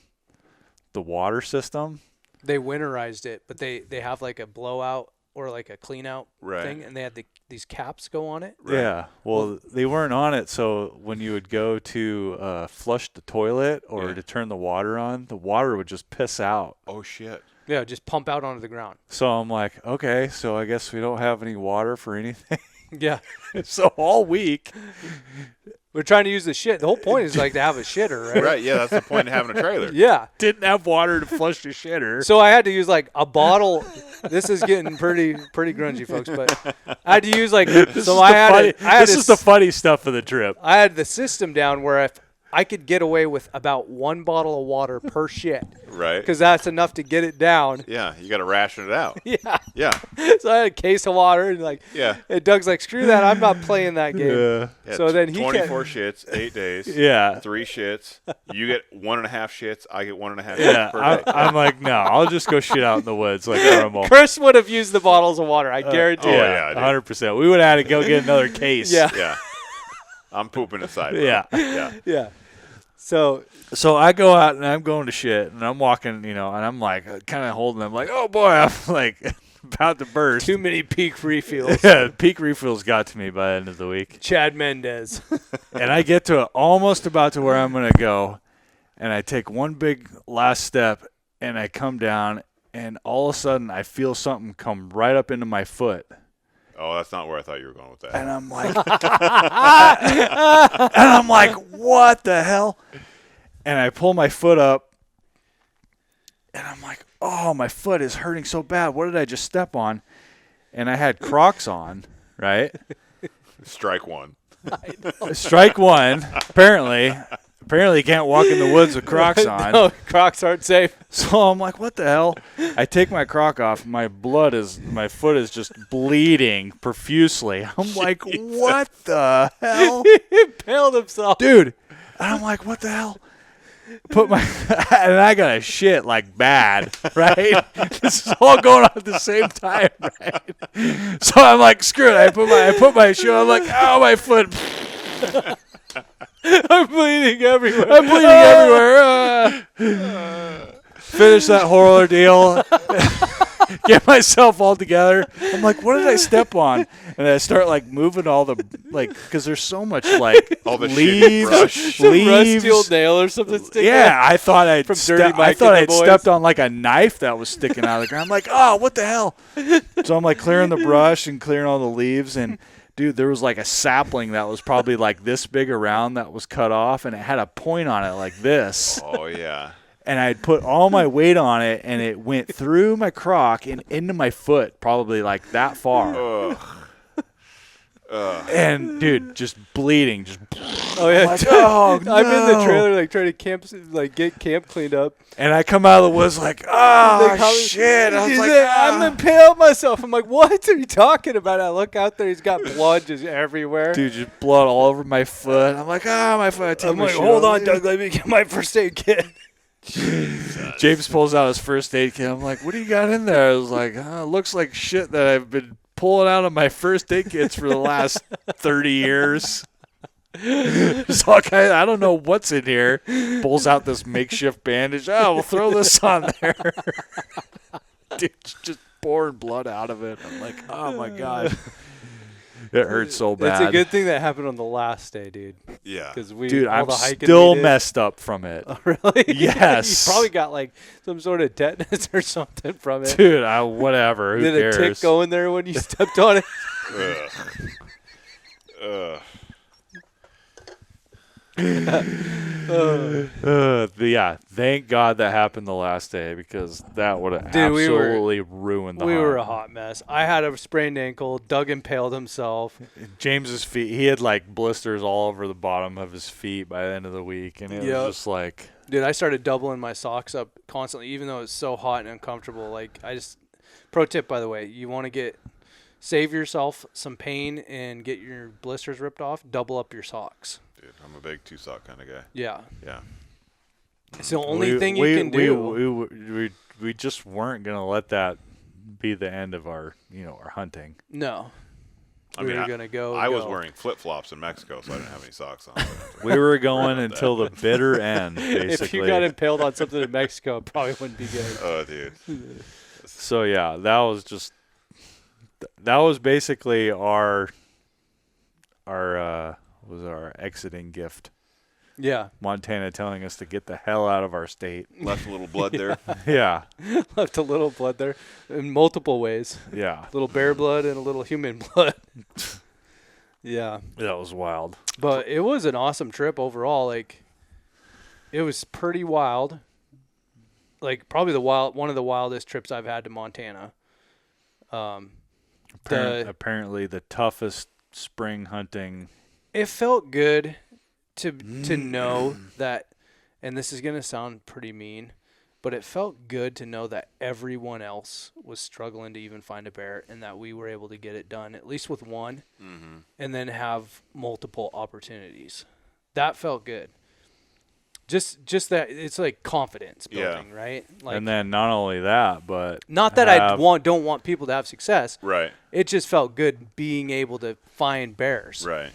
the water system. They winterized it, but they have like a blowout or like a clean out thing, and they had these caps go on it. Right. Yeah. Well, they weren't on it, so when you would go to flush the toilet or to turn the water on, the water would just piss out. Oh, shit. Yeah, just pump out onto the ground. So I'm like, okay, so I guess we don't have any water for anything. Yeah. So all week we're trying to use the shit. The whole point is like to have a shitter, right? Right, yeah, that's the point of having a trailer. Yeah. Didn't have water to flush the shitter. So I had to use like a bottle. This is getting pretty grungy, folks, but I had to use like This is the funny stuff of the trip. I had the system down where I could get away with about 1 bottle of water per shit. Right. Because that's enough to get it down. Yeah, you got to ration it out. Yeah. Yeah. So I had a case of water and and Doug's like, screw that, I'm not playing that game. Yeah, So then he 24 shits, 8 days. Yeah. 3 shits. You get 1.5 shits. I get 1.5 shits Yeah, per day. I'm like, no, I'll just go shit out in the woods like normal. Chris would have used the bottles of water, I guarantee oh, you. yeah, dude. 100%. We would have had to go get another case. Yeah. Yeah. I'm pooping inside. Bro. Yeah. Yeah. Yeah. So I go out and I'm going to shit and I'm walking, and I'm like kind of holding them like, oh boy, I'm like about to burst. too many peak refills. Yeah, peak refills got to me by the end of the week. Chad Mendez. And I get to almost about to where I'm going to go, and I take one big last step and I come down, and all of a sudden I feel something come right up into my foot. Oh, that's not where I thought you were going with that. And I'm like, what the hell? And I pull my foot up, and I'm like, oh, my foot is hurting so bad. What did I just step on? And I had Crocs on, right? Strike one. Strike one. Apparently you can't walk in the woods with Crocs on. No, Crocs aren't safe. So I'm like, what the hell? I take my Croc off. My foot is just bleeding profusely. I'm like, what the hell? He impaled himself. Dude. And I'm like, what the hell? And I got a shit like bad, right? This is all going on at the same time, right? So I'm like, screw it. I put my shoe on. I'm like, oh, my foot. I'm bleeding everywhere. Finish that whole ordeal. Get myself all together. I'm like, what did I step on? And I start like moving all the because there's so much like All the leaves, shitty Rusty old nail or something sticking Yeah, I thought I'd Dirty Mike and the boys. stepped on like a knife that was sticking out of the ground. I'm like, oh, what the hell? So I'm like clearing the brush and clearing all the leaves, and dude, there was like a sapling that was probably like this big around that was cut off, and it had a point on it like this. Oh, yeah. And I'd put all my weight on it, and it went through my Croc and into my foot, probably like that far. Ugh. And dude, just bleeding, Oh yeah, like, oh, I'm in the no. trailer like trying to get camp cleaned up. And I come out of the woods like, oh They call me- shit! I was He's like, I'm impaled myself. I'm like, what are you talking about? I look out there, he's got blood just everywhere. dude, just blood all over my foot. I'm like, my foot. I take I'm my like, shoe hold off. on, Doug, let me get my first aid kit. James pulls out his first aid kit. I'm like, what do you got in there? I was like, looks like shit that I've been pulling out of my first aid kits for the last 30 years. So I don't know what's in here. Pulls out this makeshift bandage. Oh, we'll throw this on there. Dude, just pouring blood out of it. I'm like, oh my God. It hurts so bad. It's a good thing that happened on the last day, dude. Yeah. Because Dude, all I'm the hiking still we did- messed up from it. Really? Yes. You probably got like some sort of tetanus or something from it. Dude, whatever. Who Did cares? a tick go in there when you stepped on it? Ugh. Yeah, thank God that happened the last day, because that would have Dude, absolutely ruined the We hunt. were a hot mess. I had a sprained ankle. Doug impaled himself. James's feet, he had like blisters all over the bottom of his feet by the end of the week, and it Yep. was just like, Dude, I started doubling my socks up constantly, even though it's so hot and uncomfortable. Like, pro tip, by the way, you want to save yourself some pain and get your blisters ripped off, double up your socks. Dude, I'm a big 2-sock kind of guy. Yeah. Yeah. It's the only thing you can do. we just weren't gonna let that be the end of our our hunting. No. I mean, We were going to go. I was wearing flip-flops in Mexico, so I didn't have any socks on. We were going until the bitter end, basically. If you got impaled on something in Mexico, it probably wouldn't be good. Oh, dude. So yeah, that was basically our exiting gift. Yeah. Montana telling us to get the hell out of our state. Left a little blood there. Yeah. Left a little blood there in multiple ways. Yeah. A little bear blood and a little human blood. Yeah. That was wild. But it was an awesome trip overall. Like, it was pretty wild. Like, probably one of the wildest trips I've had to Montana. Apparently the toughest spring hunting. It felt good. to know that, and this is gonna sound pretty mean, but it felt good to know that everyone else was struggling to even find a bear, and that we were able to get it done at least with one, and then have multiple opportunities. That felt good. Just that it's like confidence building, right? Like, and then not only that, but not that don't want people to have success. Right. It just felt good being able to find bears, Right.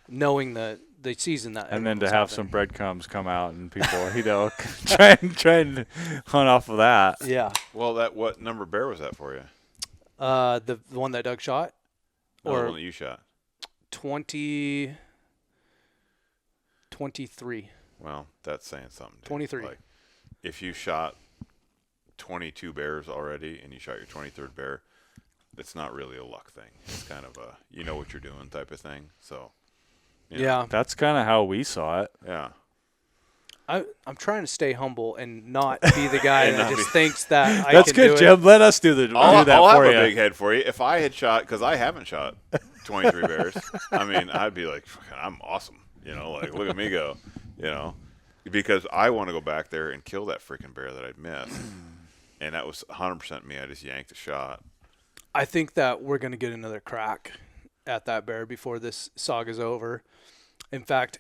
knowing the season that. And then to was have happening. some breadcrumbs come out and people, try and hunt off of that. Yeah. Well, what number bear was that for you? The one that Doug shot, No, the or one that you shot. 23. Well, that's saying something. Dude. 23. Like, if you shot 22 bears already and you shot your 23rd bear, it's not really a luck thing. It's kind of a you know what you're doing type of thing. So. You know, Yeah. That's kind of how we saw it. Yeah. I'm trying to stay humble and not be the guy And that not just be- thinks that I That's can good, do Jim. Let us do that I'll for have you. a big head for you. If I had shot, because I haven't shot 23 bears, I mean, I'd be like, I'm awesome. You know, like, look at me go. You know, because I want to go back there and kill that freaking bear that I'd missed. And that was 100% me. I just yanked a shot. I think that we're going to get another crack at that bear before this saga's over. In fact,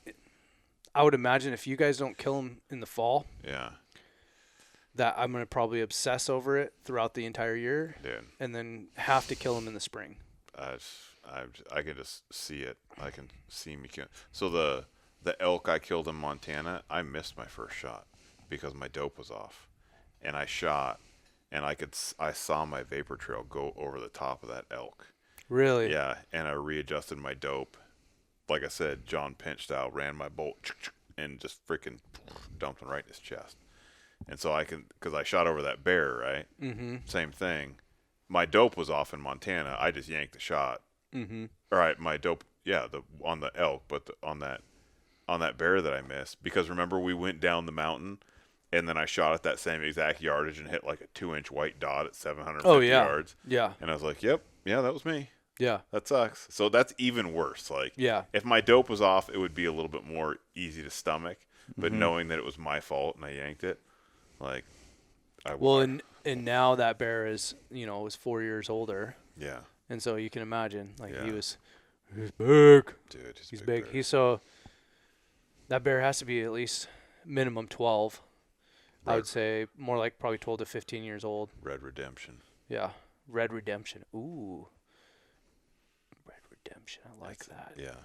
I would imagine if you guys don't kill him in the fall, Yeah. that I'm going to probably obsess over it throughout the entire year, Dude. and then have to kill him in the spring. I can just see it. I can see me kill. So the elk I killed in Montana, I missed my first shot because my dope was off, and I shot, and I saw my vapor trail go over the top of that elk. Really? Yeah, and I readjusted my dope. Like I said, John Pinch style, ran my bolt and just freaking dumped him right in his chest. And so because I shot over that bear, right? Mm-hmm. Same thing. My dope was off in Montana. I just yanked the shot. Mm-hmm. All right, my dope, yeah, on the elk, but on that bear that I missed. Because remember, we went down the mountain, and then I shot at that same exact yardage and hit like a 2-inch white dot at 750 yards. Yeah. And I was like, yep, yeah, that was me. Yeah. That sucks. So that's even worse. Like, Yeah. if my dope was off, it would be a little bit more easy to stomach. But knowing that it was my fault and I yanked it, like, And now that bear is, was 4 years older, yeah, and so you can imagine, like, Yeah. he's big. dude, He's big. That bear has to be at least minimum 12. I Right. would say more like probably 12 to 15 years old. Red Redemption. Yeah. Red Redemption. Ooh. Red Redemption. I like that. Yeah.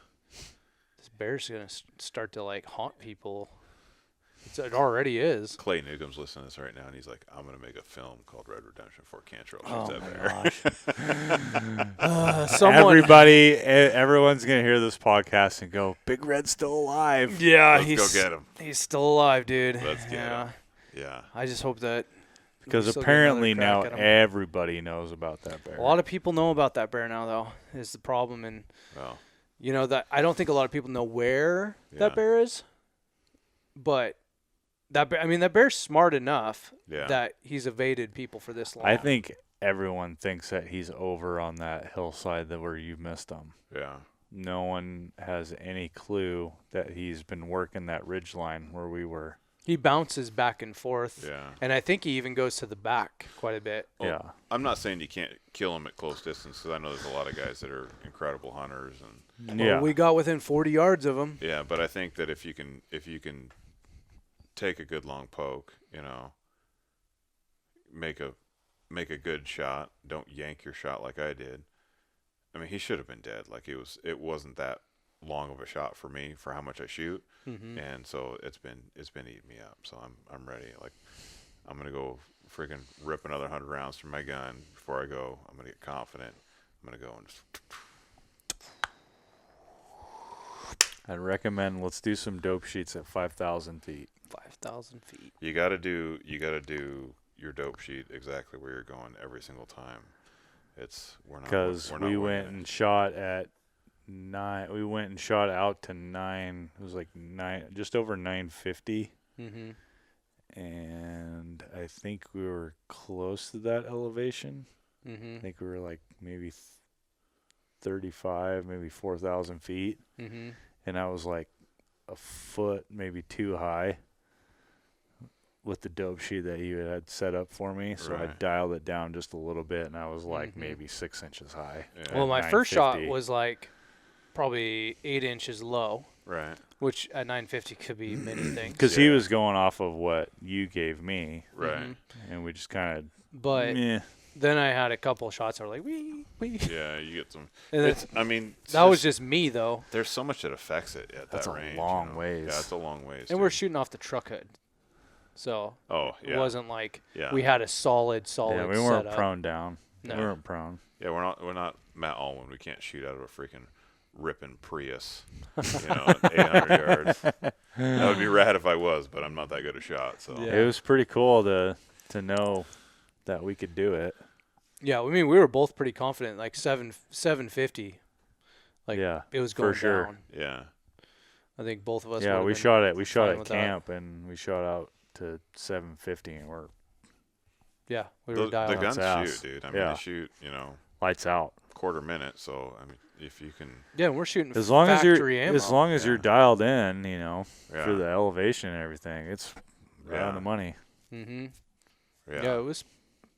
This bear's going to start to, like, haunt people. It already is. Clay Newcomb's listening to this right now, and he's like, I'm going to make a film called Red Redemption before Cantrell shoots Oh, that my bear. gosh. Everyone's going to hear this podcast and go, Big Red's still alive. Yeah, Let's go get him. He's still alive, dude. Let's get yeah. him. Yeah. I just hope that Because we still get apparently another now crack at 'em. everybody knows about that bear. A lot of people know about that bear now, though, is the problem. And, Well, that I don't think a lot of people know where Yeah. that bear is. But that bear's smart enough yeah. that he's evaded people for this long. I think everyone thinks that he's over on that hillside where you missed him. Yeah. No one has any clue that he's been working that ridge line where we were. he bounces back and forth. Yeah. And I think he even goes to the back quite a bit. Well, Yeah. I'm not saying you can't kill them at close distance, because I know there's a lot of guys that are incredible hunters, and Yeah. Well, we got within 40 yards of him. yeah. But I think that if you can take a good long poke, make a good shot. Don't yank your shot like I did. I mean, he should have been dead. Like, it wasn't that long of a shot for me for how much I shoot, and so it's been eating me up. So I'm ready. Like, I'm gonna go freaking rip another 100 rounds from my gun before I go. I'm gonna get confident. I'm gonna go and just. I'd recommend let's do some dope sheets at 5,000 feet. 5,000 feet. You gotta do your dope sheet exactly where you're going every single time. Because we went and shot at 9. We went and shot out to 9. It was like 9, just over 950. Mm-hmm. And I think we were close to that elevation. Mm-hmm. I think we were like maybe 35, maybe 4,000 feet. Mm-hmm. And I was like, a foot, maybe 2 high with the dope sheet that you had set up for me. So I Right. dialed it down just a little bit, and I was like maybe 6 inches high. Yeah. Well, at my first shot 950. was like probably 8 inches low, Right. which at 950 could be many things. Because he Yeah. was going off of what you gave me, Right. and we just kind of But then I had a couple shots that were like, wee. Yeah, you get some. And It's, I mean, it's that was just me, though. There's so much that affects it at That's that a range. long ways. Yeah, it's a long ways. And we're dude. shooting off the truck hood. So Oh, yeah. it wasn't like Yeah. we had a solid yeah, we weren't setup. prone down. No. We weren't prone. Yeah, we're not Matt Allman. We can't shoot out of a freaking ripping Prius, at 800 yards. That would be rad if I was, but I'm not that good a shot. So Yeah. It was pretty cool to know that we could do it. Yeah, I mean, we were both pretty confident, like 750. Like, Yeah, it was for going sure. down. yeah, I think both of us Yeah, would've we been shot it. We shot fine at with that. camp, and we shot out to 750, and we're Yeah, we were the dialed. guns ass. shoot, dude. I mean, Yeah. they shoot, lights out. quarter minute. So I mean, if you can, Yeah, and we're shooting As long as factory you're ammo. you're dialed in, yeah, for the elevation and everything, it's right Yeah. on the money. Mm-hmm. yeah, Yeah,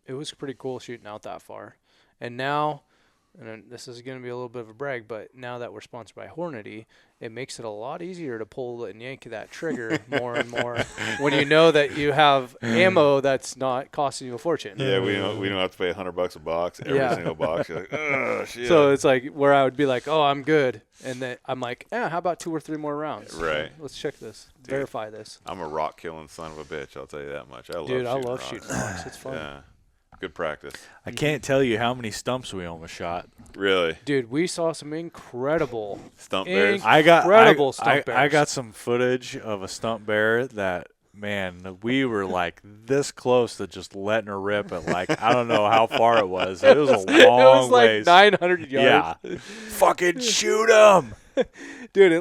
it was pretty cool shooting out that far. And now, and then this is going to be a little bit of a brag, but now that we're sponsored by Hornady, it makes it a lot easier to pull and yank that trigger more and more when you know that you have ammo that's not costing you a fortune. yeah. We don't have to pay $100 a box every Yeah. single box. You're like, oh shit. So it's like where I would be like, oh, I'm good. And then I'm like, how about 2 or 3 more rounds? Right. Let's check this. Verify this. I'm a rock killing son of a bitch. I'll tell you that much. I Dude, love I shooting love rocks. shooting rocks. It's fun. Yeah, good practice. I can't tell you how many stumps we almost shot. Really, Dude, we saw some incredible. stump bears. Incredible stump I bears. got some footage of a stump bear that, man, we were like this close to just letting her rip at like I don't know how far it was. It was a long It was like ways. 900 yards. Yeah, fucking shoot him, Dude,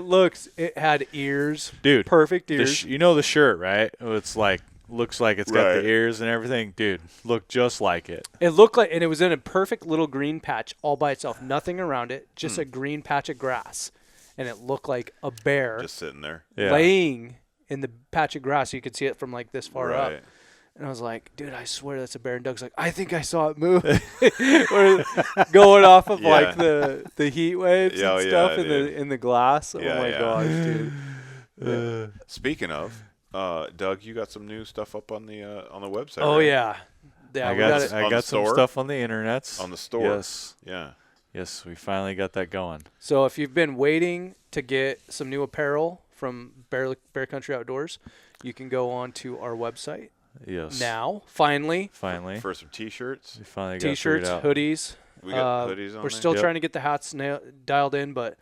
it had ears. dude. Perfect The ears. you know the shirt, right? It's like looks like it's got Right. the ears and everything, dude. Looked just like it. It looked like, and it was in a perfect little green patch all by itself. Nothing around it, just a green patch of grass. And it looked like a bear Just sitting there. Yeah. laying in the patch of grass. You could see it from like this far up. Right. And I was like, dude, I swear that's a bear. And Doug's like, I think I saw it move. We're going off of like the heat waves Yeah, and yeah, stuff dude. in the glass. Yeah, oh my yeah. gosh, dude. Speaking of, Doug, you got some new stuff up on the website. Oh right? yeah. Yeah, I we got got it. On I the got some store? stuff on the internets. On the store. Yes, Yeah. yes, we finally got that going. So if you've been waiting to get some new apparel from Bear Country Outdoors, you can go on to our website Yes, now. Finally, finally, For some T-shirts, we finally got t-shirts, figured out. hoodies. we got hoodies on We're there. still Yep. trying to get the hats dialed in, but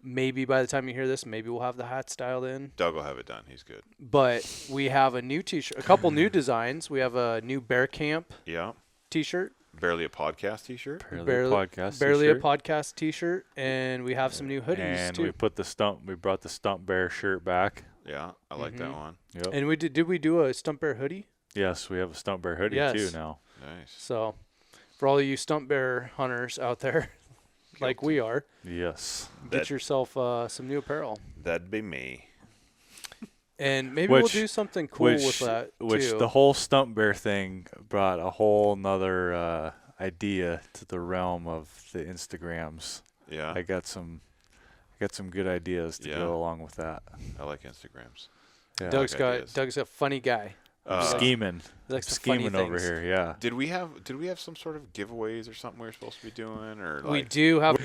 maybe by the time you hear this, maybe we'll have the hats dialed in. Doug will have it done. He's good. But we have a new t-shirt, a couple new designs. We have a new Bear Camp Yeah. t-shirt, Barely a podcast T-shirt. Barely a podcast. barely a t-shirt. podcast t-shirt, and we have some new hoodies And too. we brought the stump bear shirt back. Yeah, I like that one. Yep. And we did we do a Stump Bear hoodie? Yes, we have a stump bear hoodie Yes. too now. Nice. So, for all of you Stump Bear hunters out there, like we are, Yes. get That- yourself some new apparel. That'd be me. And maybe we'll Which- do something cool with that Which too. the whole stump bear thing brought a whole nother idea to the realm of the Instagrams. Yeah, I got some good ideas to Yeah. go along with that. I like Instagrams. Yeah. Doug's like got ideas. Doug's a funny guy. scheming. He likes the funny Scheming over things. here, yeah. Did we have some sort of giveaways or something we were supposed to be doing, or We like, do have.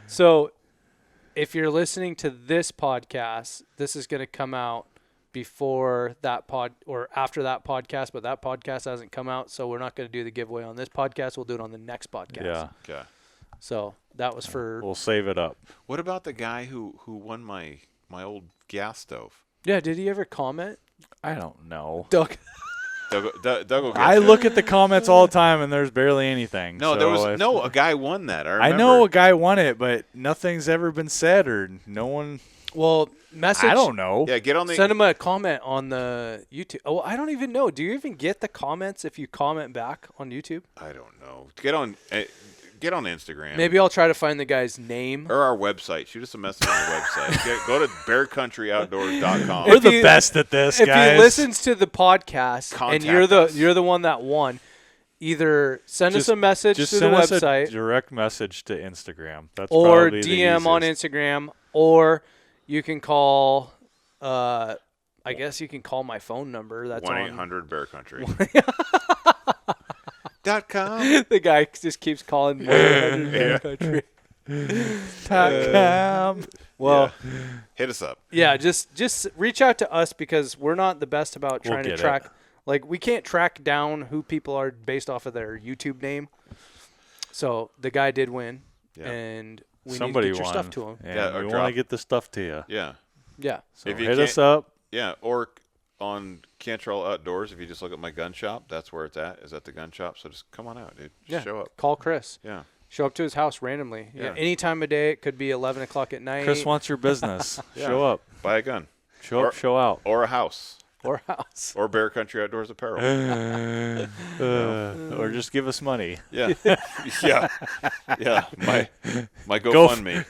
So, if you're listening to this podcast, this is going to come out before that or after that podcast, but that podcast hasn't come out, so we're not going to do the giveaway on this podcast. We'll do it on the next podcast. Yeah. Okay. So that was for. We'll save it up. What about the guy who won my old gas stove? Yeah. Did he ever comment, I don't know. Doug? Doug will get I you. look at the comments all the time and there's barely anything. No, so there was if- a guy won that. I know a guy won it, but nothing's ever been said or no one. Well, message. I don't know. Yeah, get on the. Send him a comment on the YouTube. Oh, I don't even know. Do you even get the comments if you comment back on YouTube? I don't know. Get on. get on Instagram. Maybe I'll try to find the guy's name. Or our website. Shoot us a message on the website. Go to bearcountryoutdoors.com. We're the best at this, if guys. he listens to the podcast Contact and us. you're the one that won, either send us a message just to the send us website a direct message to Instagram. That's or probably DM the on easiest. Instagram, or you can call. I guess you can call my phone number. That's 1-800-BEARCOUntry.com. The guy just keeps calling 1-800 Country. Well, hit us up. yeah, just reach out to us because we're not the best about We'll trying to get track. it. Like, we can't track down who people are based off of their YouTube name. So the guy did win, and we Somebody need to get your won. stuff to him. And Yeah, or we want drop- to get the stuff to you. Yeah. Yeah. So If you hit us can't- up. Yeah, or on Cantrell Outdoors, if you just look at my gun shop, that's where it's at, is at the gun shop. So just come on out, dude. Just show up. Call Chris. Yeah. Show up to his house randomly. Yeah. Any time of day. It could be 11 o'clock at night. Chris wants your business. Yeah. Show up. Buy a gun. Show Or- up. Show out. Or a house. or house. Or Bear Country Outdoors apparel. Or just give us money. Yeah. Yeah. Yeah. My GoFundMe.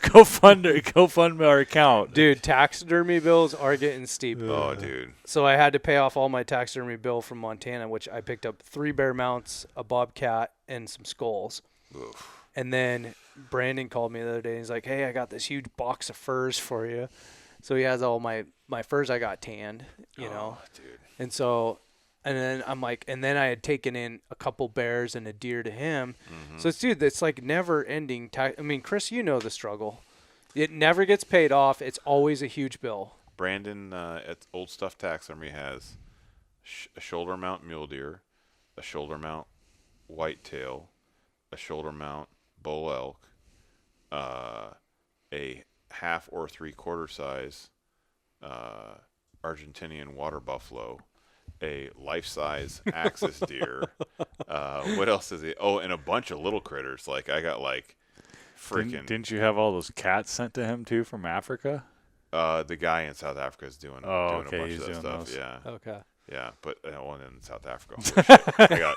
Go fund our account. Dude, taxidermy bills are getting steep. Oh, dude. So I had to pay off all my taxidermy bill from Montana, which I picked up 3 bear mounts, a bobcat, and some skulls. Oof. And then Brandon called me the other day. And he's like, "Hey, I got this huge box of furs for you." So he has all my furs I got tanned, you know. Dude. And so, and then I'm like, and then I had taken in a couple bears and a deer to him. Mm-hmm. So it's like never ending. I mean, Chris, you know the struggle. It never gets paid off. It's always a huge bill. Brandon at Old Stuff Taxidermy has a shoulder mount mule deer, a shoulder mount whitetail, a shoulder mount bull elk, a half or 3/4 size Argentinian water buffalo, a life-size axis deer. What else is it? Oh, and a bunch of little critters. Like I got like freaking. Didn't you have all those cats sent to him too from Africa? The guy in South Africa is doing a bunch he's of that doing stuff. those. Yeah. Okay. Yeah, but one in South Africa. Holy shit. I got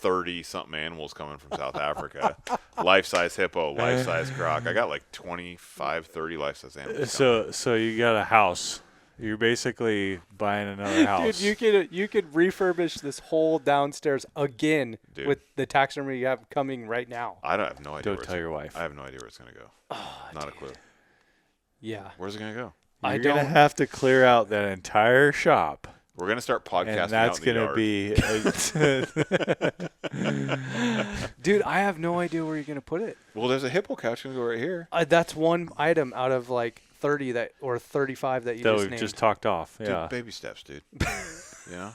30-something animals coming from South Africa. Life-size hippo, life-size croc. I got like 25, 30 life-size animals. So you got a house. You're basically buying another house. Dude, you could refurbish this whole downstairs again Dude. with the taxidermy you have coming right now. I have no idea. Don't where tell your wife. I have no idea where it's going to go. Not a clue. Yeah. Where's it going to go? You're I gonna don't. have to clear out that entire shop, We're going to start podcasting and that's out in the gonna yard. be. Dude, I have no idea where you're gonna put it. Well, there's a hippo couch going to go right here. That's one item out of like 30 or 35 that you that just we named. just talked off. Dude, Yeah. baby steps, dude. You know?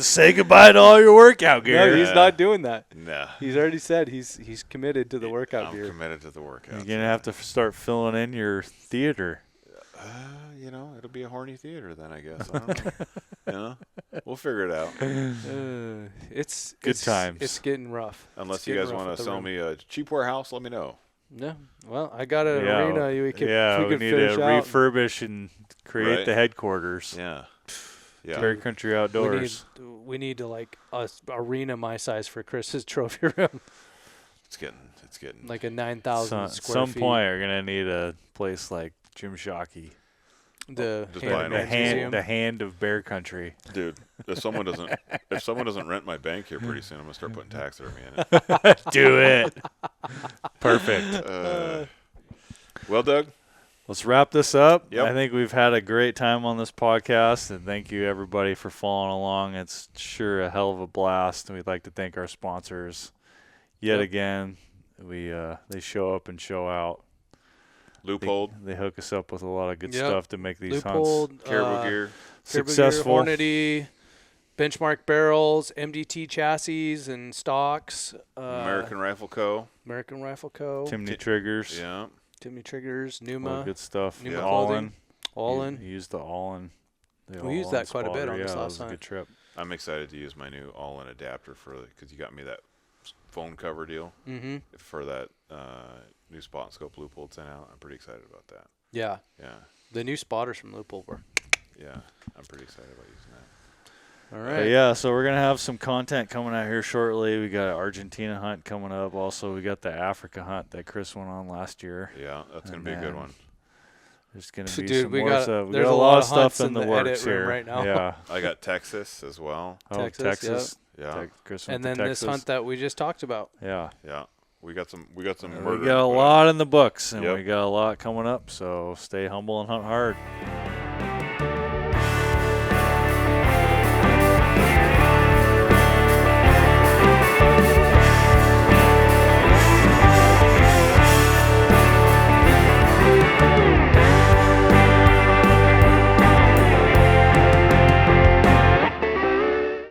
Say goodbye to all your workout gear. No, he's not doing that. Nah. He's already said he's committed to the workout I'm gear. committed to the workout. You're gonna have to start filling in your theater. You know, it'll be a horny theater then, I guess. I don't know. You know? We'll figure it out. It's Good times. It's getting rough. Unless It's you getting guys rough want at to the sell room. me a cheap warehouse, let me know. No, well, I got an Yeah, arena. We could we need finish to out. refurbish and create Right. the headquarters. Yeah. Yeah. Bear Country Outdoors. We need to like a arena my size for Chris's trophy room, It's getting like a 9,000 Some square feet. point, you're gonna need a place like Jim Shockey, The Just Hand buy of an Man's old Museum. the hand of Bear Country. dude. If someone doesn't rent my bank here pretty soon, I'm gonna start putting taxidermy in it. Do it. Perfect. Well, Doug, Let's wrap this up. Yep. I think we've had a great time on this podcast, and thank you everybody for following along. It's sure a hell of a blast, and we'd like to thank our sponsors yet again. They show up and show out. Loophole, They hook us up with a lot of good Yep. stuff to make these Loophole, hunts Caribou Gear. successful. Hornady, Benchmark barrels, MDT chassis and stocks. American Rifle Co. American Rifle Co. Timney triggers. Yeah. Timmy Triggers, All Numa, good stuff. Numa All clothing. in. All in. You used the all in. We used that quite a bit on this yeah, last it was a time. good trip. I'm excited to use my new all-in adapter because you got me that phone cover deal Mm-hmm. for that new spot and scope Loophole sent out. I'm pretty excited about that. Yeah. Yeah. The new spotters from Loophole were. Yeah. I'm pretty excited about using that. All But right. yeah, so we're gonna have some content coming out here shortly. We got an Argentina hunt coming up. Also, we got the Africa hunt that Chris went on last year. Yeah, that's going to be a good one. There's gonna be Dude, some we more got stuff. We there's got a a lot lot of of stuff hunts in in the the works edit room here right now. Yeah. I got Texas as well. Oh, Texas, Texas. Yeah. Chris went And to then Texas. this hunt that we just talked about. Yeah. Yeah. We got some. We got some. We murder got a to put lot in the books, and Yep. we got a lot coming up. So stay humble and hunt hard.